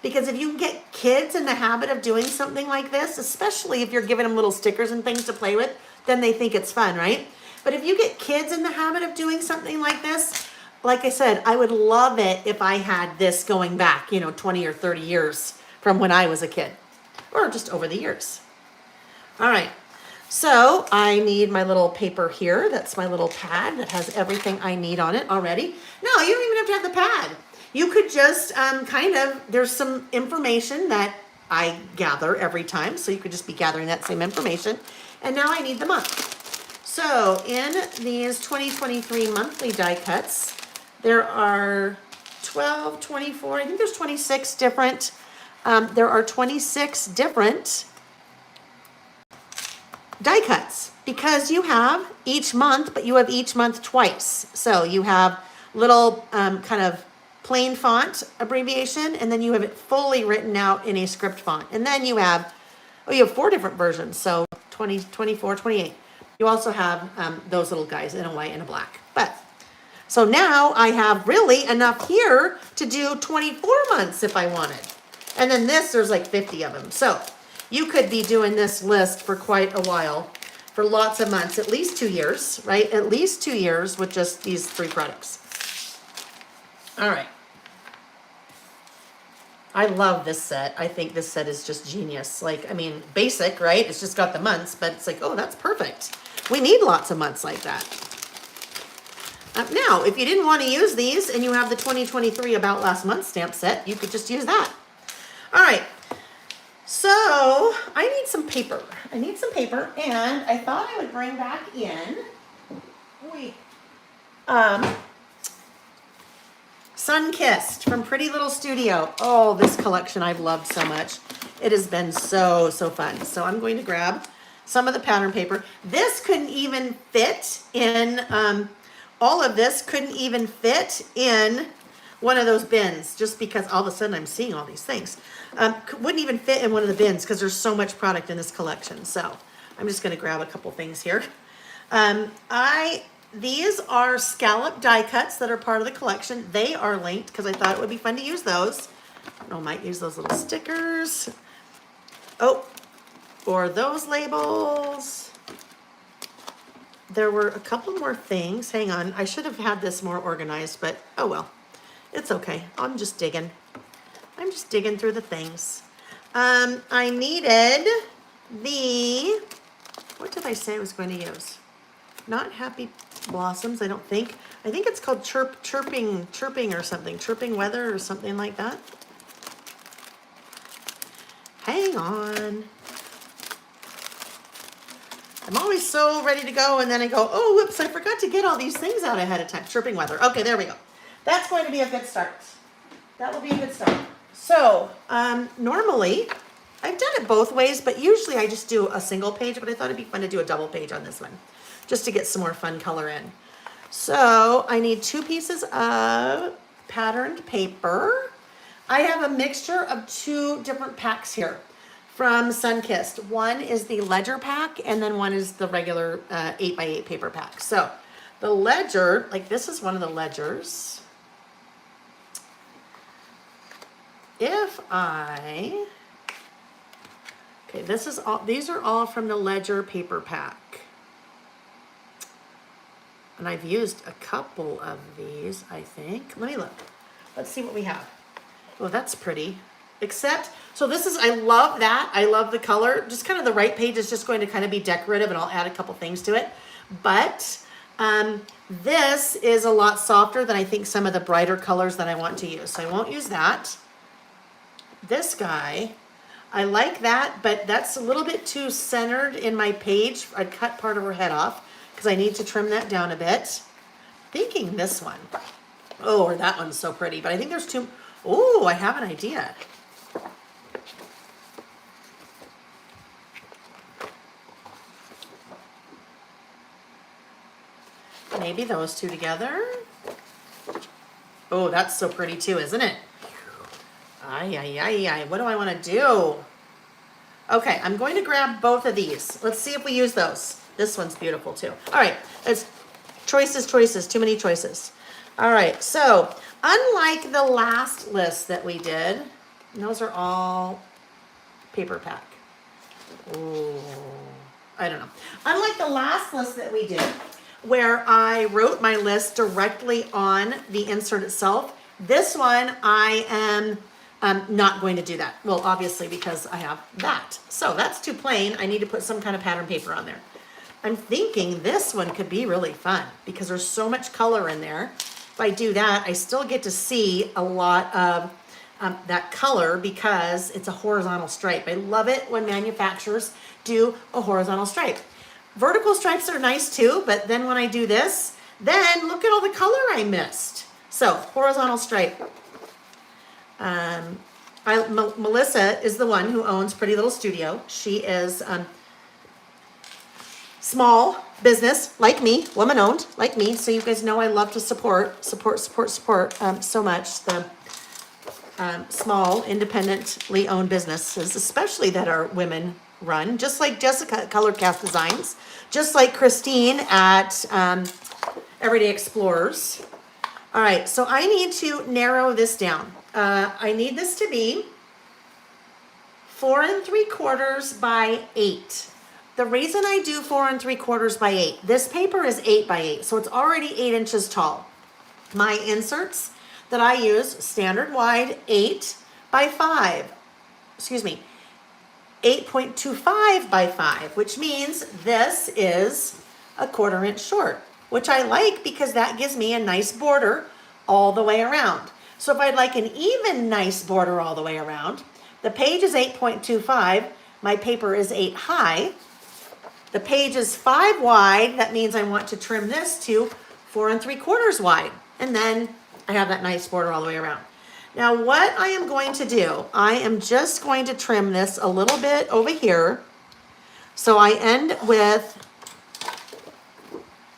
because if you can get kids in the habit of doing something like this, especially if you're giving them little stickers and things to play with, then they think it's fun, right? But if you get kids in the habit of doing something like this, like I said, I would love it if I had this going back, 20 or 30 years from when I was a kid, or just over the years. All right, so I need my little paper here. That's my little pad that has everything I need on it already. No, you don't even have to have the pad. You could just there's some information that I gather every time, so you could just be gathering that same information. And now I need the month. So in these 2023 monthly die cuts, there are 12, 24, I think there's 26 different, there are 26 different die cuts because you have each month, but you have each month twice. So you have little kind of plain font abbreviation, and then you have it fully written out in a script font. And then you have 4 different versions. So 20, 24, 28. You also have those little guys in a white and a black. So now I have really enough here to do 24 months if I wanted. And then there's like 50 of them. So you could be doing this list for quite a while, for lots of months, at least 2 years, right? At least 2 years with just these 3 products. All right. I love this set. I think this set is just genius. Basic, right? It's just got the months, but it's like, oh, that's perfect. We need lots of months like that. Now, if you didn't want to use these and you have the 2023 About Last Month stamp set, you could just use that. All right. So I need some paper. And I thought I would bring back in Sun-Kissed from Pretty Little Studio. Oh, this collection I've loved so much. It has been so fun. So I'm going to grab some of the pattern paper. This couldn't even fit in, all of this couldn't even fit in one of those bins, just because all of a sudden I'm seeing all these things. Wouldn't even fit in one of the bins because there's so much product in this collection. So I'm just going to grab a couple things here. These are scallop die cuts that are part of the collection. They are linked because I thought it would be fun to use those. I might use those little stickers. Oh, or those labels. There were a couple more things. Hang on, I should have had this more organized, but oh well. It's okay. I'm just digging through the things. I needed what did I say I was going to use? Not Happy Blossoms, I don't think. I think it's called chirping or something. Chirping Weather or something like that. Hang on. I'm always so ready to go, and then I go, oh, whoops, I forgot to get all these things out ahead of time. Chirping Weather. Okay, there we go. That's going to be a good start. That will be a good start. So, normally, I've done it both ways, but usually I just do a single page, but I thought it'd be fun to do a double page on this one, just to get some more fun color in. So, I need 2 pieces of patterned paper. I have a mixture of 2 different packs here from Sun-Kissed. One is the ledger pack, and then one is the regular 8x8 paper pack. So the ledger, like this is one of the ledgers. Okay, these are all from the ledger paper pack. And I've used a couple of these, I think. Let me look. Let's see what we have. Oh, that's pretty. So this is, I love that. I love the color. Just kind of the right page is just going to kind of be decorative, and I'll add a couple things to it. But this is a lot softer than I think some of the brighter colors that I want to use. So I won't use that. This guy, I like that, but that's a little bit too centered in my page. I'd cut part of her head off because I need to trim that down a bit. Thinking this one. Oh, or that one's so pretty, but I think there's 2. Oh, I have an idea. Maybe those 2 together. Oh, that's so pretty too, isn't it? Ay, ay, ay, ay. What do I want to do? Okay, I'm going to grab both of these. Let's see if we use those. This one's beautiful too. All right, there's choices, too many choices. All right, so unlike the last list that we did, those are all paper pack. Ooh, I don't know. Unlike the last list that we did, where I wrote my list directly on the insert itself, this one I am not going to do that. Well, obviously because I have that. So that's too plain. I need to put some kind of pattern paper on there. I'm thinking this one could be really fun because there's so much color in there. If I do that, I still get to see a lot of that color because it's a horizontal stripe. I love it when manufacturers do a horizontal stripe. Vertical stripes are nice too, but then when I do this, then look at all the color I missed. So horizontal stripe. Melissa is the one who owns Pretty Little Studio. She is small business like me, woman owned like me. So you guys know I love to support so much the small independently owned businesses, especially that are women run, just like Jessica at Color Cast Designs, just like Christine at Everyday Explorers. All right, so I need to narrow this down. I need this to be 4 3/4 by 8. The reason I do 4 3/4 by 8, this paper is 8 by 8, so it's already 8 inches tall. My inserts that I use, standard wide, 8 by 5. Excuse me, 8.25 by 5, which means this is a 1/4 inch short, which I like because that gives me a nice border all the way around. So if I'd like an even nice border all the way around, the page is 8.25, my paper is 8 high. The page is 5 wide, that means I want to trim this to 4 3/4 wide. And then I have that nice border all the way around. Now what I am going to do, I am just going to trim this a little bit over here. So I end with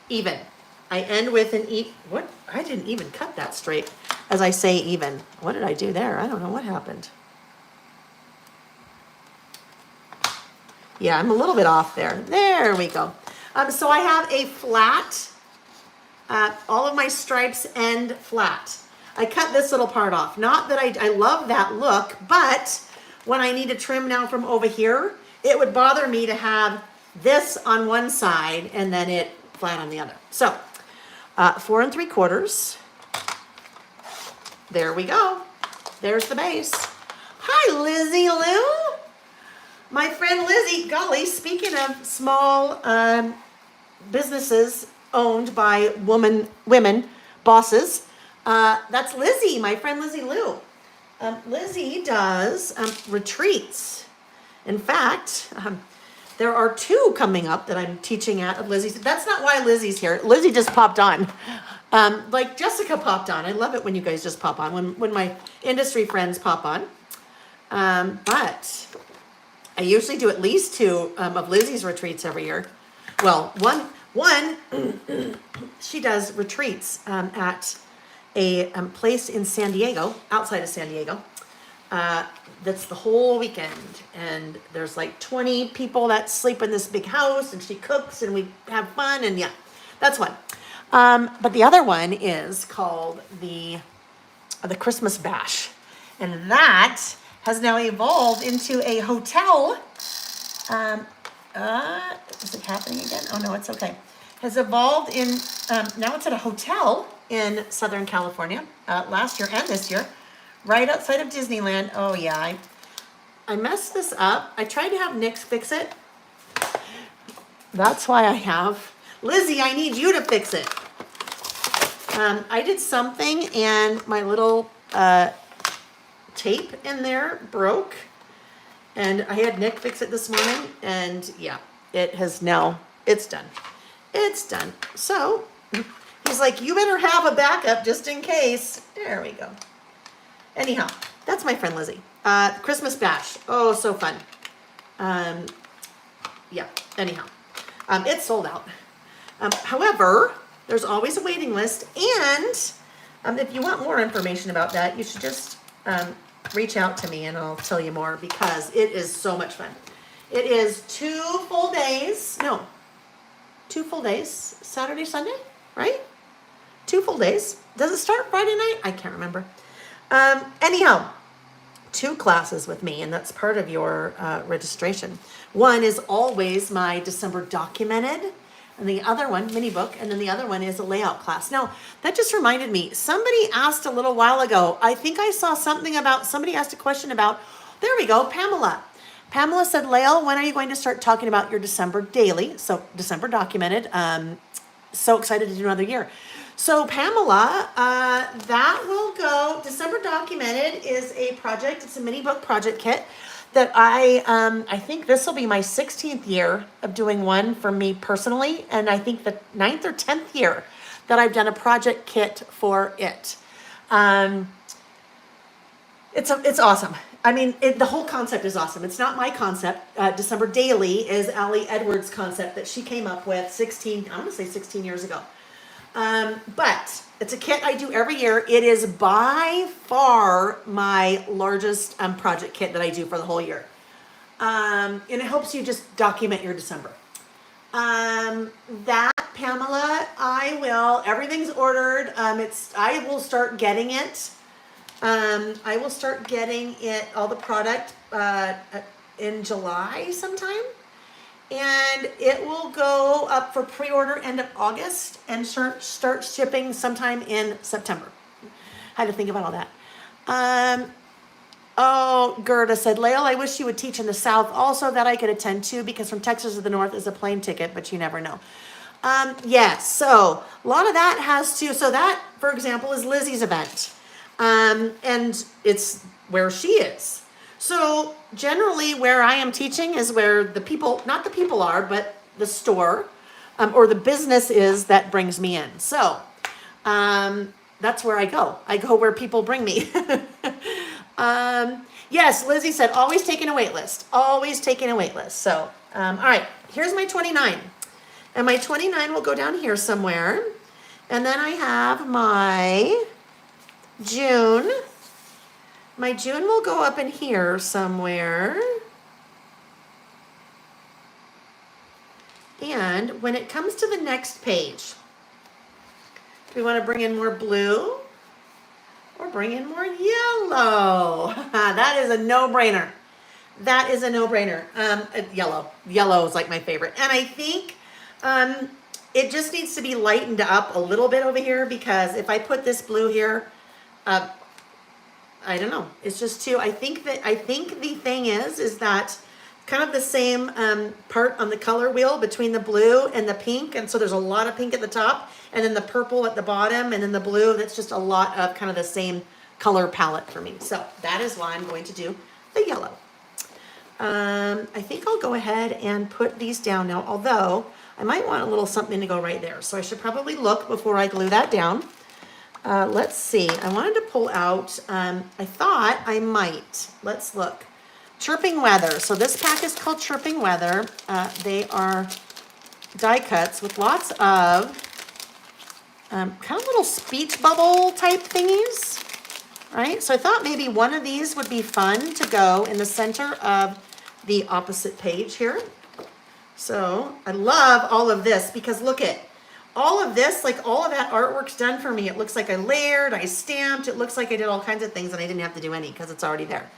even. I end with an what? I didn't even cut that straight as I say even. What did I do there? I don't know what happened. Yeah, I'm a little bit off there. There we go. So I have a flat, all of my stripes end flat. I cut this little part off. Not that I love that look, but when I need to trim now from over here, it would bother me to have this on one side and then it flat on the other. So 4 3/4. There we go. There's the base. Hi, Lizzie Lou. My friend Lizzie, golly, speaking of small businesses owned by women bosses, that's Lizzie, my friend Lizzie Lou. Lizzie does retreats. In fact, there are 2 coming up that I'm teaching at of Lizzie's. That's not why Lizzie's here. Lizzie just popped on. Like Jessica popped on. I love it when you guys just pop on, when my industry friends pop on. But I usually do at least 2 of Lizzie's retreats every year. Well, one she does retreats at a place in San Diego, outside of San Diego. That's the whole weekend, and there's like 20 people that sleep in this big house, and she cooks, and we have fun, and yeah, that's one. But the other one is called the Christmas Bash, and that has now evolved into a hotel. Is it happening again? Oh no, it's okay. Has evolved in, now it's at a hotel in Southern California, last year and this year, right outside of Disneyland. Oh yeah, I messed this up. I tried to have Nick fix it. That's why I have, Lizzie, I need you to fix it. I did something and my little tape in there broke, and I had Nick fix it this morning, and yeah, it has now, it's done. It's done. So he's like, you better have a backup just in case. There we go. Anyhow, that's my friend Lizzie. Christmas Bash. Oh, so fun. Yeah, anyhow. It's sold out. However, there's always a waiting list, and If you want more information about that, you should just reach out to me and I'll tell you more because it is so much fun. It is 2 full days. No, 2 full days. Saturday, Sunday, right? 2 full days. Does it start Friday night? I can't remember. Anyhow, 2 classes with me, and that's part of your registration. One is always my December documented, and the other one, mini book, and then the other one is a layout class. Now, that just reminded me, somebody asked a little while ago, I think I saw something about, somebody asked a question about, there we go, Pamela. Pamela said, Lael, when are you going to start talking about your December daily? So December documented. So excited to do another year. So Pamela, that will go, December documented is a project, it's a mini book project kit that I think this will be my 16th year of doing one for me personally. And I think the 9th or 10th year that I've done a project kit for it. It's awesome. I mean, the whole concept is awesome. It's not my concept. December Daily is Allie Edwards' concept that she came up with 16 years ago. But it's a kit I do every year. It is by far my largest project kit that I do for the whole year. And it helps you just document your December. That, Pamela, everything's ordered. I will start getting it. I will start getting all the product, in July sometime. And it will go up for pre-order end of August and start shipping sometime in September. I had to think about all that. Gerda said, Lael, I wish you would teach in the South also that I could attend too, because from Texas to the North is a plane ticket, but you never know. Yes, so a lot of that so that, for example, is Lizzie's event. And it's where she is. So generally where I am teaching is where not the people are, but the store, or the business is that brings me in. So, that's where I go. I go where people bring me. Yes, Lizzie said, always taking a wait list, always taking a wait list. So, all right, here's my 29, and my 29 will go down here somewhere. And then I have my June. My June will go up in here somewhere. And when it comes to the next page, do we want to bring in more blue or bring in more yellow? That is a no-brainer. That is a no-brainer. Yellow. Yellow is like my favorite. And I think it just needs to be lightened up a little bit over here, because if I put this blue here, I don't know. It's just too, I think the thing is that kind of the same part on the color wheel between the blue and the pink. And so there's a lot of pink at the top, and then the purple at the bottom, and then the blue. That's just a lot of kind of the same color palette for me. So that is why I'm going to do the yellow. I think I'll go ahead and put these down now, although I might want a little something to go right there. So I should probably look before I glue that down. Let's see. I wanted to pull out, I thought I might. Let's look. Chirping Weather. So this pack is called Chirping Weather. They are die cuts with lots of kind of little speech bubble type thingies, right? So I thought maybe one of these would be fun to go in the center of the opposite page here. So I love all of this because look at all of this, like all of that artwork's done for me. It looks like I layered, I stamped, it looks like I did all kinds of things and I didn't have to do any because it's already there.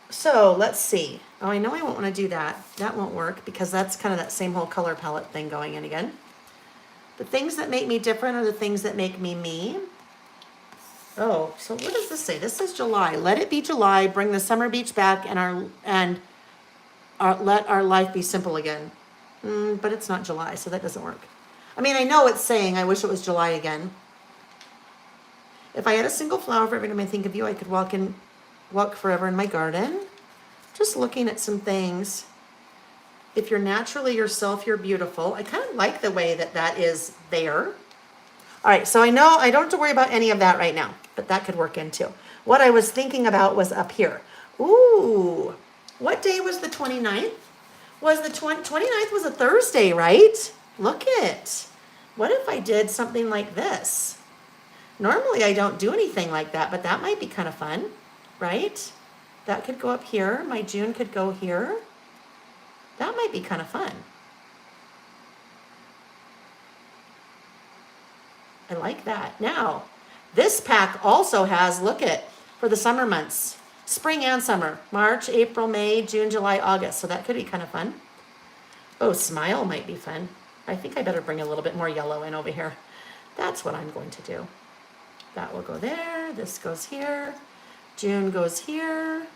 So let's see. Oh, I know I won't want to do that. That won't work because that's kind of that same whole color palette thing going in again. The things that make me different are the things that make me me. Oh, so what does this say? This says July. Let it be July. Bring the summer beach back and let our life be simple again. But it's not July, so that doesn't work. I mean, I know it's saying I wish it was July again. If I had a single flower for every time I think of you, I could walk forever in my garden. Just looking at some things. If you're naturally yourself, you're beautiful. I kind of like the way that that is there. All right, so I know I don't have to worry about any of that right now, but that could work in too. What I was thinking about was up here. Ooh, what day was the 29th? Was the 29th was a Thursday, right? Look it. What if I did something like this? Normally I don't do anything like that, but that might be kind of fun, right? That could go up here. My June could go here. That might be kind of fun. I like that. Now, this pack also has, look at, for the summer months, spring and summer, March, April, May, June, July, August. So that could be kind of fun. Oh, smile might be fun. I think I better bring a little bit more yellow in over here. That's what I'm going to do. That will go there. This goes here. June goes here.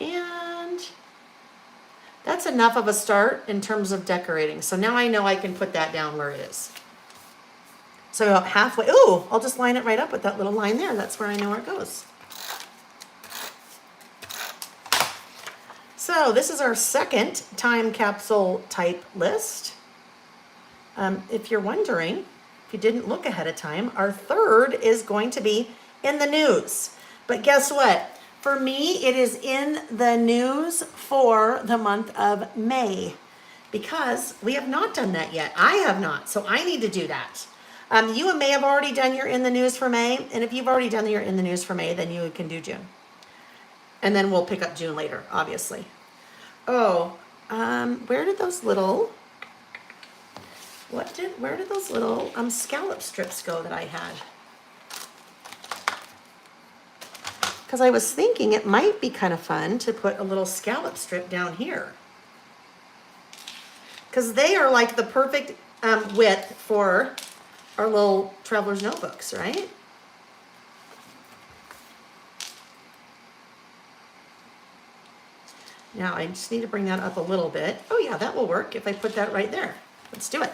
And that's enough of a start in terms of decorating. So now I know I can put that down where it is. So about halfway, ooh, I'll just line it right up with that little line there. That's where I know where it goes. So this is our second time capsule type list. If you're wondering, if you didn't look ahead of time, our third is going to be in the news. But guess what? For me, it is in the news for the month of May because we have not done that yet. I have not, so I need to do that. You may have already done your in the news for May, and if you've already done your in the news for May, then you can do June. And then we'll pick up June later, obviously. Oh, where did those little, where did those little scallop strips go that I had? Because I was thinking it might be kind of fun to put a little scallop strip down here. Because they are like the perfect width for our little traveler's notebooks, right? Now I just need to bring that up a little bit. Oh yeah, that will work if I put that right there. Let's do it.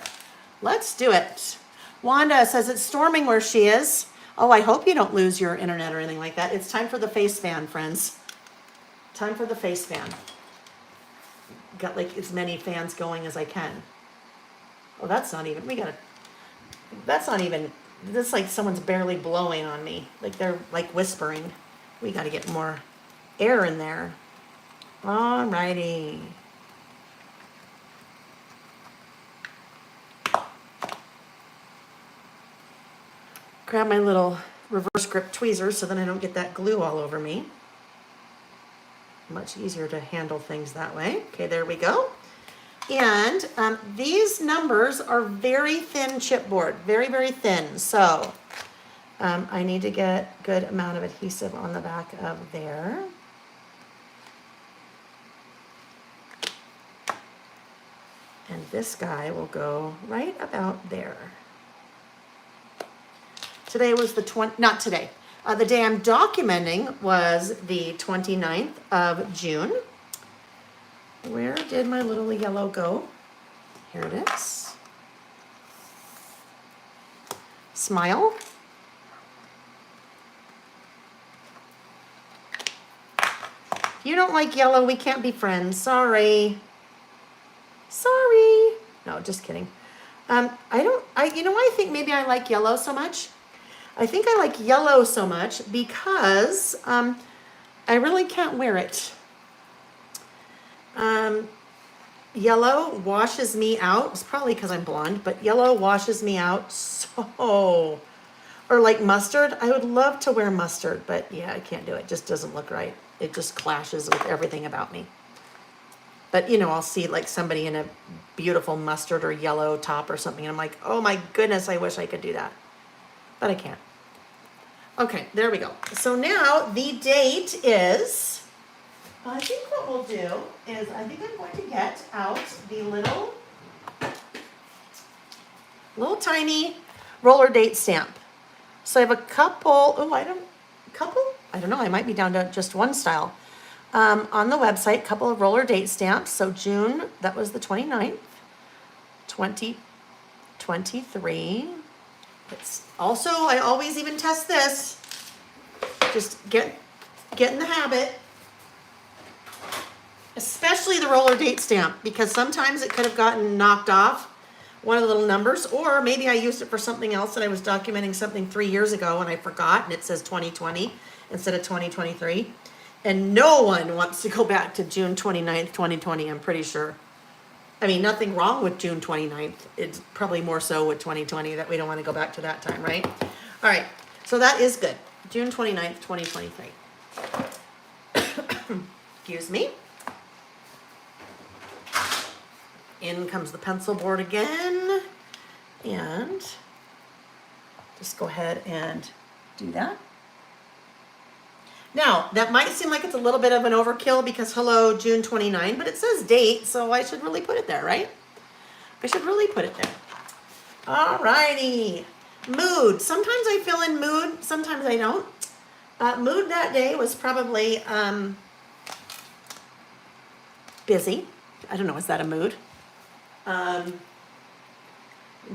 Let's do it. Wanda says it's storming where she is. Oh, I hope you don't lose your internet or anything like that. It's time for the face fan, friends. Time for the face fan. Got like as many fans going as I can. Oh, that's not even, that's not even, that's like someone's barely blowing on me. Like they're like whispering. We got to get more air in there. Alrighty. Grab my little reverse grip tweezers so then I don't get that glue all over me. Much easier to handle things that way. Okay, there we go. And these numbers are very thin chipboard, very, very thin. So I need to get a good amount of adhesive on the back of there. And this guy will go right about there. Today was the not today. The day I'm documenting was the 29th of June. Where did my little yellow go? Here it is. Smile. If you don't like yellow, we can't be friends. Sorry. Sorry. No, just kidding. I think maybe I like yellow so much. I think I like yellow so much because I really can't wear it. Yellow washes me out. It's probably because I'm blonde, but yellow washes me out so. Or like mustard. I would love to wear mustard, but yeah, I can't do it. It just doesn't look right. It just clashes with everything about me. But, I'll see like somebody in a beautiful mustard or yellow top or something. And I'm like, oh my goodness, I wish I could do that. But I can't. Okay, there we go. So now the date is, I think what we'll do is, I think I'm going to get out the little tiny roller date stamp. So I have a couple, I don't know, I might be down to just one style. On the website, couple of roller date stamps. So June, that was the 29th, 2023. It's also, I always even test this. Just get in the habit. Especially the roller date stamp, because sometimes it could have gotten knocked off one of the little numbers, or maybe I used it for something else and I was documenting something 3 years ago and I forgot and it says 2020 instead of 2023. And no one wants to go back to June 29th, 2020, I'm pretty sure. I mean, nothing wrong with June 29th. It's probably more so with 2020 that we don't want to go back to that time, right? All right, so that is good. June 29th, 2023. Excuse me. In comes the pencil board again. And just go ahead and do that. Now, that might seem like it's a little bit of an overkill because hello, June 29, but it says date, so I should really put it there, right? I should really put it there. All righty. Mood. Sometimes I feel in mood, sometimes I don't. Mood that day was probably busy. I don't know, is that a mood?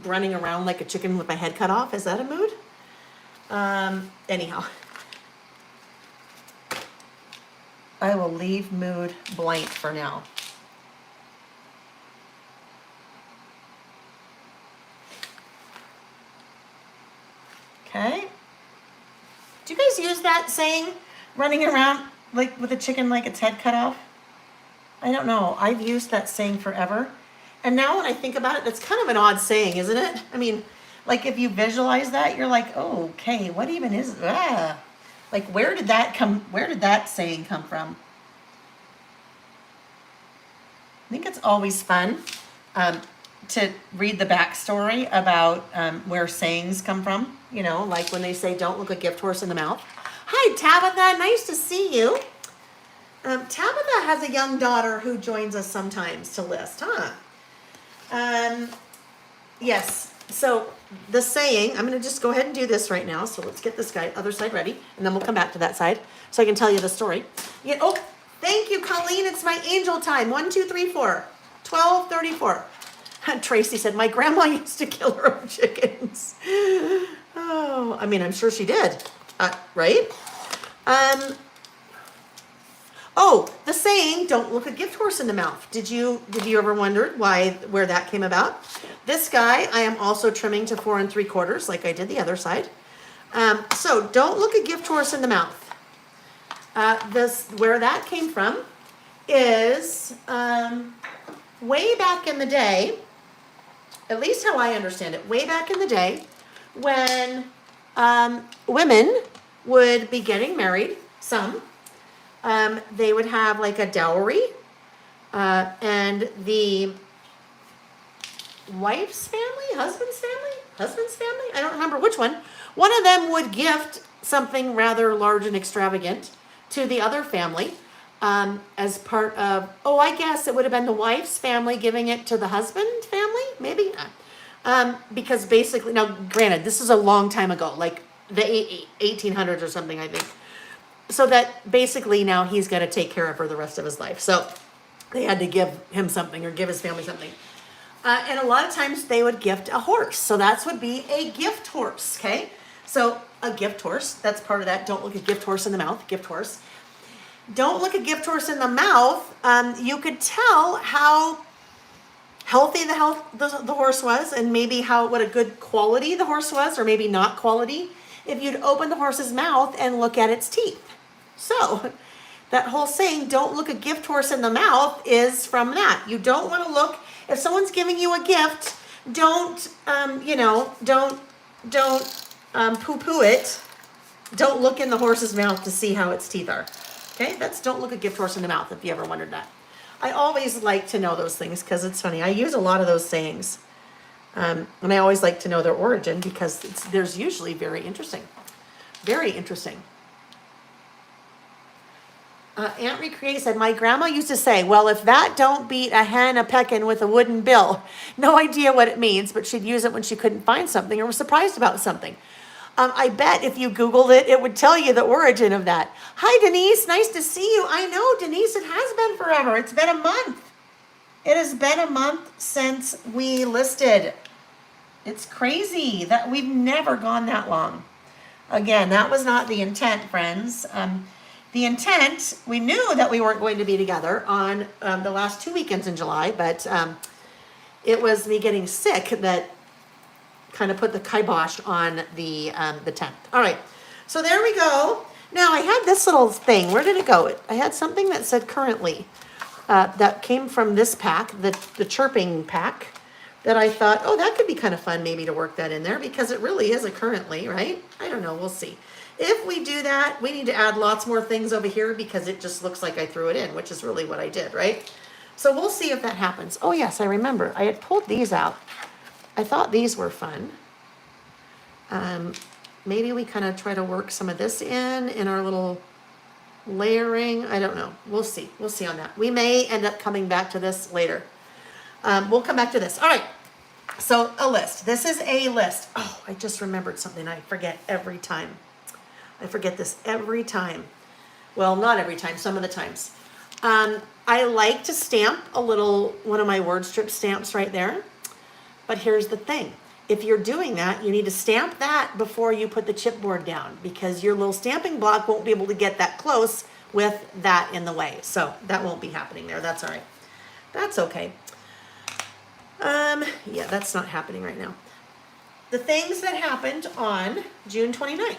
Running around like a chicken with my head cut off, is that a mood? Anyhow. I will leave mood blank for now. Okay. Do you guys use that saying, running around like with a chicken like its head cut off? I don't know. I've used that saying forever. And now when I think about it, that's kind of an odd saying, isn't it? I mean, like if you visualize that, you're like, oh, okay, what even is like where did that saying come from? I think it's always fun to read the backstory about where sayings come from. You know, like when they say, don't look a gift horse in the mouth. Hi, Tabitha, nice to see you. Tabitha has a young daughter who joins us sometimes to list, huh? Yes, so the saying, I'm going to just go ahead and do this right now. So let's get this other side ready, and then we'll come back to that side so I can tell you the story. Yeah, oh, thank you, Colleen. It's my angel time. 1, 2, 3, 4. 12:34. Tracy said, my grandma used to kill her own chickens. Oh, I mean, I'm sure she did, right? Oh, the saying, don't look a gift horse in the mouth. Did you ever wonder where that came about? This guy, I am also trimming to 4 3/4, like I did the other side. So don't look a gift horse in the mouth. Where that came from is way back in the day, at least how I understand it, way back in the day when women would be getting married, some, they would have like a dowry, and the wife's family, husband's family, I don't remember which one of them would gift something rather large and extravagant to the other family, as part of, I guess it would have been the wife's family giving it to the husband family, maybe, because basically, now granted, this is a long time ago, like the 1800s or something, I think. So that basically now he's got to take care of her the rest of his life. So they had to give him something or give his family something. And a lot of times they would gift a horse. So that would be a gift horse, okay? So a gift horse, that's part of that. Don't look a gift horse in the mouth, gift horse. Don't look a gift horse in the mouth. You could tell how healthy the horse was, and maybe what a good quality the horse was, or maybe not quality, if you'd open the horse's mouth and look at its teeth. So that whole saying, don't look a gift horse in the mouth, is from that. You don't want to look, if someone's giving you a gift, don't poo-poo it. Don't look in the horse's mouth to see how its teeth are. Okay, don't look a gift horse in the mouth, if you ever wondered that. I always like to know those things because it's funny. I use a lot of those sayings. And I always like to know their origin because there's usually very interesting. Very interesting. Aunt Recreate said, my grandma used to say, well, if that don't beat a hen a peckin' with a wooden bill. No idea what it means, but she'd use it when she couldn't find something or was surprised about something. I bet if you Googled it, it would tell you the origin of that. Hi, Denise. Nice to see you. I know, Denise, it has been forever. It's been a month. It has been a month since we listed. It's crazy that we've never gone that long. Again, that was not the intent, friends. The intent, we knew that we weren't going to be together on the last 2 weekends in July, but it was me getting sick that kind of put the kibosh on the 10th. All right, so there we go. Now I had this little thing. Where did it go? I had something that said currently. that came from this pack, the chirping pack, that I thought, oh, that could be kind of fun maybe to work that in there because it really is a currently, right? I don't know, we'll see. If we do that, we need to add lots more things over here because it just looks like I threw it in, which is really what I did, right? So we'll see if that happens. Oh yes, I remember. I had pulled these out. I thought these were fun. Maybe we kind of try to work some of this in our little layering. I don't know. We'll see. We'll see on that. We may end up coming back to this later. We'll come back to this. All right. So a list. This is a list. Oh, I just remembered something I forget every time. I forget this every time. Well, not every time, some of the times. I like to stamp one of my word strip stamps right there. But here's the thing. If you're doing that, you need to stamp that before you put the chipboard down because your little stamping block won't be able to get that close with that in the way. So that won't be happening there. That's all right. That's okay. Yeah, that's not happening right now. The things that happened on June 29th.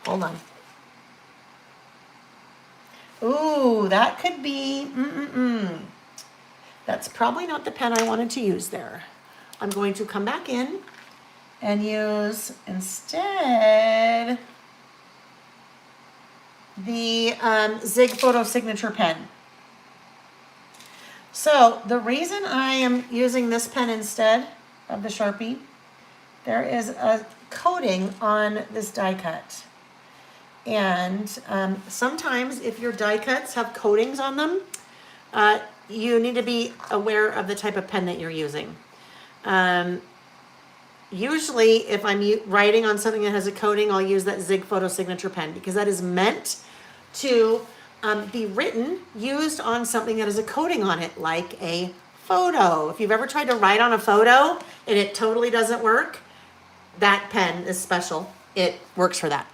Hold on. Ooh, that could be, That's probably not the pen I wanted to use there. I'm going to come back in and use instead the Zig Photo Signature pen. So the reason I am using this pen instead of the Sharpie, there is a coating on this die cut. And sometimes if your die cuts have coatings on them, you need to be aware of the type of pen that you're using. Usually if I'm writing on something that has a coating, I'll use that Zig Photo Signature pen because that is meant to be used on something that has a coating on it, like a photo. If you've ever tried to write on a photo and it totally doesn't work, that pen is special. It works for that.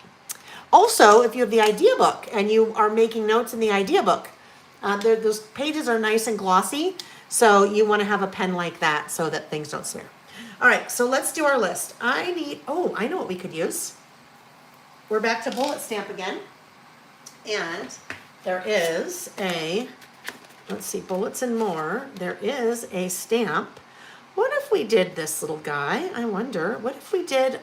Also, if you have the idea book and you are making notes in the idea book, those pages are nice and glossy, so you want to have a pen like that so that things don't smear. All right, so let's do our list. I know what we could use. We're back to bullet stamp again. And there is let's see, bullets and more. There is a stamp. What if we did this little guy? I wonder, what if we did,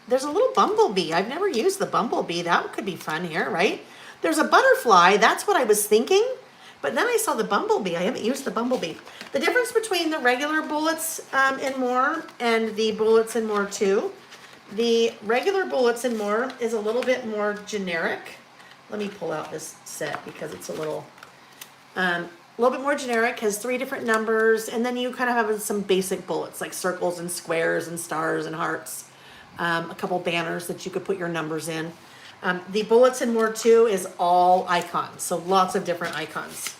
there's a little bumblebee. I've never used the bumblebee. That could be fun here, right? There's a butterfly. That's what I was thinking. But then I saw the bumblebee. I haven't used the bumblebee. The difference between the regular bullets and more and the bullets and more 2, the regular bullets and more is a little bit more generic. Let me pull out this set because it's a little bit more generic, has 3 different numbers, and then you kind of have some basic bullets like circles and squares and stars and hearts, a couple banners that you could put your numbers in. The bullets and more 2 is all icons, so lots of different icons.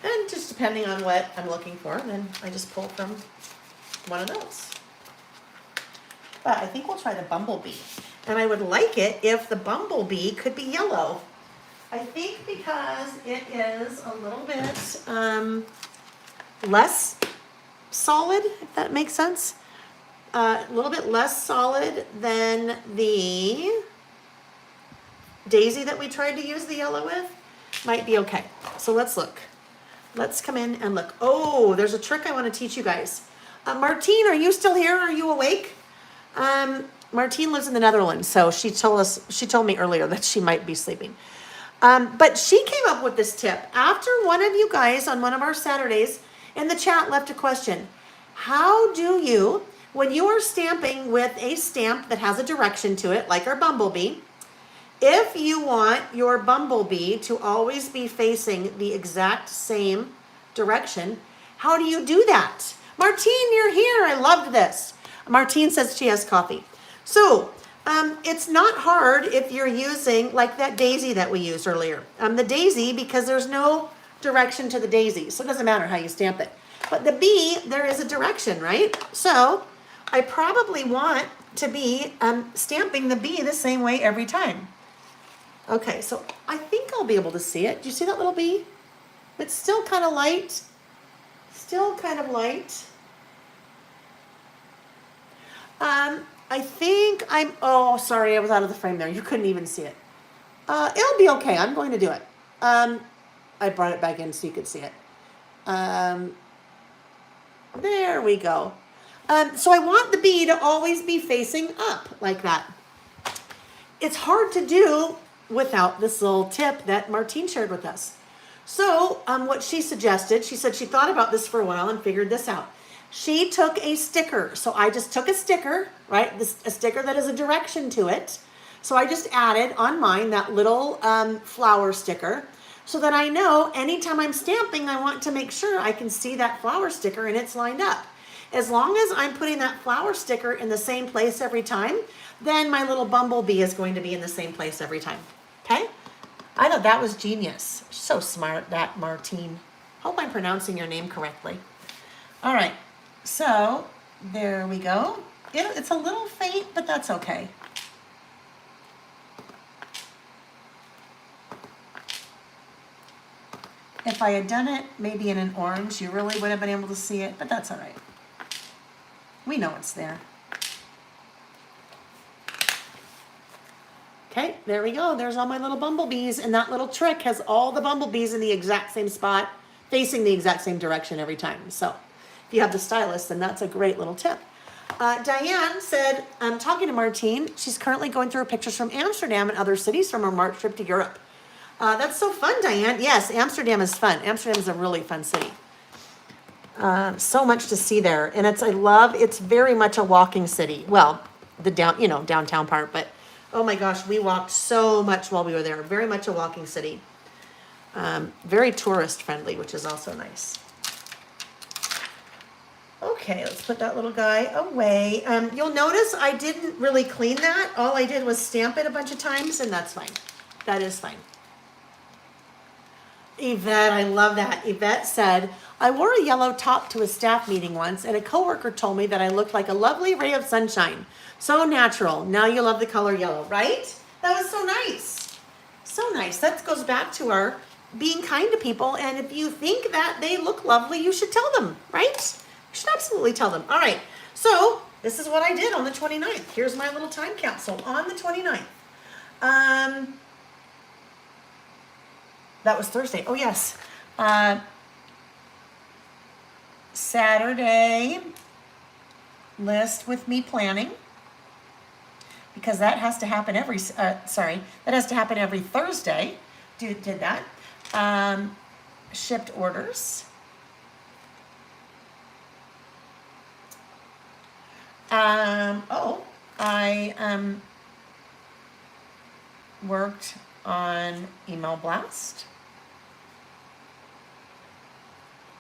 And just depending on what I'm looking for, then I just pull from one of those. But I think we'll try the bumblebee. And I would like it if the bumblebee could be yellow. I think because it is a little bit less solid, if that makes sense. A little bit less solid than the daisy that we tried to use the yellow with. Might be okay. So let's look. Let's come in and look. Oh, there's a trick I want to teach you guys. Martine, are you still here? Are you awake? Martine lives in the Netherlands, so she told me earlier that she might be sleeping. But she came up with this tip after one of you guys on one of our Saturdays in the chat left a question. How do you, when you are stamping with a stamp that has a direction to it, like our bumblebee, if you want your bumblebee to always be facing the exact same direction, how do you do that? Martine, you're here. I loved this. Martine says she has coffee. So it's not hard if you're using like that daisy that we used earlier. The daisy, because there's no direction to the daisy, so it doesn't matter how you stamp it. But the bee, there is a direction, right? So I probably want to be stamping the bee the same way every time. Okay, so I think I'll be able to see it. Do you see that little bee? It's still kind of light. Still kind of light. I think oh, sorry, I was out of the frame there. You couldn't even see it. It'll be okay. I'm going to do it. I brought it back in so you could see it. There we go. So I want the bee to always be facing up like that. It's hard to do without this little tip that Martine shared with us. So what she suggested, she said she thought about this for a while and figured this out. She took a sticker. So I just took a sticker, right? A sticker that has a direction to it. So I just added on mine that little flower sticker so that I know anytime I'm stamping, I want to make sure I can see that flower sticker and it's lined up. As long as I'm putting that flower sticker in the same place every time, then my little bumblebee is going to be in the same place every time. Okay? I thought that was genius. So smart, that Martine. Hope I'm pronouncing your name correctly. All right. So there we go. It's a little faint, but that's okay. If I had done it maybe in an orange, you really would have been able to see it, but that's all right. We know it's there. Okay, there we go. There's all my little bumblebees, and that little trick has all the bumblebees in the exact same spot, facing the exact same direction every time. So if you have the stylus, then that's a great little tip. Diane said, I'm talking to Martine. She's currently going through her pictures from Amsterdam and other cities from her March trip to Europe. That's so fun, Diane. Yes, Amsterdam is fun. Amsterdam is a really fun city. So much to see there. And it's very much a walking city. Well, the downtown part, but oh my gosh, we walked so much while we were there. Very much a walking city. Very tourist friendly, which is also nice. Okay, let's put that little guy away. You'll notice I didn't really clean that. All I did was stamp it a bunch of times, and that's fine. That is fine. Yvette, I love that. Yvette said, I wore a yellow top to a staff meeting once, and a coworker told me that I looked like a lovely ray of sunshine. So natural. Now you love the color yellow, right? That was so nice. So nice. That goes back to our being kind to people, and if you think that they look lovely, you should tell them, right? You should absolutely tell them. All right. So this is what I did on the 29th. Here's my little time capsule on the 29th. That was Thursday. Oh, yes. Saturday list with me planning, because that has to happen every Thursday. Did that. Shipped orders. I worked on email blast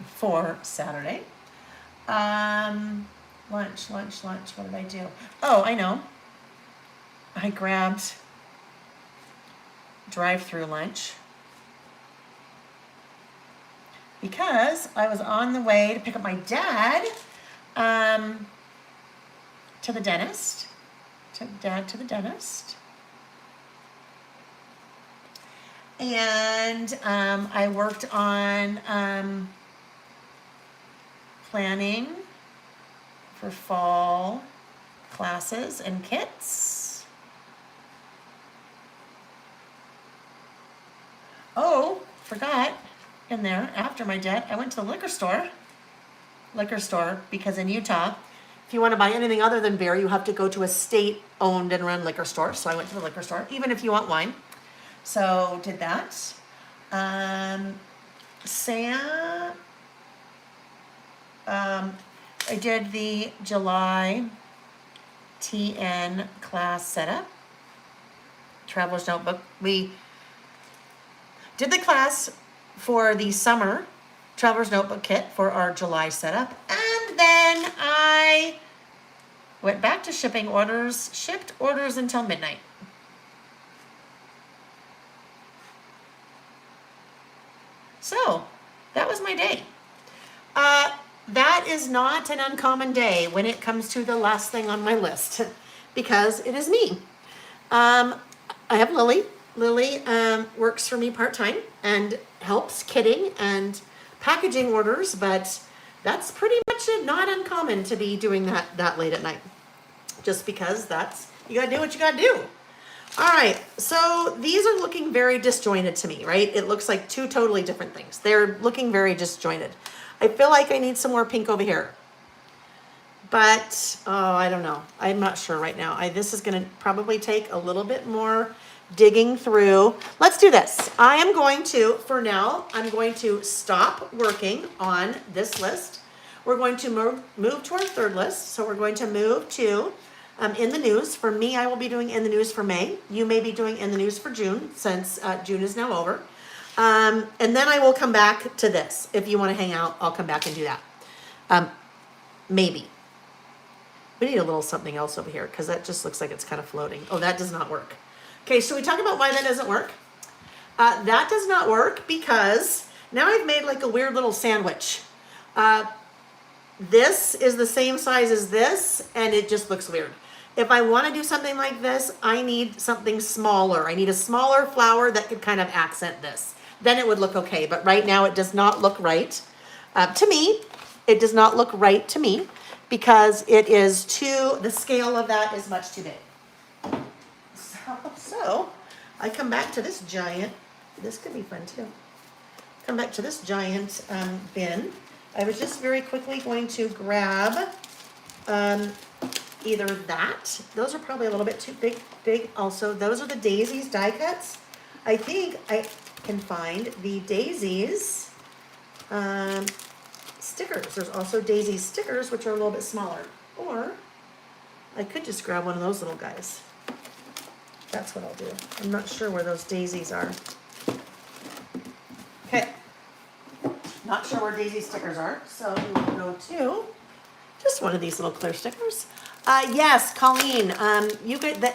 for Saturday. Lunch. What did I do? Oh, I know. I grabbed drive-through lunch because I was on the way to pick up my dad to the dentist. Took Dad to the dentist. And I worked on planning for fall classes and kits. Oh, forgot in there, after my dad, I went to the liquor store, because in Utah, if you want to buy anything other than beer, you have to go to a state-owned and run liquor store. So I went to the liquor store, even if you want wine. So did that. I did the July TN class setup, Traveler's Notebook. We did the class for the summer Traveler's Notebook kit for our July setup, and then I went back to shipped orders until midnight. So that was my day. That is not an uncommon day when it comes to the last thing on my list, because it is me. I have Lily. Lily works for me part-time and helps kitting and packaging orders, but that's pretty much not uncommon to be doing that late at night, just because you gotta do what you gotta do. All right, so these are looking very disjointed to me, right? It looks like two totally different things. They're looking very disjointed. I feel like I need some more pink over here. But, oh, I don't know. I'm not sure right now. This is gonna probably take a little bit more digging through. Let's do this. I am going to, for now, I'm going to stop working on this list. We're going to move to our third list. So we're going to move to in the news. For me, I will be doing in the news for May. You may be doing in the news for June, since June is now over. And then I will come back to this. If you want to hang out, I'll come back and do that. Maybe. We need a little something else over here because that just looks like it's kind of floating. Oh, that does not work. Okay, so we talk about why that doesn't work. That does not work because now I've made like a weird little sandwich. This is the same size as this, and it just looks weird. If I want to do something like this, I need something smaller. I need a smaller flower that could kind of accent this. Then it would look okay, but right now it does not look right. To me, it does not look right to me because it is the scale of that is much too big. So I come back to this giant, this could be fun too. Come back to this giant bin. I was just very quickly going to grab either that. Those are probably a little bit too big also. Those are the daisies die cuts. I think I can find the daisies stickers. There's also daisy stickers, which are a little bit smaller. Or I could just grab one of those little guys. That's what I'll do. I'm not sure where those daisies are. Okay. Not sure where daisy stickers are, so we will go to just one of these little clear stickers. Yes, Colleen, you get the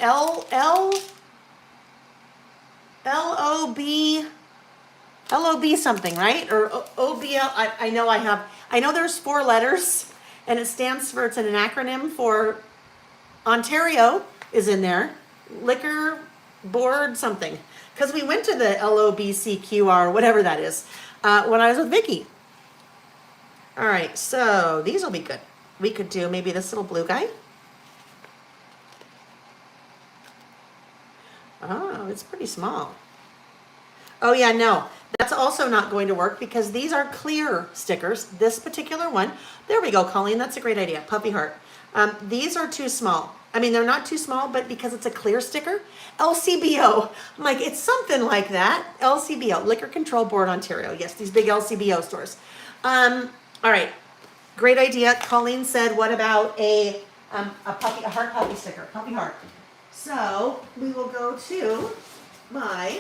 LOB something, right? Or OBL, I know there's 4 letters, and it stands for, it's an acronym for Ontario is in there, liquor board something. Because we went to the LOBCQR, whatever that is, when I was with Vicky. All right, so these will be good. We could do maybe this little blue guy. Oh, it's pretty small. Oh yeah, no, that's also not going to work because these are clear stickers. This particular one, there we go, Colleen, that's a great idea, puppy heart. These are too small. I mean, they're not too small, but because it's a clear sticker, LCBO, I'm like, it's something like that. LCBO, Liquor Control Board Ontario. Yes, these big LCBO stores. All right, great idea. Colleen said, what about a heart puppy sticker, puppy heart. So we will go to my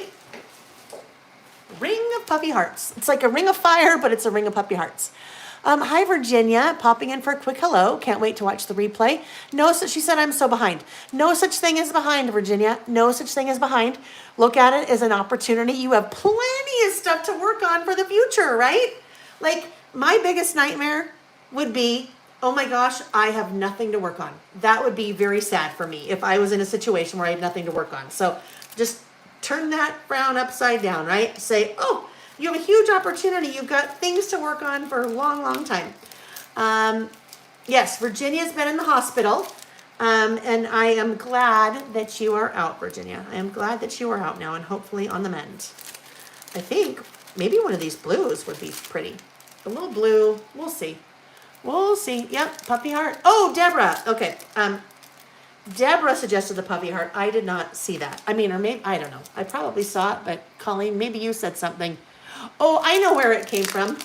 ring of puppy hearts. It's like a ring of fire, but it's a ring of puppy hearts. Hi, Virginia, popping in for a quick hello. Can't wait to watch the replay. She said, I'm so behind. No such thing as behind, Virginia. No such thing as behind. Look at it as an opportunity. You have plenty of stuff to work on for the future, right? Like, my biggest nightmare would be, oh my gosh, I have nothing to work on. That would be very sad for me if I was in a situation where I had nothing to work on. So just turn that frown upside down, right? Say, oh, you have a huge opportunity. You've got things to work on for a long, long time. Yes, Virginia's been in the hospital, and I am glad that you are out, Virginia. I am glad that you are out now and hopefully on the mend. I think maybe one of these blues would be pretty. A little blue, we'll see. We'll see. Yep, puppy heart. Oh, Deborah. Okay. Deborah suggested the puppy heart. I did not see that. I mean, or maybe, I don't know. I probably saw it, but Colleen, maybe you said something. Oh, I know where it came from.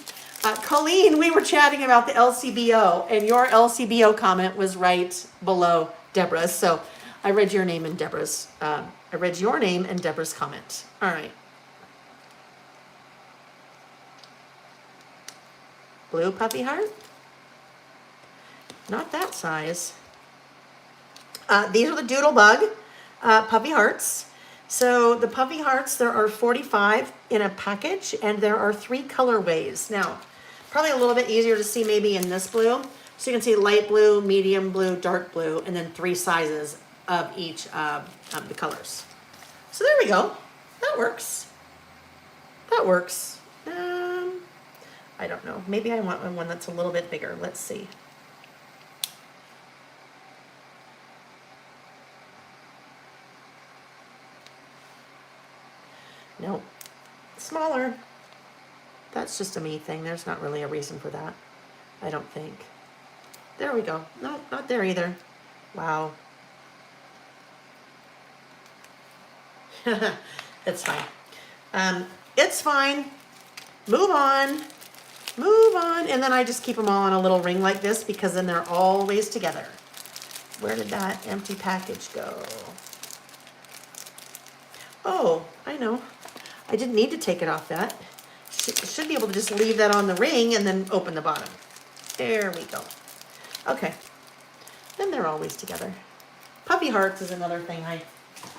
Colleen, we were chatting about the LCBO, and your LCBO comment was right below Deborah's. So I read your name and Deborah's. Comment. All right. Blue puppy heart. Not that size. These are the Doodlebug puppy hearts. So the puppy hearts, there are 45 in a package, and there are 3 colorways. Now, probably a little bit easier to see maybe in this blue. So you can see light blue, medium blue, dark blue, and then 3 sizes of each of the colors. So there we go. That works. That works. I don't know. Maybe I want one that's a little bit bigger. Let's see. smaller. That's just a me thing. There's not really a reason for that, I don't think. There we go. No, not there either. Wow. It's fine. It's fine. Move on. Move on. And then I just keep them all on a little ring like this because then they're always together. Where did that empty package go? Oh, I know. I didn't need to take it off that. Should be able to just leave that on the ring and then open the bottom. There we go. Okay. Then they're always together. Puppy hearts is another thing I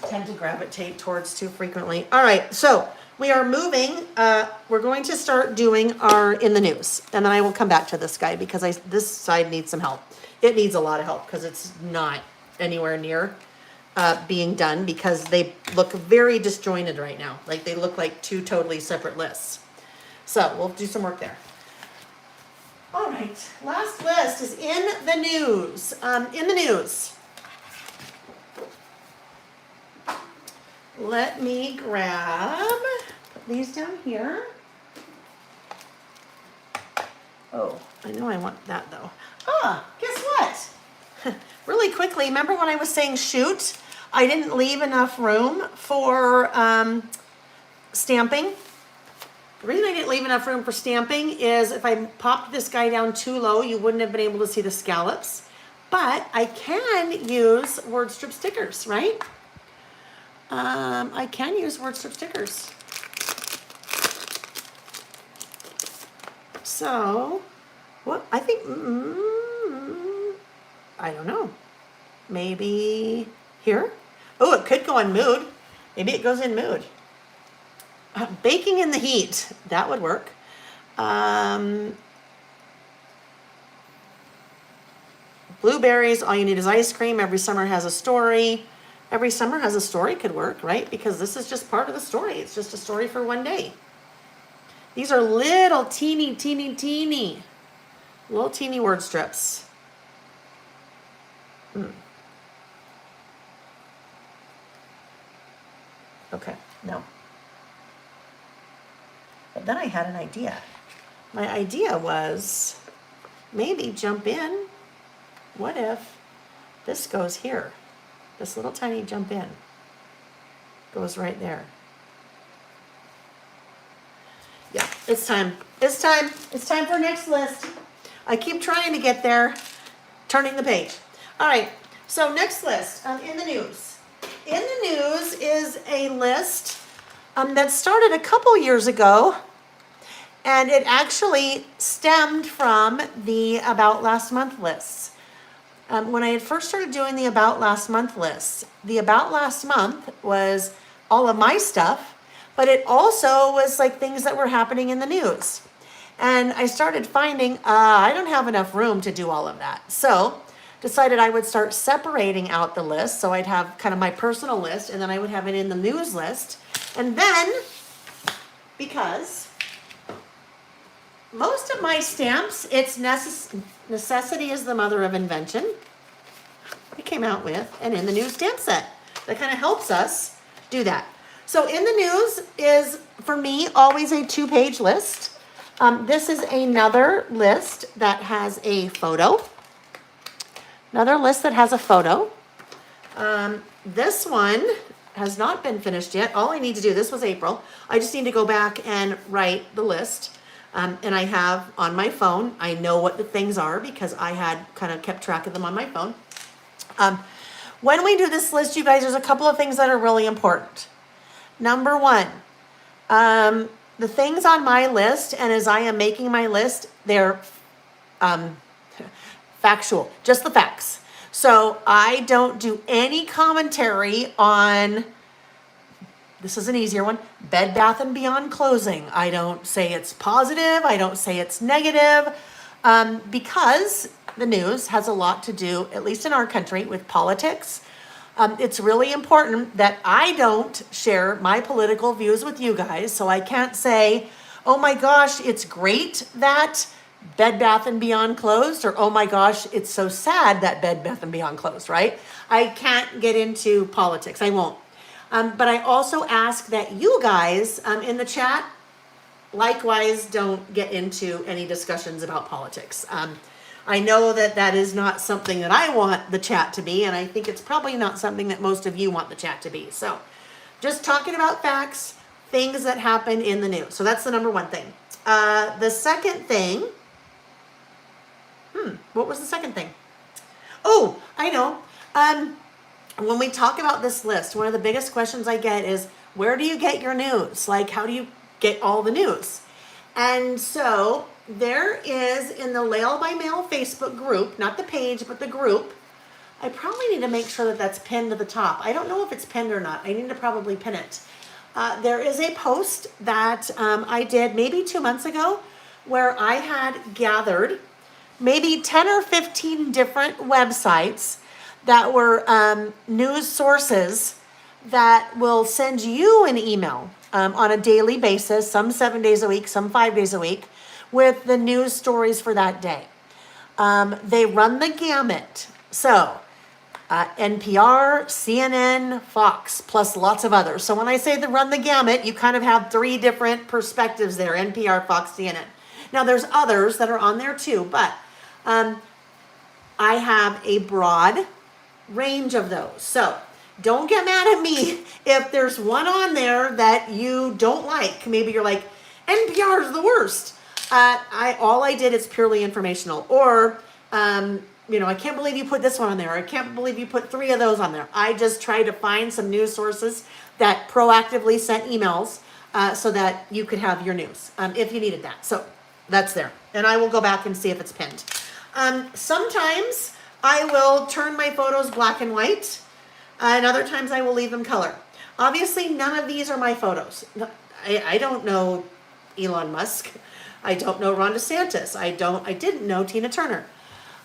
tend to gravitate towards too frequently. All right, so we are moving. We're going to start doing our in the news, and then I will come back to this guy because this side needs some help. It needs a lot of help because it's not anywhere near being done because they look very disjointed right now. Like they look like two totally separate lists. So we'll do some work there. All right, last list is in the news. In the news. Let me put these down here. Oh, I know I want that though. Ah, guess what? Really quickly, remember when I was saying shoot? I didn't leave enough room for stamping. The reason I didn't leave enough room for stamping is if I popped this guy down too low, you wouldn't have been able to see the scallops. But I can use word strip stickers, right? I can use word strip stickers. So, what I think, I don't know. Maybe here? Oh, it could go in mood. Maybe it goes in mood. Baking in the heat, that would work. Blueberries, all you need is ice cream. Every summer has a story. Every summer has a story could work, right? Because this is just part of the story. It's just a story for one day. These are little teeny little teeny word strips. Okay, no. But then I had an idea. My idea was maybe jump in. What if this goes here? This little tiny jump in goes right there. Yeah, it's time. It's time. It's time for next list. I keep trying to get there, turning the page. All right, so next list in the news. In the news is a list that started a couple years ago, and it actually stemmed from the About Last Month lists. When I had first started doing the About Last Month lists, the About Last Month was all of my stuff, but it also was like things that were happening in the news. And I started finding I don't have enough room to do all of that. So decided I would start separating out the list. So I'd have kind of my personal list, and then I would have it in the news list. And then, because most of my stamps, it's necessity is the mother of invention. We came out with an in the news stamp set that kind of helps us do that. So in the news is, for me, always a 2-page list. This is another list that has a photo. Another list that has a photo. This one has not been finished yet. All I need to do, this was April, I just need to go back and write the list. And I have on my phone, I know what the things are because I had kind of kept track of them on my phone. When we do this list, you guys, there's a couple of things that are really important. Number one, the things on my list, and as I am making my list, they're factual, just the facts. So I don't do any commentary on, this is an easier one, Bed Bath & Beyond closing. I don't say it's positive. I don't say it's negative, because the news has a lot to do, at least in our country, with politics. It's really important that I don't share my political views with you guys. So I can't say, oh my gosh, it's great that Bed Bath & Beyond closed, or oh my gosh, it's so sad that Bed Bath & Beyond closed, right? I can't get into politics. I won't. But I also ask that you guys in the chat likewise don't get into any discussions about politics. I know that that is not something that I want the chat to be, and I think it's probably not something that most of you want the chat to be. So just talking about facts, things that happen in the news. So that's the number one thing. The second thing, what was the second thing? Oh, I know. When we talk about this list, one of the biggest questions I get is, where do you get your news? Like, how do you get all the news? And so there is in the Lail by Mail Facebook group, not the page, but the group. I probably need to make sure that that's pinned to the top. I don't know if it's pinned or not. I need to probably pin it. There is a post that I did maybe 2 months ago where I had gathered maybe 10 or 15 different websites that were news sources that will send you an email on a daily basis, some 7 days a week, some 5 days a week, with the news stories for that day. They run the gamut. So NPR, CNN, Fox, plus lots of others. So when I say they run the gamut, you kind of have 3 different perspectives there, NPR, Fox, CNN. Now there's others that are on there too, but I have a broad range of those. So don't get mad at me if there's one on there that you don't like. Maybe you're like, NPR is the worst. All I did is purely informational. Or, I can't believe you put this one on there. I can't believe you put 3 of those on there. I just tried to find some news sources that proactively sent emails so that you could have your news if you needed that. So that's there. And I will go back and see if it's pinned. Sometimes I will turn my photos black and white. And other times I will leave them color. Obviously, none of these are my photos. I don't know Elon Musk. I don't know Ron DeSantis. I didn't know Tina Turner.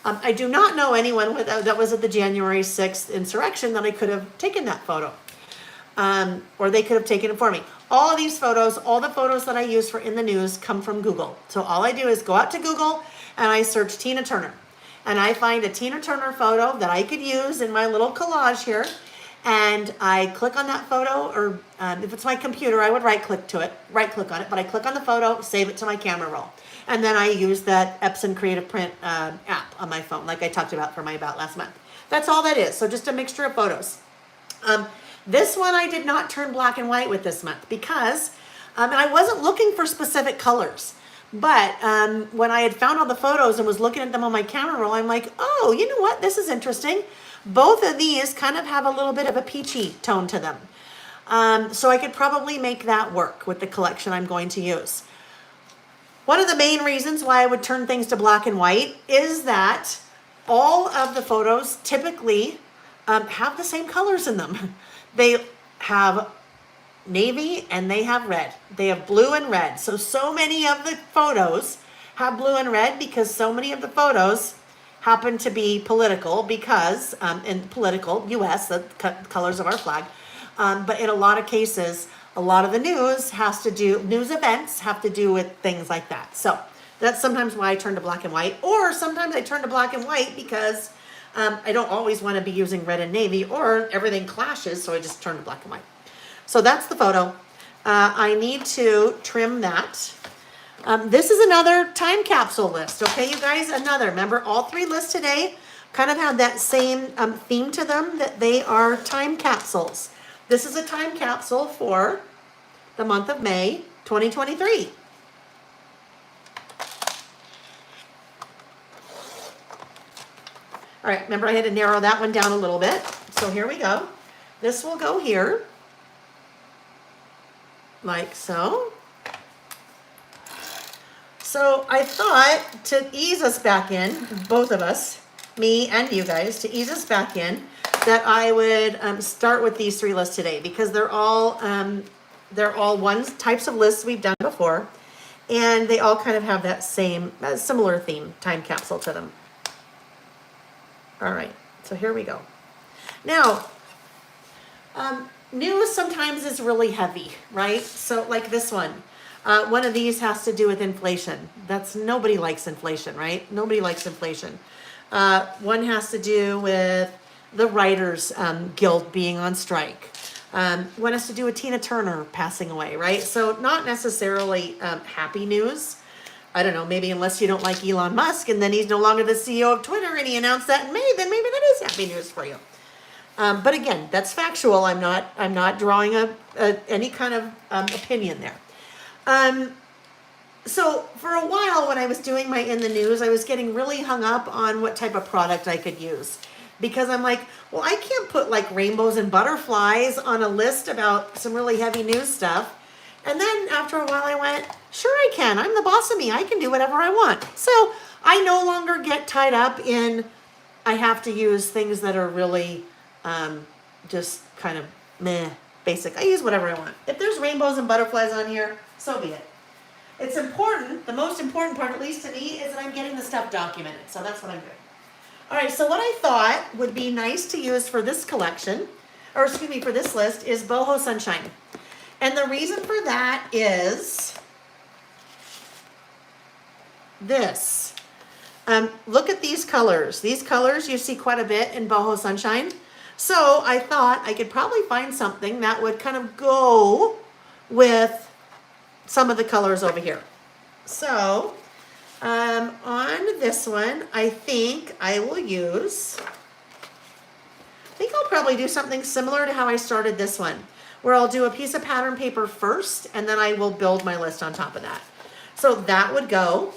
I do not know anyone that was at the January 6th insurrection that I could have taken that photo. Or they could have taken it for me. All of these photos, all the photos that I use for in the news come from Google. So all I do is go out to Google and I search Tina Turner. And I find a Tina Turner photo that I could use in my little collage here. And I click on that photo, or if it's my computer, I would right click on it, but I click on the photo, save it to my camera roll. And then I use that Epson Creative Print app on my phone, like I talked about for my About last month. That's all that is. So just a mixture of photos. This one I did not turn black and white with this month because and I wasn't looking for specific colors. But when I had found all the photos and was looking at them on my camera roll, I'm like, oh, you know what? This is interesting. Both of these kind of have a little bit of a peachy tone to them. So I could probably make that work with the collection I'm going to use. One of the main reasons why I would turn things to black and white is that all of the photos typically have the same colors in them. They have navy and they have red. They have blue and red. So many of the photos have blue and red because so many of the photos happen to be political because in political US, the colors of our flag. But in a lot of cases, a lot of the news events have to do with things like that. So that's sometimes why I turn to black and white, or sometimes I turn to black and white because I don't always want to be using red and navy, or everything clashes, so I just turn to black and white. So that's the photo. I need to trim that. This is another time capsule list. Okay, you guys, remember all 3 lists today kind of have that same theme to them, that they are time capsules. This is a time capsule for the month of May, 2023. All right, remember I had to narrow that one down a little bit. So here we go. This will go here, like so. So I thought to ease us back in, both of us, me and you guys, to ease us back in, that I would start with these 3 lists today because they're all types of lists we've done before, and they all kind of have that similar theme, time capsule to them. All right, so here we go. Now, news sometimes is really heavy, right? So like this one. One of these has to do with inflation. Nobody likes inflation, right? Nobody likes inflation. One has to do with the Writers Guild being on strike. Want us to do a Tina Turner passing away, right? So not necessarily happy news. I don't know, maybe unless you don't like Elon Musk and then he's no longer the CEO of Twitter and he announced that in May, then maybe that is happy news for you. But again, that's factual. I'm not drawing any kind of opinion there. So for a while when I was doing my In the News, I was getting really hung up on what type of product I could use. Because I'm like, well, I can't put like rainbows and butterflies on a list about some really heavy news stuff. And then after a while I went, sure I can. I'm the boss of me. I can do whatever I want. So I no longer get tied up in, I have to use things that are really just kind of meh, basic. I use whatever I want. If there's rainbows and butterflies on here, so be it. It's important, the most important part, at least to me, is that I'm getting the stuff documented. So that's what I'm doing. All right, so what I thought would be nice to use for this collection, or excuse me, for this list, is Boho Sunshine. And the reason for that is this. Look at these colors. These colors you see quite a bit in Boho Sunshine. So I thought I could probably find something that would kind of go with some of the colors over here. So on this one, I think I will use, I think I'll probably do something similar to how I started this one, where I'll do a piece of pattern paper first, and then I will build my list on top of that. So that would go,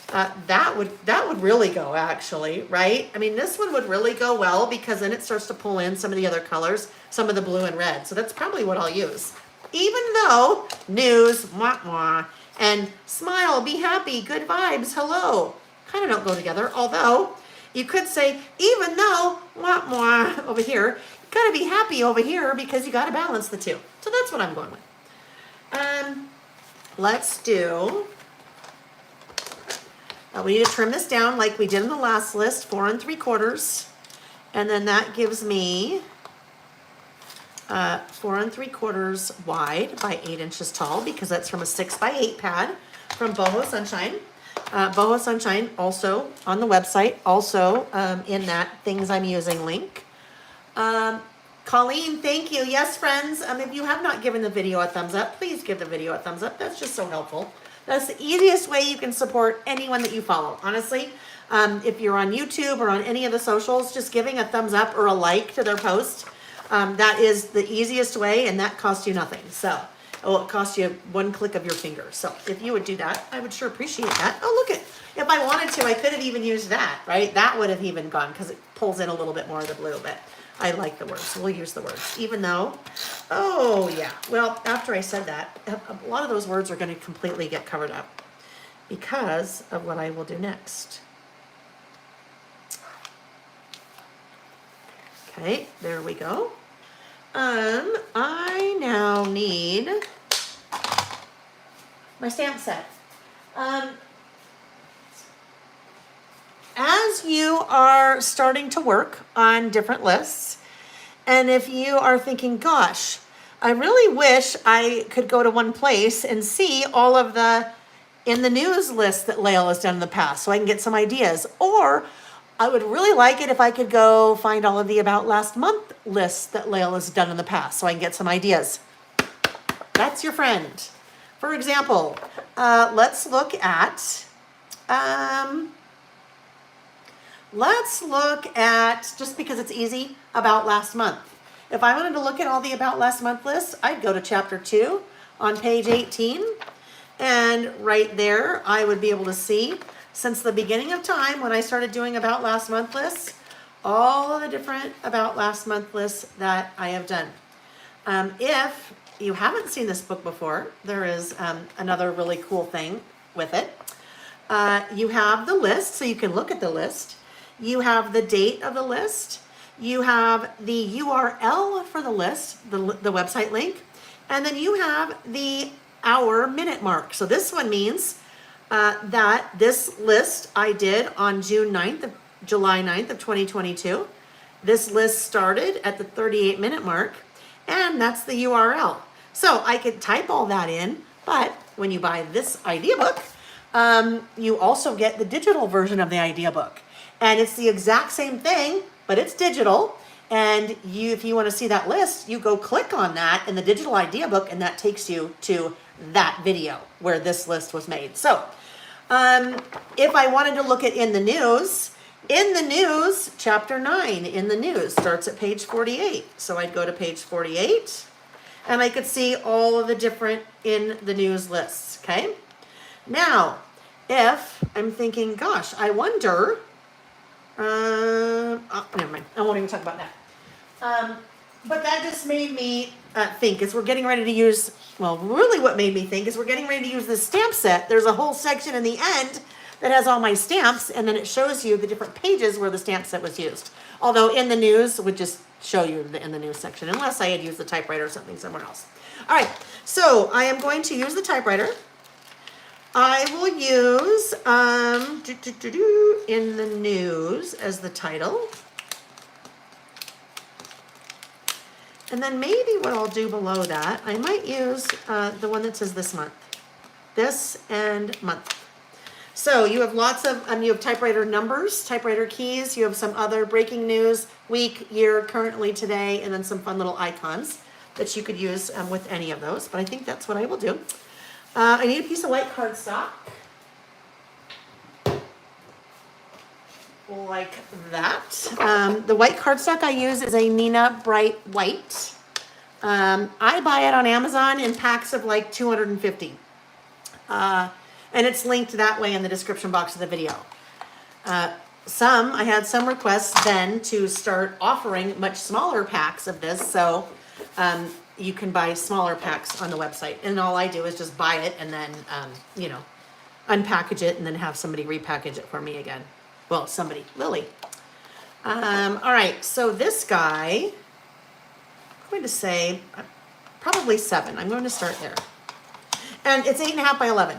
that would really go actually, right? I mean, this one would really go well because then it starts to pull in some of the other colors, some of the blue and red. So that's probably what I'll use. Even though news, mwah, mwah, and smile, be happy, good vibes, hello, kind of don't go together. Although you could say, even though, mwah, mwah, over here, you gotta be happy over here because you gotta balance the two. So that's what I'm going with. Let's do, we need to trim this down like we did in the last list, 4 3/4. And then that gives me 4 3/4 wide by 8 inches tall, because that's from a 6 by 8 pad from Boho Sunshine. Boho Sunshine also on the website, also in that things I'm using link. Colleen, thank you. Yes, friends, if you have not given the video a thumbs up, please give the video a thumbs up. That's just so helpful. That's the easiest way you can support anyone that you follow. Honestly, if you're on YouTube or on any of the socials, just giving a thumbs up or a like to their post, that is the easiest way, and that costs you nothing. So, it costs you one click of your finger. So if you would do that, I would sure appreciate that. Oh, look, if I wanted to, I could have even used that, right? That would have even gone because it pulls in a little bit more of the blue, but I like the words, so we'll use the words. Even though, oh yeah, well, after I said that, a lot of those words are going to completely get covered up because of what I will do next. Okay, there we go. I now need my stamp set. As you are starting to work on different lists, and if you are thinking, gosh, I really wish I could go to one place and see all of the in the news lists that Lael has done in the past so I can get some ideas, or I would really like it if I could go find all of the about last month lists that Lael has done in the past so I can get some ideas. That's your friend. For example, let's look at, just because it's easy, about last month. If I wanted to look at all the about last month lists, I'd go to chapter 2 on page 18. And right there, I would be able to see, since the beginning of time when I started doing about last month lists, all of the different about last month lists that I have done. If you haven't seen this book before, there is another really cool thing with it. You have the list, so you can look at the list. You have the date of the list. You have the URL for the list, the website link. And then you have the hour minute mark. So this one means that this list I did on July 9th of 2022. This list started at the 38-minute mark, and that's the URL. So I could type all that in, but when you buy this idea book, you also get the digital version of the idea book. And it's the exact same thing, but it's digital, And if you want to see that list, you go click on that in the digital idea book, and that takes you to that video where this list was made. So if I wanted to look at in the news, chapter 9 in the news starts at page 48. So I'd go to page 48 and I could see all of the different in the news lists, okay? Now, if I'm thinking, gosh, I wonder, oh, never mind, I won't even talk about that. But that just made me think, as we're getting ready to use, well, really what made me think is we're getting ready to use this stamp set. There's a whole section in the end that has all my stamps, and then it shows you the different pages where the stamp set was used. Although in the news would just show you in the news section, unless I had used the typewriter or something somewhere else. All right, so I am going to use the typewriter. I will use in the news as the title. And then maybe what I'll do below that, I might use the one that says this month. This and month. So you have lots of, you have typewriter numbers, typewriter keys, you have some other breaking news, week, year, currently, today, and then some fun little icons that you could use with any of those. But I think that's what I will do. I need a piece of white cardstock. Like that. The white cardstock I use is a Nina Bright White. I buy it on Amazon in packs of like 250. And it's linked that way in the description box of the video. I had some requests then to start offering much smaller packs of this, so you can buy smaller packs on the website. And all I do is just buy it and then, unpackage it and then have somebody repackage it for me again. Well, somebody, Lily. All right, so this guy, I'm going to say probably 7. I'm going to start there. And it's 8.5 by 11.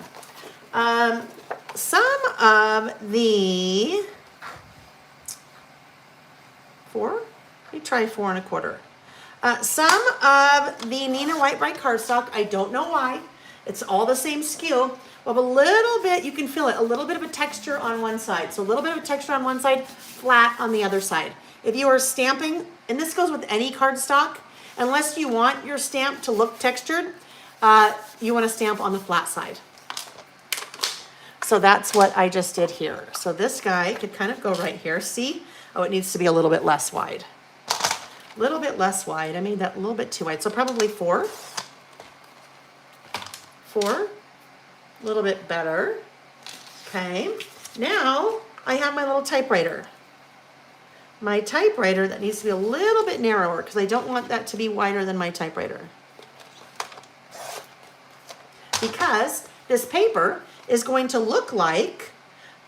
Some of the 4, let me try 4 1/4. Some of the Nina White Bright cardstock, I don't know why, it's all the same SKU. Well, a little bit, you can feel it, a little bit of a texture on one side. So a little bit of a texture on one side, flat on the other side. If you are stamping, and this goes with any cardstock, unless you want your stamp to look textured, you want to stamp on the flat side. So that's what I just did here. So this guy could kind of go right here. See? Oh, it needs to be a little bit less wide. A little bit less wide. I made that a little bit too wide. So probably 4. 4. A little bit better. Okay. Now I have my little typewriter. My typewriter that needs to be a little bit narrower because I don't want that to be wider than my typewriter. Because this paper is going to look like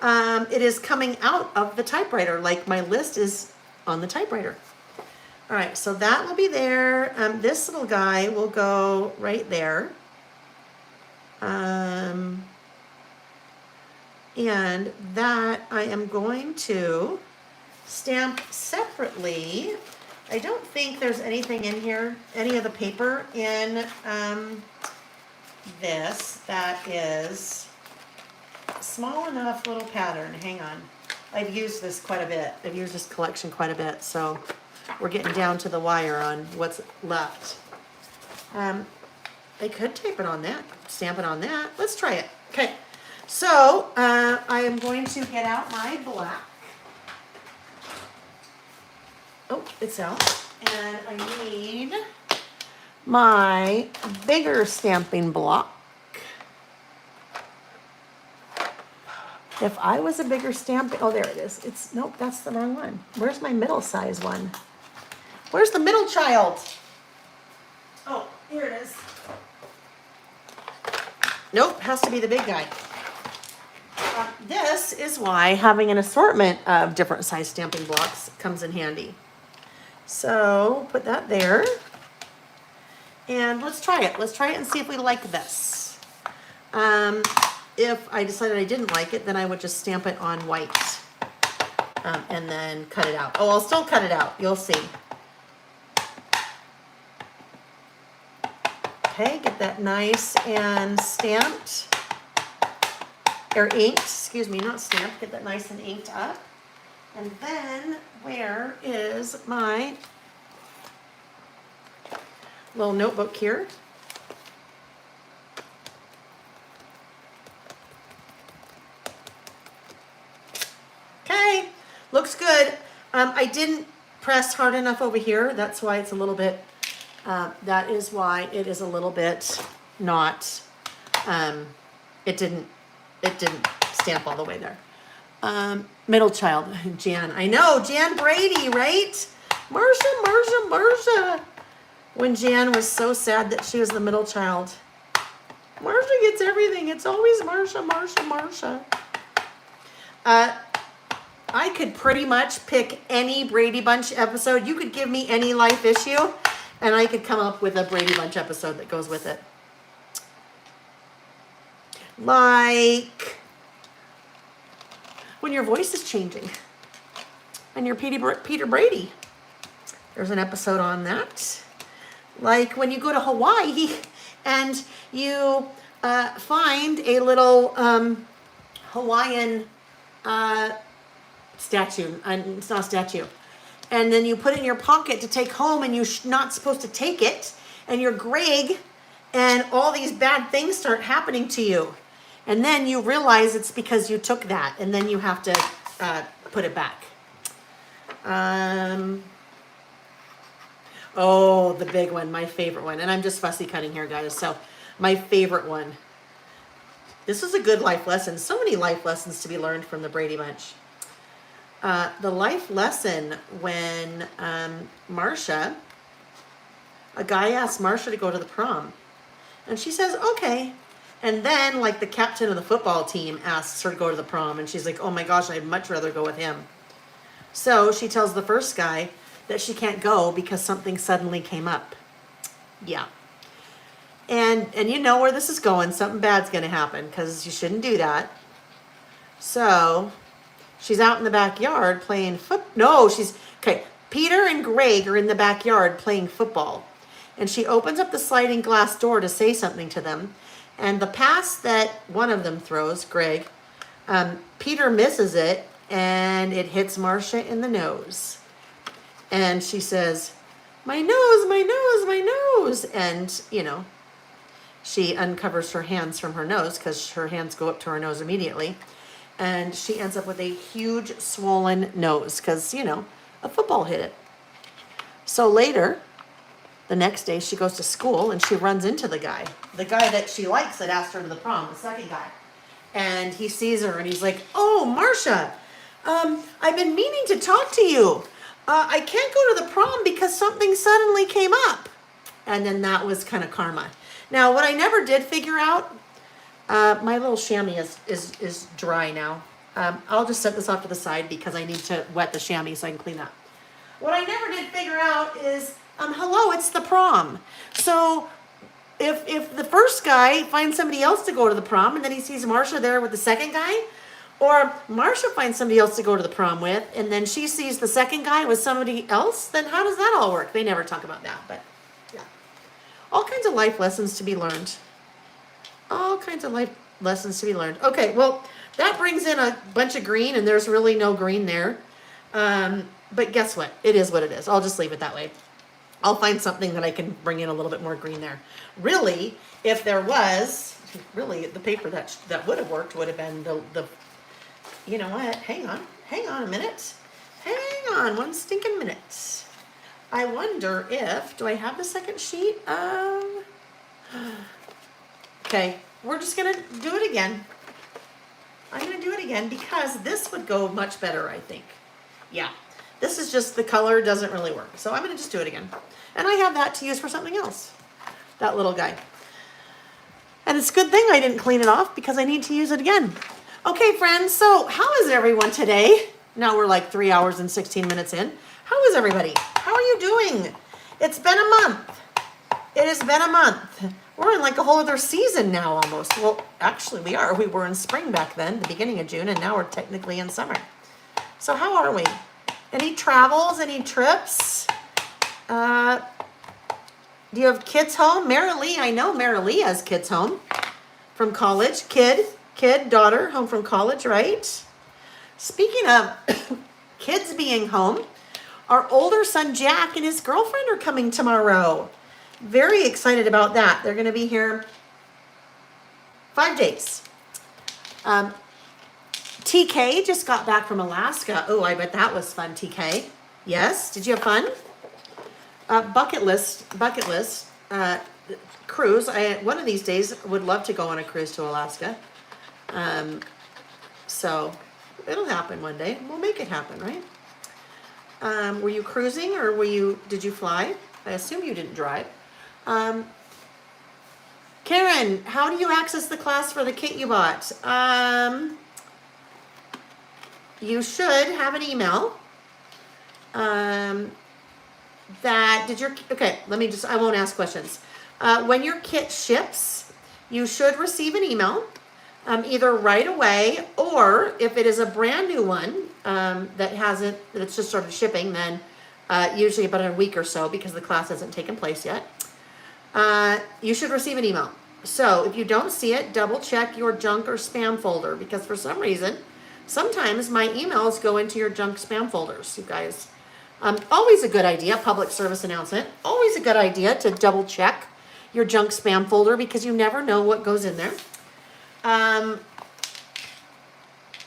it is coming out of the typewriter, like my list is on the typewriter. All right, so that will be there. This little guy will go right there. And that I am going to stamp separately. I don't think there's anything in here, any of the paper in this that is small enough little pattern. Hang on. I've used this quite a bit. I've used this collection quite a bit, so we're getting down to the wire on what's left. I could tape it on that, stamp it on that. Let's try it. Okay, so I am going to get out my black. Oh, it's out. And I need my bigger stamping block. If I was a bigger stamp, oh, there it is. It's, nope, that's the wrong one. Where's my middle size one? Where's the middle child? Oh, here it is. Nope, has to be the big guy. This is why having an assortment of different size stamping blocks comes in handy. So put that there. And let's try it. Let's try it and see if we like this. If I decided I didn't like it, then I would just stamp it on white and then cut it out. Oh, I'll still cut it out. You'll see. Okay, get that nice and stamped, or inked, excuse me, not stamped. Get that nice and inked up. And then where is my little notebook here. Okay, looks good. I didn't press hard enough over here. That's why it's a little bit, that is why it is a little bit not, it didn't stamp all the way there. Middle child, Jan. I know, Jan Brady, right? Marsha. When Jan was so sad that she was the middle child. Marsha gets everything. It's always Marsha. I could pretty much pick any Brady Bunch episode. You could give me any life issue, and I could come up with a Brady Bunch episode that goes with it. Like when your voice is changing and you're Peter Brady. There's an episode on that. Like when you go to Hawaii and you find a little Hawaiian statue, and it's not a statue, and then you put it in your pocket to take home, and you're not supposed to take it, and you're Greg, and all these bad things start happening to you, and then you realize it's because you took that, and then you have to put it back. Oh, the big one, my favorite one, and I'm just fussy cutting here, guys, so my favorite one. This was a good life lesson. So many life lessons to be learned from the Brady Bunch. The life lesson when Marsha, a guy asked Marsha to go to the prom. And she says, okay. And then, like, the captain of the football team asks her to go to the prom. And she's like, oh my gosh, I'd much rather go with him. So she tells the first guy that she can't go because something suddenly came up. Yeah. And you know where this is going. Something bad's going to happen because you shouldn't do that. So she's out in the backyard playing okay. Peter and Greg are in the backyard playing football. And she opens up the sliding glass door to say something to them. And the pass that one of them throws, Greg, Peter misses it and it hits Marsha in the nose. And she says, my nose, my nose, my nose. And, you know, she uncovers her hands from her nose because her hands go up to her nose immediately. And she ends up with a huge swollen nose because, you know, a football hit it. So later, the next day, she goes to school and she runs into the guy that she likes that asked her to the prom, the second guy. And he sees her and he's like, oh, Marsha, I've been meaning to talk to you. I can't go to the prom because something suddenly came up. And then that was kind of karma. Now, what I never did figure out, my little chamois is dry now. I'll just set this off to the side because I need to wet the chamois so I can clean up. What I never did figure out is, hello, it's the prom. So if the first guy finds somebody else to go to the prom and then he sees Marsha there with the second guy, or Marsha finds somebody else to go to the prom with and then she sees the second guy with somebody else, then how does that all work? They never talk about that, but yeah. All kinds of life lessons to be learned. All kinds of life lessons to be learned. Okay, well, that brings in a bunch of green, and there's really no green there. But guess what? It is what it is. I'll just leave it that way. I'll find something that I can bring in a little bit more green there. Really, if there was, really, the paper that would have worked would have been the you know what? Hang on a minute. Hang on one stinking minute. I wonder if, do I have the second sheet? Okay, we're just going to do it again. I'm going to do it again because this would go much better, I think. Yeah, this is just, the color doesn't really work. So I'm going to just do it again. And I have that to use for something else. That little guy. And it's a good thing I didn't clean it off because I need to use it again. Okay, friends, so how is everyone today? Now we're like 3 hours and 16 minutes in. How is everybody? How are you doing? It's been a month. It has been a month. We're in like a whole other season now almost. Well, actually we are. We were in spring back then, the beginning of June, and now we're technically in summer. So how are we? Any travels? Any trips? Do you have kids home? Marilee, I know Marilee has kids home from college. Daughter home from college, right? Speaking of kids being home, our older son Jack and his girlfriend are coming tomorrow. very excited about that. They're going to be here 5 days. TK just got back from Alaska. Oh, I bet that was fun, TK. Yes, did you have fun? Bucket list cruise. One of these days would love to go on a cruise to Alaska. So it'll happen one day. We'll make it happen, right? Were you cruising or did you fly? I assume you didn't drive. Karen, how do you access the class for the kit you bought? You should have an email. Okay, I won't ask questions. When your kit ships, you should receive an email, either right away, or if it is a brand new one, that's just started shipping, then usually about a week or so, because the class hasn't taken place yet, you should receive an email. So if you don't see it, double check your junk or spam folder, because for some reason, sometimes my emails go into your junk spam folders, you guys. Always a good idea, public service announcement, always a good idea to double check your junk spam folder, because you never know what goes in there.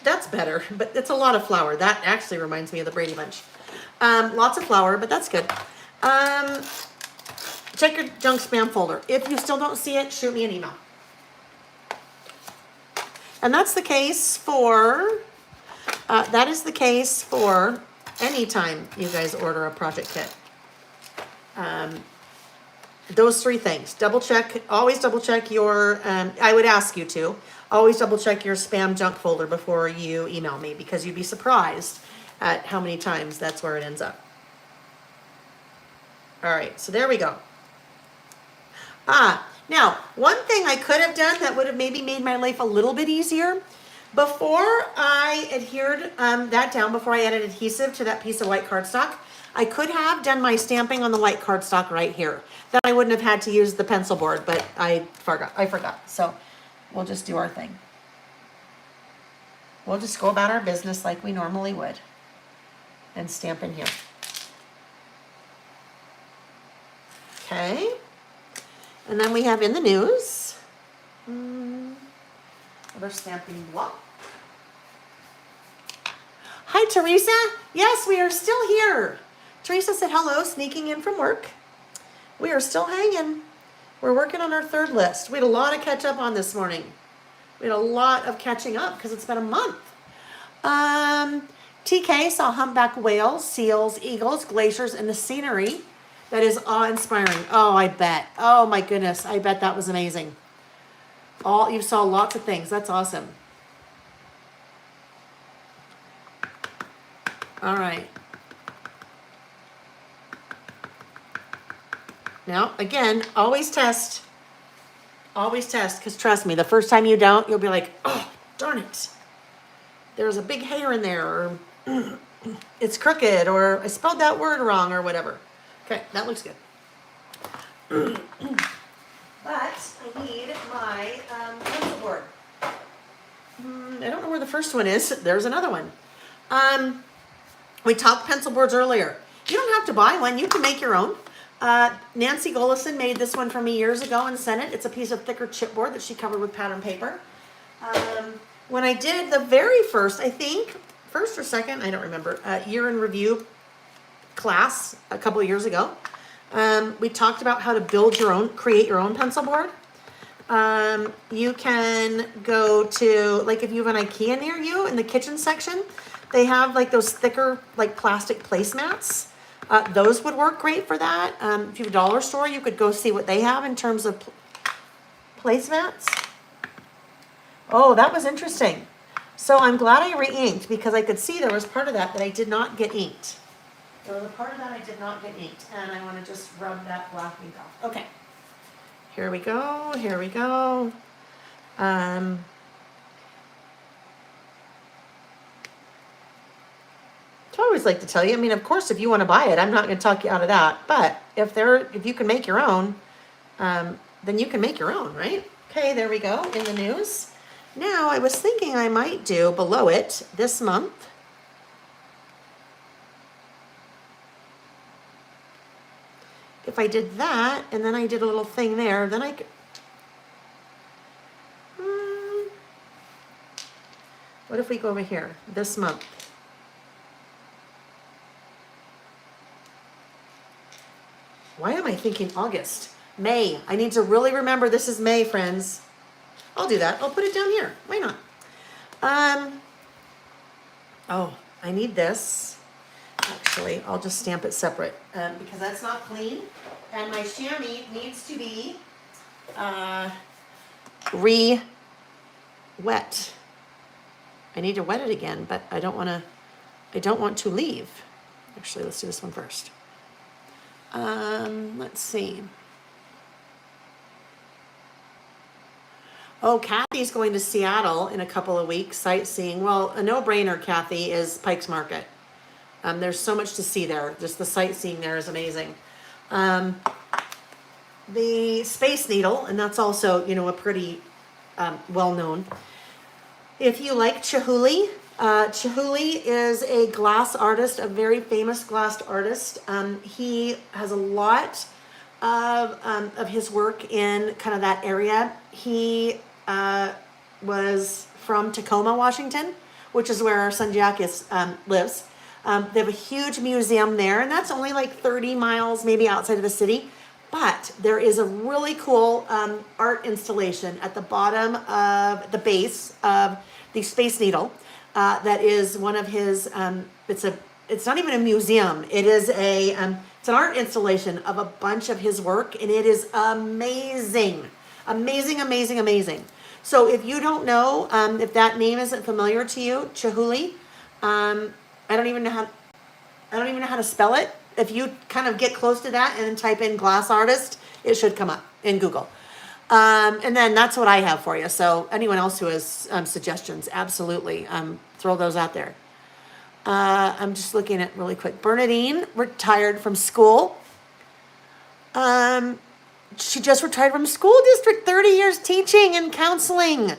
That's better, but it's a lot of flour. That actually reminds me of the Brady Bunch. Lots of flour, but that's good. Check your junk spam folder. If you still don't see it, shoot me an email. And that's the case for, anytime you guys order a project kit. Those 3 things. Always double check your, I would ask you to, always double check your spam junk folder before you email me, because you'd be surprised at how many times that's where it ends up. All right, so there we go. Now, one thing I could have done that would have maybe made my life a little bit easier, before I adhered that down, before I added adhesive to that piece of white cardstock, I could have done my stamping on the white cardstock right here. Then I wouldn't have had to use the pencil board, but I forgot. So we'll just do our thing. We'll just go about our business like we normally would and stamp in here. Okay. And then we have in the news, another stamping block. Hi, Teresa. Yes, we are still here. Teresa said hello, sneaking in from work. We are still hanging. We're working on our 3rd list. We had a lot of catch up on this morning. We had a lot of catching up because it's been a month. TK saw humpback whales, seals, eagles, glaciers, and the scenery. That is awe-inspiring. Oh, I bet. Oh, my goodness. I bet that was amazing. You saw lots of things. That's awesome. All right. Now, again, always test. Always test, because trust me, the first time you don't, you'll be like, oh, darn it. There's a big hair in there, or it's crooked, or I spelled that word wrong, or whatever. Okay, that looks good. But I need my pencil board. I don't know where the first one is. There's another one. We talked pencil boards earlier. You don't have to buy one. You can make your own. Nancy Golison made this one for me years ago and sent it. It's a piece of thicker chipboard that she covered with pattern paper. When I did the very first, I think, first or second, I don't remember, year in review class a couple of years ago, we talked about how to create your own pencil board. You can go to, like, if you have an Ikea near you, in the kitchen section, they have like those thicker, like, plastic placemats. Those would work great for that. If you have a dollar store, you could go see what they have in terms of placemats. Oh, that was interesting. So I'm glad I re-inked, because I could see there was part of that I did not get inked. There was a part of that I did not get inked, and I want to just rub that black ink off. Okay. Here we go. Here we go. I always like to tell you, I mean, of course, if you want to buy it, I'm not going to talk you out of that. But if you can make your own, then you can make your own, right? Okay, there we go, in the news. Now, I was thinking I might do below it this month. If if I did that, and then I did a little thing there, then I could, what if we go over here, this month? Why am I thinking August? May. I need to really remember this is May, friends. I'll do that. I'll put it down here. Why not? Oh, I need this. Actually, I'll just stamp it separate because that's not clean. And my chamois needs to be re-wet. I need to wet it again, but I don't want to leave. Actually, let's do this one first. Let's see. Oh, Kathy's going to Seattle in a couple of weeks, sightseeing. Well, a no-brainer, Kathy, is Pike's Market. There's so much to see there. Just the sightseeing there is amazing. The Space Needle, and that's also, a pretty well-known. If you like Chihuly, Chihuly is a glass artist, a very famous glass artist. He has a lot of his work in kind of that area. He was from Tacoma, Washington, which is where our son Jack lives. They have a huge museum there, and that's only like 30 miles maybe outside of the city. But there is a really cool art installation at the bottom of the base of the Space Needle. That is one of his. It's not even a museum. It is it's an art installation of a bunch of his work, and it is amazing, amazing, amazing, amazing. So if you don't know, if that name isn't familiar to you, Chihuly, I don't even know how to spell it. If you kind of get close to that and then type in glass artist, it should come up in Google. And then that's what I have for you. So anyone else who has suggestions, absolutely throw those out there. I'm just looking at really quick. Bernadine retired from school. She just retired from school district, 30 years teaching and counseling.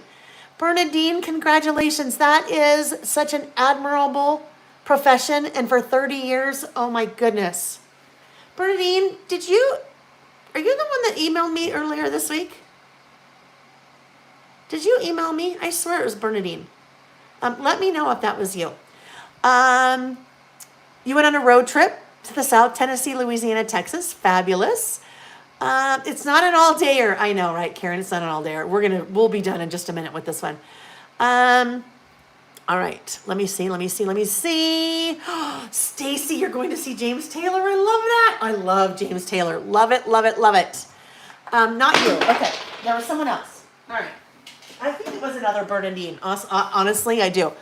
Bernadine, congratulations. That is such an admirable profession, and for 30 years, oh my goodness. Bernadine, are you the one that emailed me earlier this week? Did you email me? I swear it was Bernadine. Let me know if that was you. You went on a road trip to the South, Tennessee, Louisiana, Texas. Fabulous. It's not an all-dayer. I know, right, Karen? It's not an all-dayer. We'll be done in just a minute with this one. All right, let me see. Stacy, you're going to see James Taylor. I love that. I love James Taylor. Love it, love it, love it. Not you. Okay, there was someone else. All right. I think it was another Bernadine. Honestly, I do.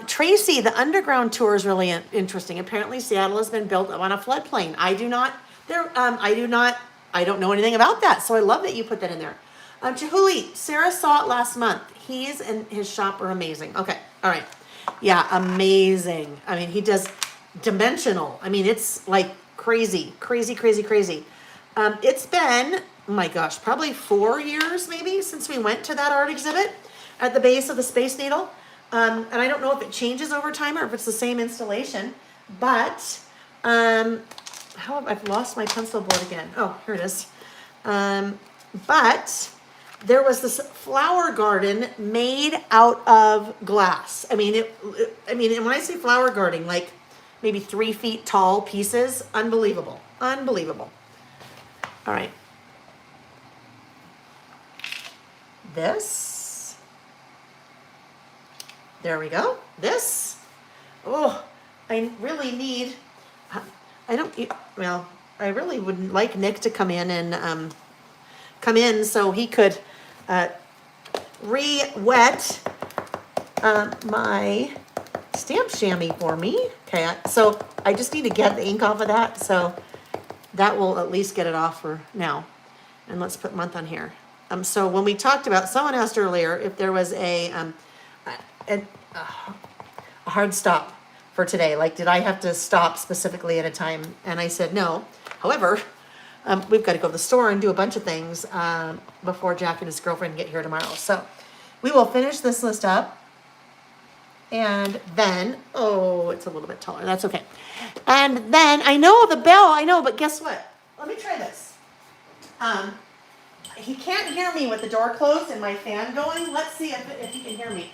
Tracy, the underground tour is really interesting. Apparently, Seattle has been built on a floodplain. I don't know anything about that, so I love that you put that in there. Chihuly, Sarah saw it last month. He's and his shop are amazing. Okay, all right. Yeah, amazing. I mean, he does dimensional. I mean, it's like crazy, crazy, crazy, crazy. It's been, oh my gosh, probably 4 years maybe since we went to that art exhibit at the base of the Space Needle. And I don't know if it changes over time or if it's the same installation, but I've lost my pencil board again. Oh, here it is. But there was this flower garden made out of glass. I mean, and when I say flower garden, like maybe 3 feet tall pieces, unbelievable, unbelievable. All right. This. There we go. This. Oh, I really need. I really would like Nick to come in and so he could re-wet my stamp chamois for me. Okay, so I just need to get the ink off of that, so that will at least get it off for now. And let's put month on here. So when we talked about, someone asked earlier if there was a hard stop for today. Like, did I have to stop specifically at a time? And I said no. However, we've got to go to the store and do a bunch of things before Jack and his girlfriend get here tomorrow. So we will finish this list up. And then, oh, it's a little bit taller. That's okay. And then, I know the bell, but guess what? let me try this. He can't hear me with the door closed and my fan going. Let's see if he can hear me.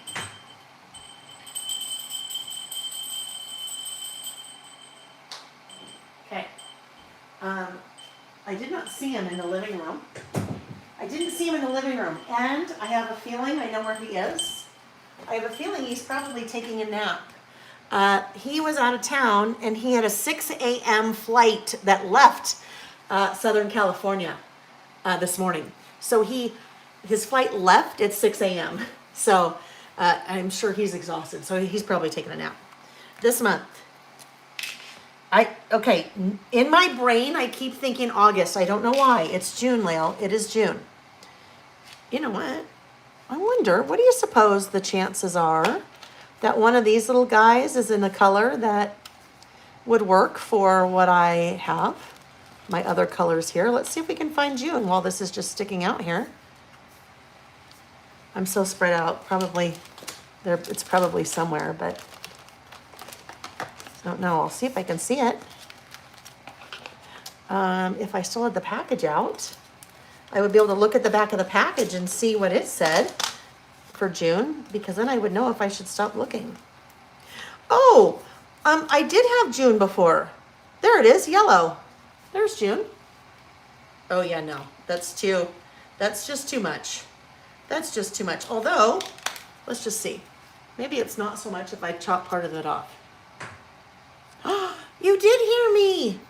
Okay. I did not see him in the living room. I didn't see him in the living room. And I have a feeling I know where he is. I have a feeling he's probably taking a nap. He was out of town and he had a 6 a.m. flight that left Southern California this morning. So his flight left at 6 a.m. So I'm sure he's exhausted. So he's probably taking a nap. This month, okay, in my brain, I keep thinking August. I don't know why. It's June, Lale. It is June. You know what? I wonder, what do you suppose the chances are that one of these little guys is in a color that would work for what I have? My other colors here. Let's see if we can find June while this is just sticking out here. I'm so spread out. Probably there. It's probably somewhere, but I don't know. I'll see if I can see it. If I still had the package out, I would be able to look at the back of the package and see what it said for June, because then I would know if I should stop looking. Oh, I did have June before. There it is, yellow. There's June. Oh yeah, no, that's just too much. That's just too much. Although, let's just see. Maybe it's not so much if I chop part of it off. You did hear me.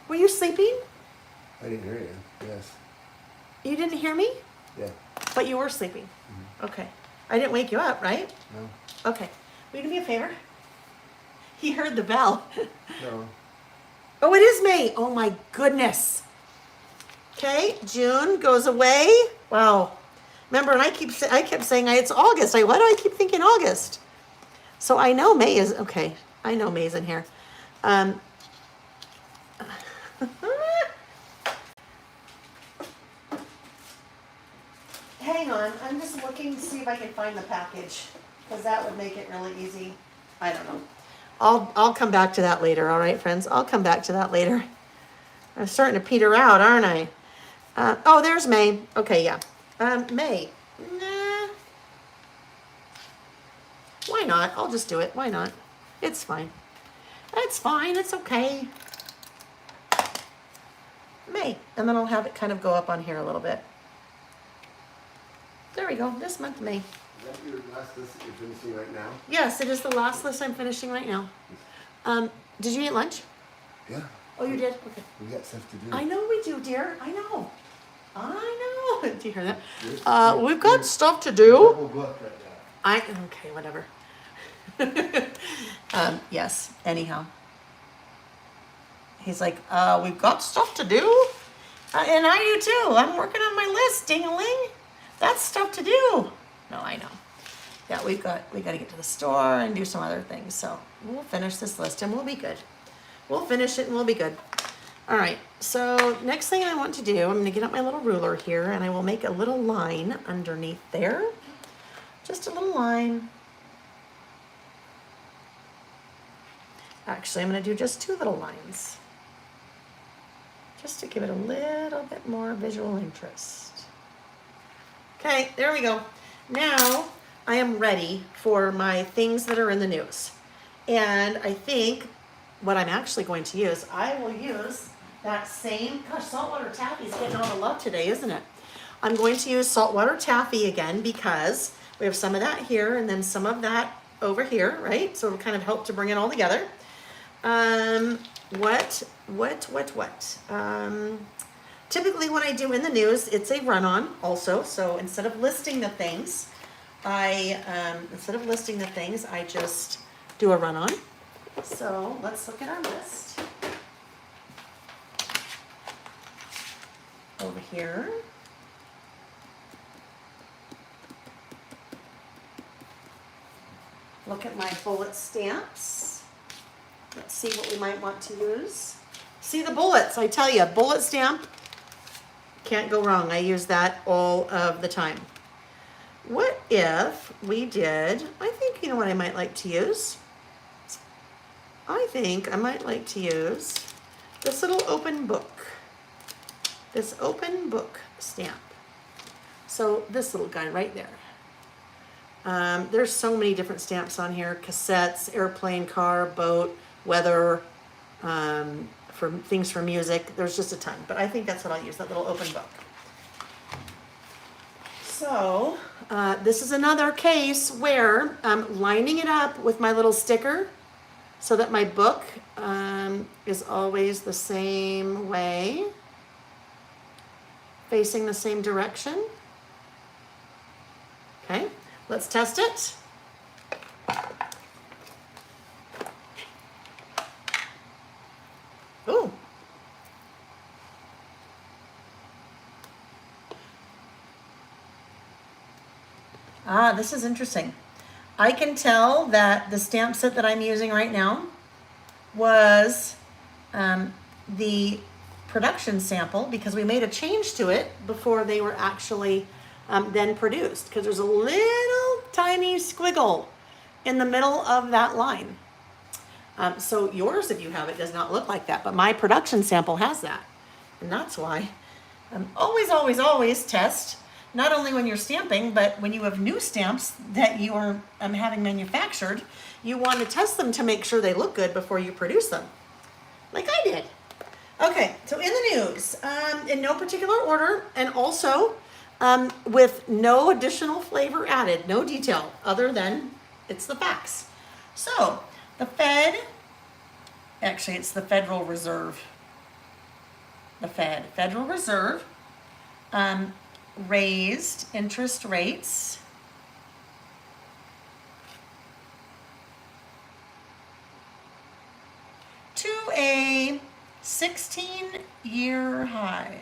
Were you sleeping? I didn't hear you, yes. You didn't hear me? Yeah. But you were sleeping. Okay. I didn't wake you up, right? No. Okay. Will you do me a favor? He heard the bell. No. Oh, it is May. Oh my goodness. Okay, June goes away. Wow. Remember, and I kept saying it's August. Why do I keep thinking August? So I know May is, okay. I know May's in here. Hang on, I'm just looking to see if I can find the package, because that would make it really easy. I don't know. I'll come back to that later, all right, friends? I'll come back to that later. I'm starting to peter out, aren't I? Oh, there's May. Okay, yeah. May. Nah. Why not? I'll just do it. Why not? It's fine. It's fine. It's okay. May. And then I'll have it kind of go up on here a little bit. There we go. This month, May. Is that your last list that you're finishing right now? Yes, it is the last list I'm finishing right now. Did you eat lunch? Yeah. Oh, you did? Okay. We got stuff to do. I know we do, dear. I know. Do you hear that? We've got stuff to do. Double book right now. Okay, whatever. Yes, anyhow. He's like, we've got stuff to do. And I do too. I'm working on my list, ding-a-ling. That's stuff to do. No, I know. Yeah, we got to get to the store and do some other things. So we'll finish this list and we'll be good. We'll finish it and we'll be good. All right, so next thing I want to do, I'm going to get out my little ruler here and I will make a little line underneath there. Just a little line. Actually, I'm going to do just 2 little lines. Just to give it a little bit more visual interest. Okay, there we go. Now I am ready for my things that are in the news. And I think what I'm actually going to use, I will use that same, gosh, saltwater taffy is getting all the love today, isn't it? I'm going to use saltwater taffy again because we have some of that here and then some of that over here, right? So it'll kind of help to bring it all together. Typically when I do in the news, it's a run-on also. So instead of listing the things, I just do a run-on. So let's look at our list. Over here. Look at my bullet stamps. Let's see what we might want to use. See the bullets, I tell you, bullet stamp, can't go wrong. I use that all of the time. What if we did, I think, you know what I might like to use? I think I might like to use this little open book. this open book stamp. So this little guy right there. There's so many different stamps on here: cassettes, airplane, car, boat, weather, for things for music. There's just a ton, but I think that's what I'll use, that little open book. So this is another case where I'm lining it up with my little sticker so that my book is always the same way, facing the same direction. Okay, let's test it. Ooh. Ah, this is interesting. I can tell that the stamp set that I'm using right now was the production sample, because we made a change to it before they were actually then produced, because there's a little tiny squiggle in the middle of that line. So yours, if you have it, does not look like that, but my production sample has that. And that's why always test, not only when you're stamping, but when you have new stamps that you are having manufactured, you want to test them to make sure they look good before you produce them, like I did. Okay, so in the news, in no particular order, and also with no additional flavor added, no detail other than it's the facts. So the it's the Federal Reserve. The Federal Reserve raised interest rates to a 16-year high.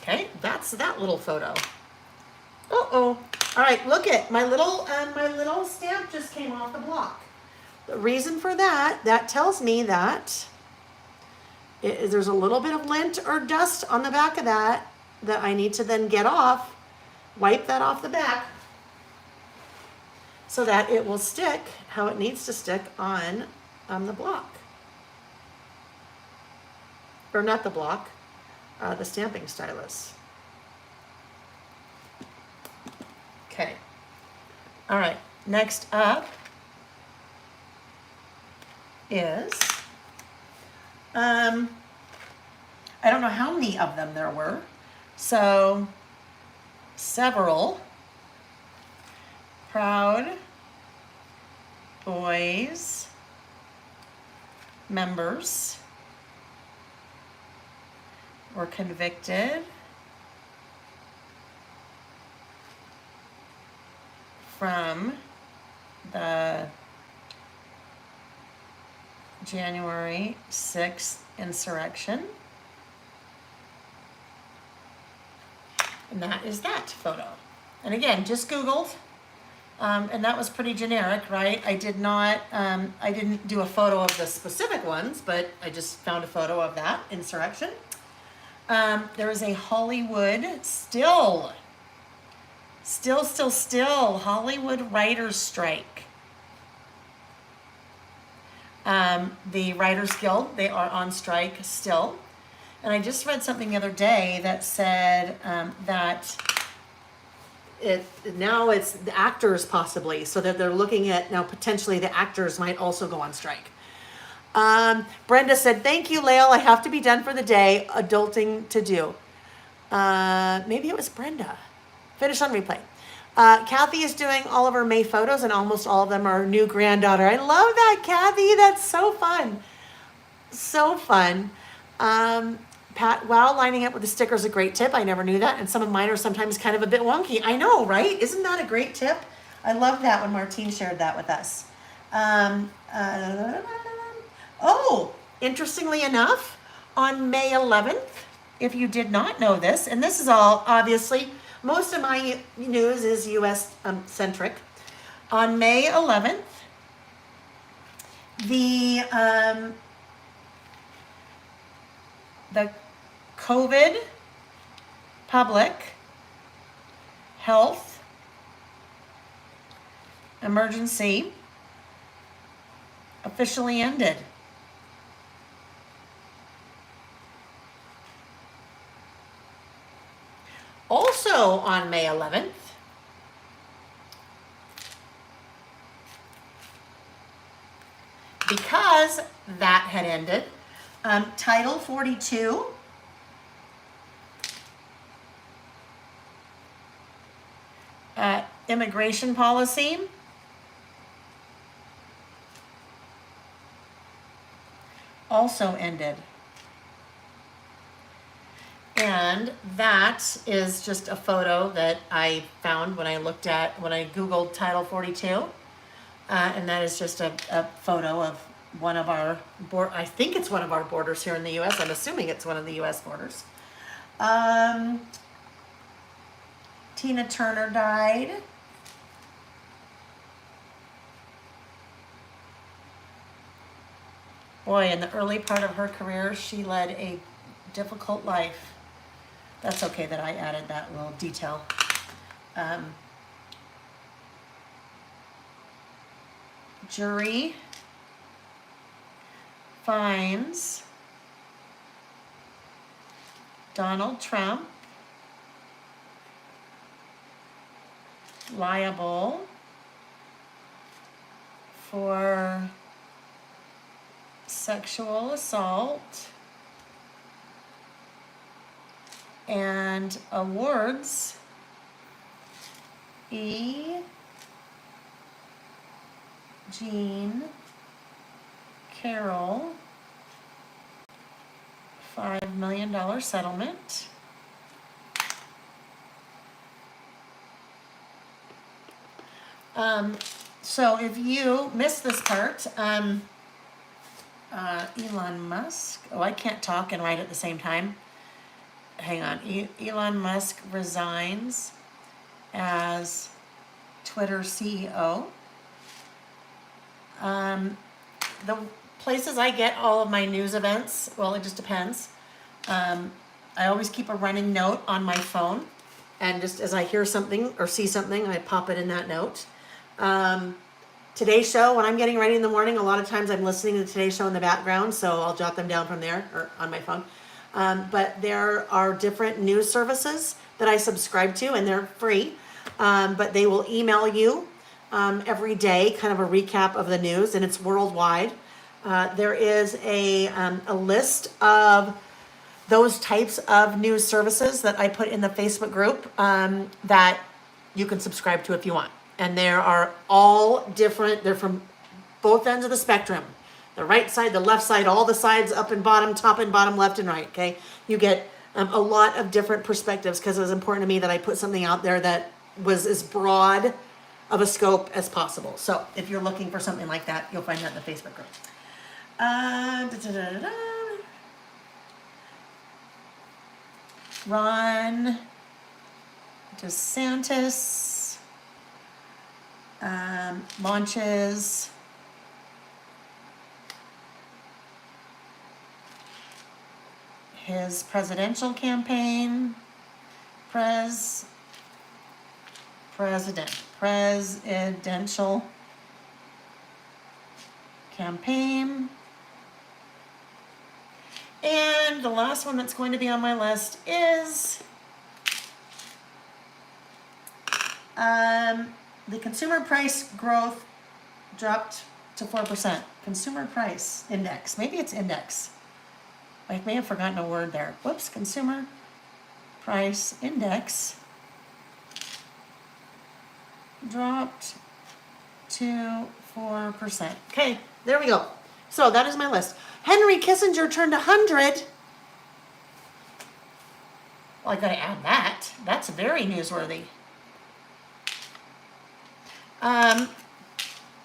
Okay, that's that little photo. Uh-oh. All right, look it. My little stamp just came off the block. The reason for that tells me that there's a little bit of lint or dust on the back of that I need to then get off, wipe that off the back, so that it will stick how it needs to stick on the block. Or not the block, the stamping stylus. Okay. All right, next up is, I don't know how many of them there were, so several Proud Boys members were convicted from the January 6th insurrection. And that is that photo. And again, just Googled, and that was pretty generic, right? I didn't do a photo of the specific ones, but I just found a photo of that insurrection. There is a Hollywood Hollywood writers strike. The Writers Guild, they are on strike still. And I just read something the other day that said that now it's the actors possibly, so that they're looking at now potentially the actors might also go on strike. Brenda said, "Thank you, Lael. I have to be done for the day. Adulting to do." Maybe it was Brenda. Finish on replay. Kathy is doing all of her May photos, and almost all of them are new granddaughter. I love that, Kathy. That's so fun. So fun. Pat, wow, lining up with the sticker is a great tip. I never knew that. And some of mine are sometimes kind of a bit wonky. I know, right? Isn't that a great tip? I love that when Martine shared that with us. Oh, interestingly enough, on May 11th, if you did not know this, and this is all, obviously, most of my news is U.S. centric. On May 11th, the COVID public health emergency officially ended. on May 11th. Because that had ended, Title 42 immigration policy also ended. And that is just a photo that I found when I Googled Title 42. And that is just a photo of one of our, I think it's one of our borders here in the U.S. I'm assuming it's one of the U.S. borders. Tina Turner died. Boy, in the early part of her career, she led a difficult life. That's okay that I added that little detail. Jury finds Donald Trump liable for sexual assault and awards Jean Carroll $5 million settlement. So if you missed this part, Elon Musk, oh, I can't talk and write at the same time. Hang on. Elon Musk resigns as Twitter CEO. The places I get all of my news events, well, it just depends. I always keep a running note on my phone, and just as I hear something or see something, I pop it in that note. Today's Show, when I'm getting ready in the morning, a lot of times I'm listening to the Today Show in the background, so I'll jot them down from there or on my phone. But there are different news services that I subscribe to, and they're free. But they will email you every day, kind of a recap of the news, and it's worldwide. There is a list of those types of news services that I put in the Facebook group that you can subscribe to if you want. And there are all different, they're from both ends of the spectrum. The right side, the left side, all the sides, up and bottom, top and bottom, left and right, okay? You get a lot of different perspectives because it was important to me that I put something out there that was as broad of a scope as possible. So if you're looking for something like that, you'll find that in the Facebook group. Ron DeSantis launches his presidential campaign. Presidential campaign. And the last one that's going to be on my list is the consumer price growth dropped to 4%. Consumer price index. Maybe it's index. I may have forgotten a word there. Whoops, consumer price index dropped to 4%. Okay, there we go. So that is my list. Henry Kissinger turned 100. Well, I gotta add that. That's very newsworthy.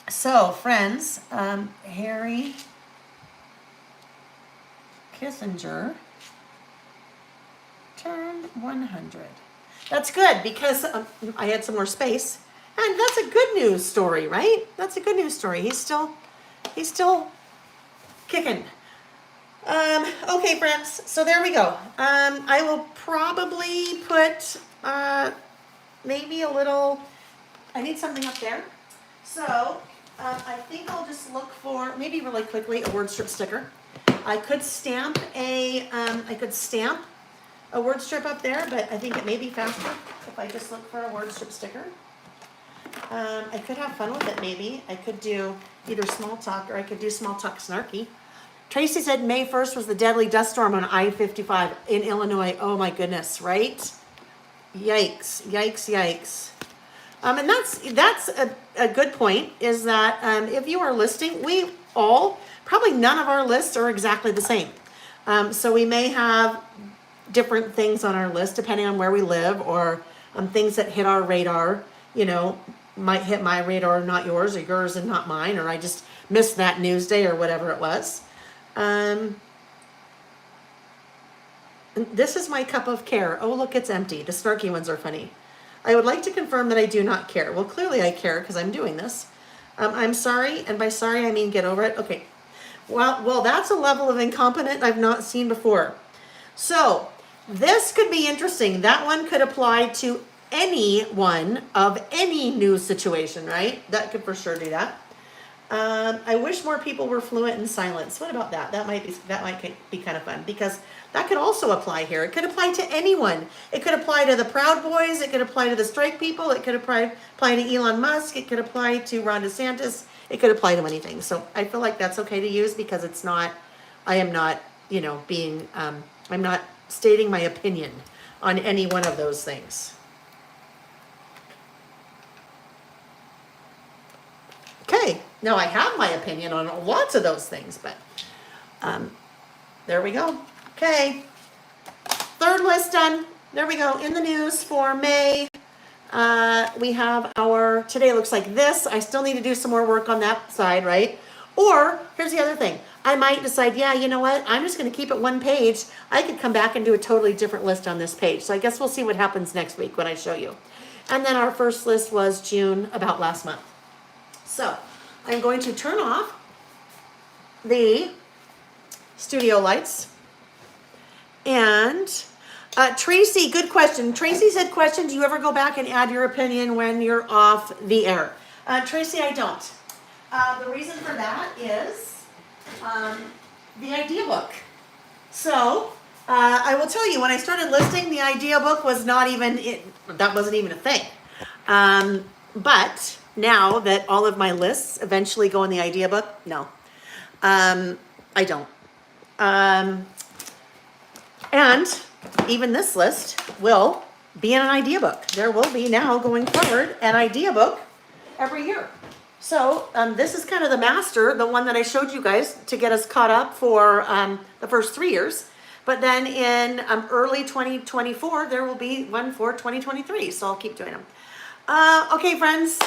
So friends, Harry Kissinger turned 100. That's good because I had some more space, and that's a good news story, right? That's a good news story. He's still kicking. Okay, friends. So there we go. I will probably put maybe a little. I need something up there. So I think I'll just look for maybe really quickly a word strip sticker. I could stamp a word strip up there, but I think it may be faster if I just look for a word strip sticker. I could have fun with it maybe. I could do either small talk or I could do small talk snarky. Tracy said May 1st was the deadly dust storm on I-55 in Illinois. Oh my goodness, right? Yikes, yikes, yikes. And that's a good point, is that if you are listing, probably none of our lists are exactly the same. So we may have different things on our list depending on where we live, or things that hit our radar, might hit my radar, not yours, or yours and not mine, or I just missed that news day or whatever it was. This is my cup of care. Oh, look, it's empty. The snarky ones are funny. I would like to confirm that I do not care. Well, clearly I care because I'm doing this. I'm sorry, and by sorry I mean get over it. Okay. Well, that's a level of incompetent I've not seen before. So this could be interesting. That one could apply to anyone of any news situation, right? That could for sure do that. I wish more people were fluent in silence. What about that? That might be kind of fun, because that could also apply here. It could apply to anyone. It could apply to the Proud Boys. It could apply to the strike people. It could apply to Elon Musk. It could apply to Ron DeSantis. It could apply to anything. So I feel like that's okay to use, because I am not, I'm not stating my opinion on any one of those things. Okay, now I have my opinion on lots of those things, but there we go. Okay, third list done. There we go. In the news for May, we have today looks like this. I still need to do some more work on that side, right? Or here's the other thing. I might decide, yeah, you know what? I'm just going to keep it one page. I could come back and do a totally different list on this page. So I guess we'll see what happens next week when I show you. And then our first list was June, about last month. So I'm going to turn off the studio lights. And Tracy, good question. Tracy said, question, do you ever go back and add your opinion when you're off the air? Tracy, I don't. The reason for that is the idea book. So I will tell you, when I started listing, the idea book was not even, that wasn't even a thing. But now that all of my lists eventually go in the idea book, no, I don't. And even this list will be in an idea book. There will be now going forward an idea book every year. So this is kind of the master, the one that I showed you guys to get us caught up for the first 3 years. But then in early 2024, there will be one for 2023. So I'll keep doing them. Okay, friends.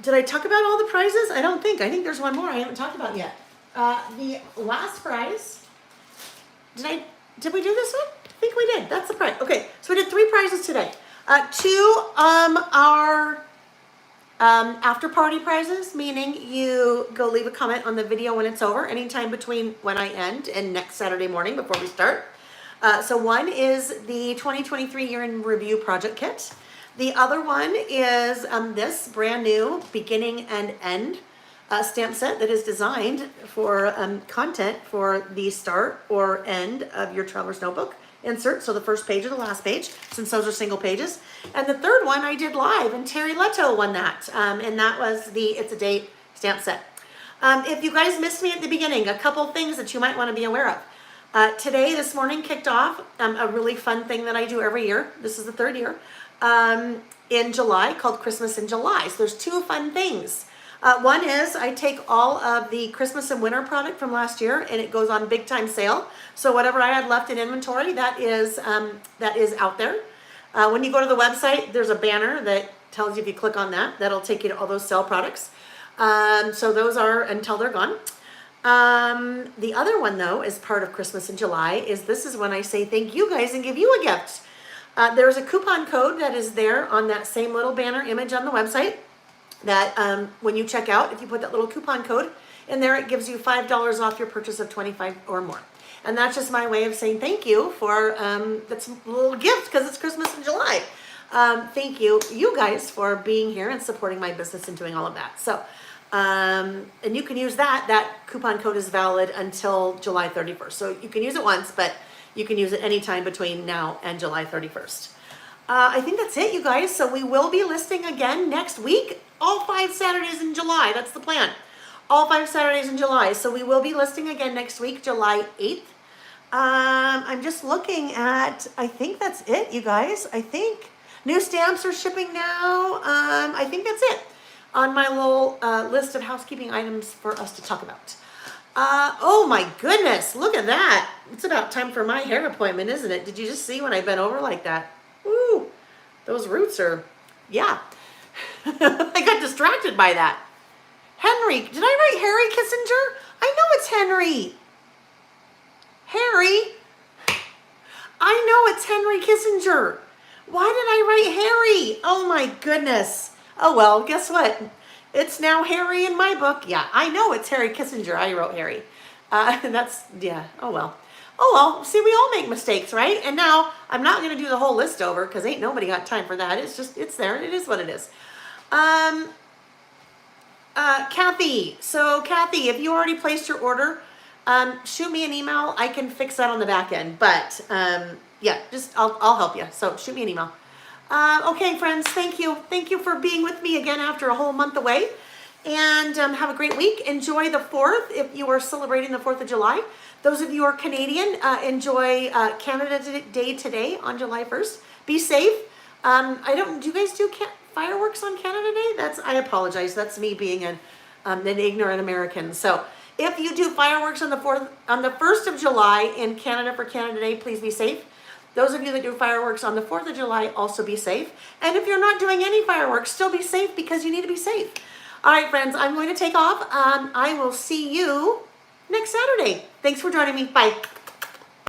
Did I talk about all the prizes? I don't think. I think there's one more I haven't talked about yet. The last prize. Did we do this one? I think we did. That's the prize. Okay, so we did 3 prizes today. 2 are after party prizes, meaning you go leave a comment on the video when it's over, anytime between when I end and next Saturday morning before we start. So one is the 2023 Year in Review Project Kit. The other one is this brand new beginning and end stamp set that is designed for content for the start or end of your Traveler's Notebook insert. So the first page or the last page, since those are single pages. And the third one I did live, and Terry Leto won that. And that was the It's a Date stamp set. If you guys missed me at the beginning, a couple things that you might want to be aware of. This morning kicked off a really fun thing that I do every year. This is the 3rd year. In July, called Christmas in July. So there's 2 fun things. One is I take all of the Christmas and winter product from last year, and it goes on big time sale. So whatever I had left in inventory, that is out there. When you go to the website, there's a banner that tells you, if you click on that, that'll take you to all those sale products. So those are until they're gone. The other one, though, is part of Christmas in July, this is when I say thank you guys and give you a gift. There's a coupon code that is there on that same little banner image on the website that when you check out, if you put that little coupon code in there, it gives you $5 off your purchase of $25 or more. And that's just my way of saying thank you for, that's a little gift because it's Christmas in July. Thank you guys for being here and supporting my business and doing all of that. So And you can use that. That coupon code is valid until July 31st. So you can use it once, but you can use it anytime between now and July 31st. I think that's it, you guys. So we will be listing again next week, all 5 Saturdays in July. That's the plan. All 5 Saturdays in July. So we will be listing again next week, July 8th. I'm just looking at, I think that's it, you guys. I think new stamps are shipping now. I think that's it on my little list of housekeeping items for us to talk about. Oh my goodness, look at that. It's about time for my hair appointment, isn't it? Did you just see when I bent over like that? Woo, those roots are, yeah. I got distracted by that. Henry, did I write Harry Kissinger? I know it's Henry. Harry. I know it's Henry Kissinger. Why did I write Harry? Oh my goodness. Oh well, guess what? It's now Harry in my book. Yeah, I know it's Harry Kissinger. I wrote Harry. That's, yeah, oh well. Oh well, see, we all make mistakes, right? And now I'm not going to do the whole list over because ain't nobody got time for that. It's just, it's there. It is what it is. Kathy. So Kathy, if you already placed your order, shoot me an email. I can fix that on the back end. But yeah, just I'll help you. So shoot me an email. Okay, friends, thank you. Thank you for being with me again after a whole month away. And have a great week. Enjoy the 4th if you are celebrating the 4th of July. Those of you who are Canadian, enjoy Canada Day today on July 1st. Be safe. Do you guys do fireworks on Canada Day? I apologize. That's me being an ignorant American. So if you do fireworks on the 1st of July in Canada for Canada Day, please be safe. Those of you that do fireworks on the 4th of July, also be safe. And if you're not doing any fireworks, still be safe because you need to be safe. All right, friends, I'm going to take off. I will see you next Saturday. Thanks for joining me. Bye.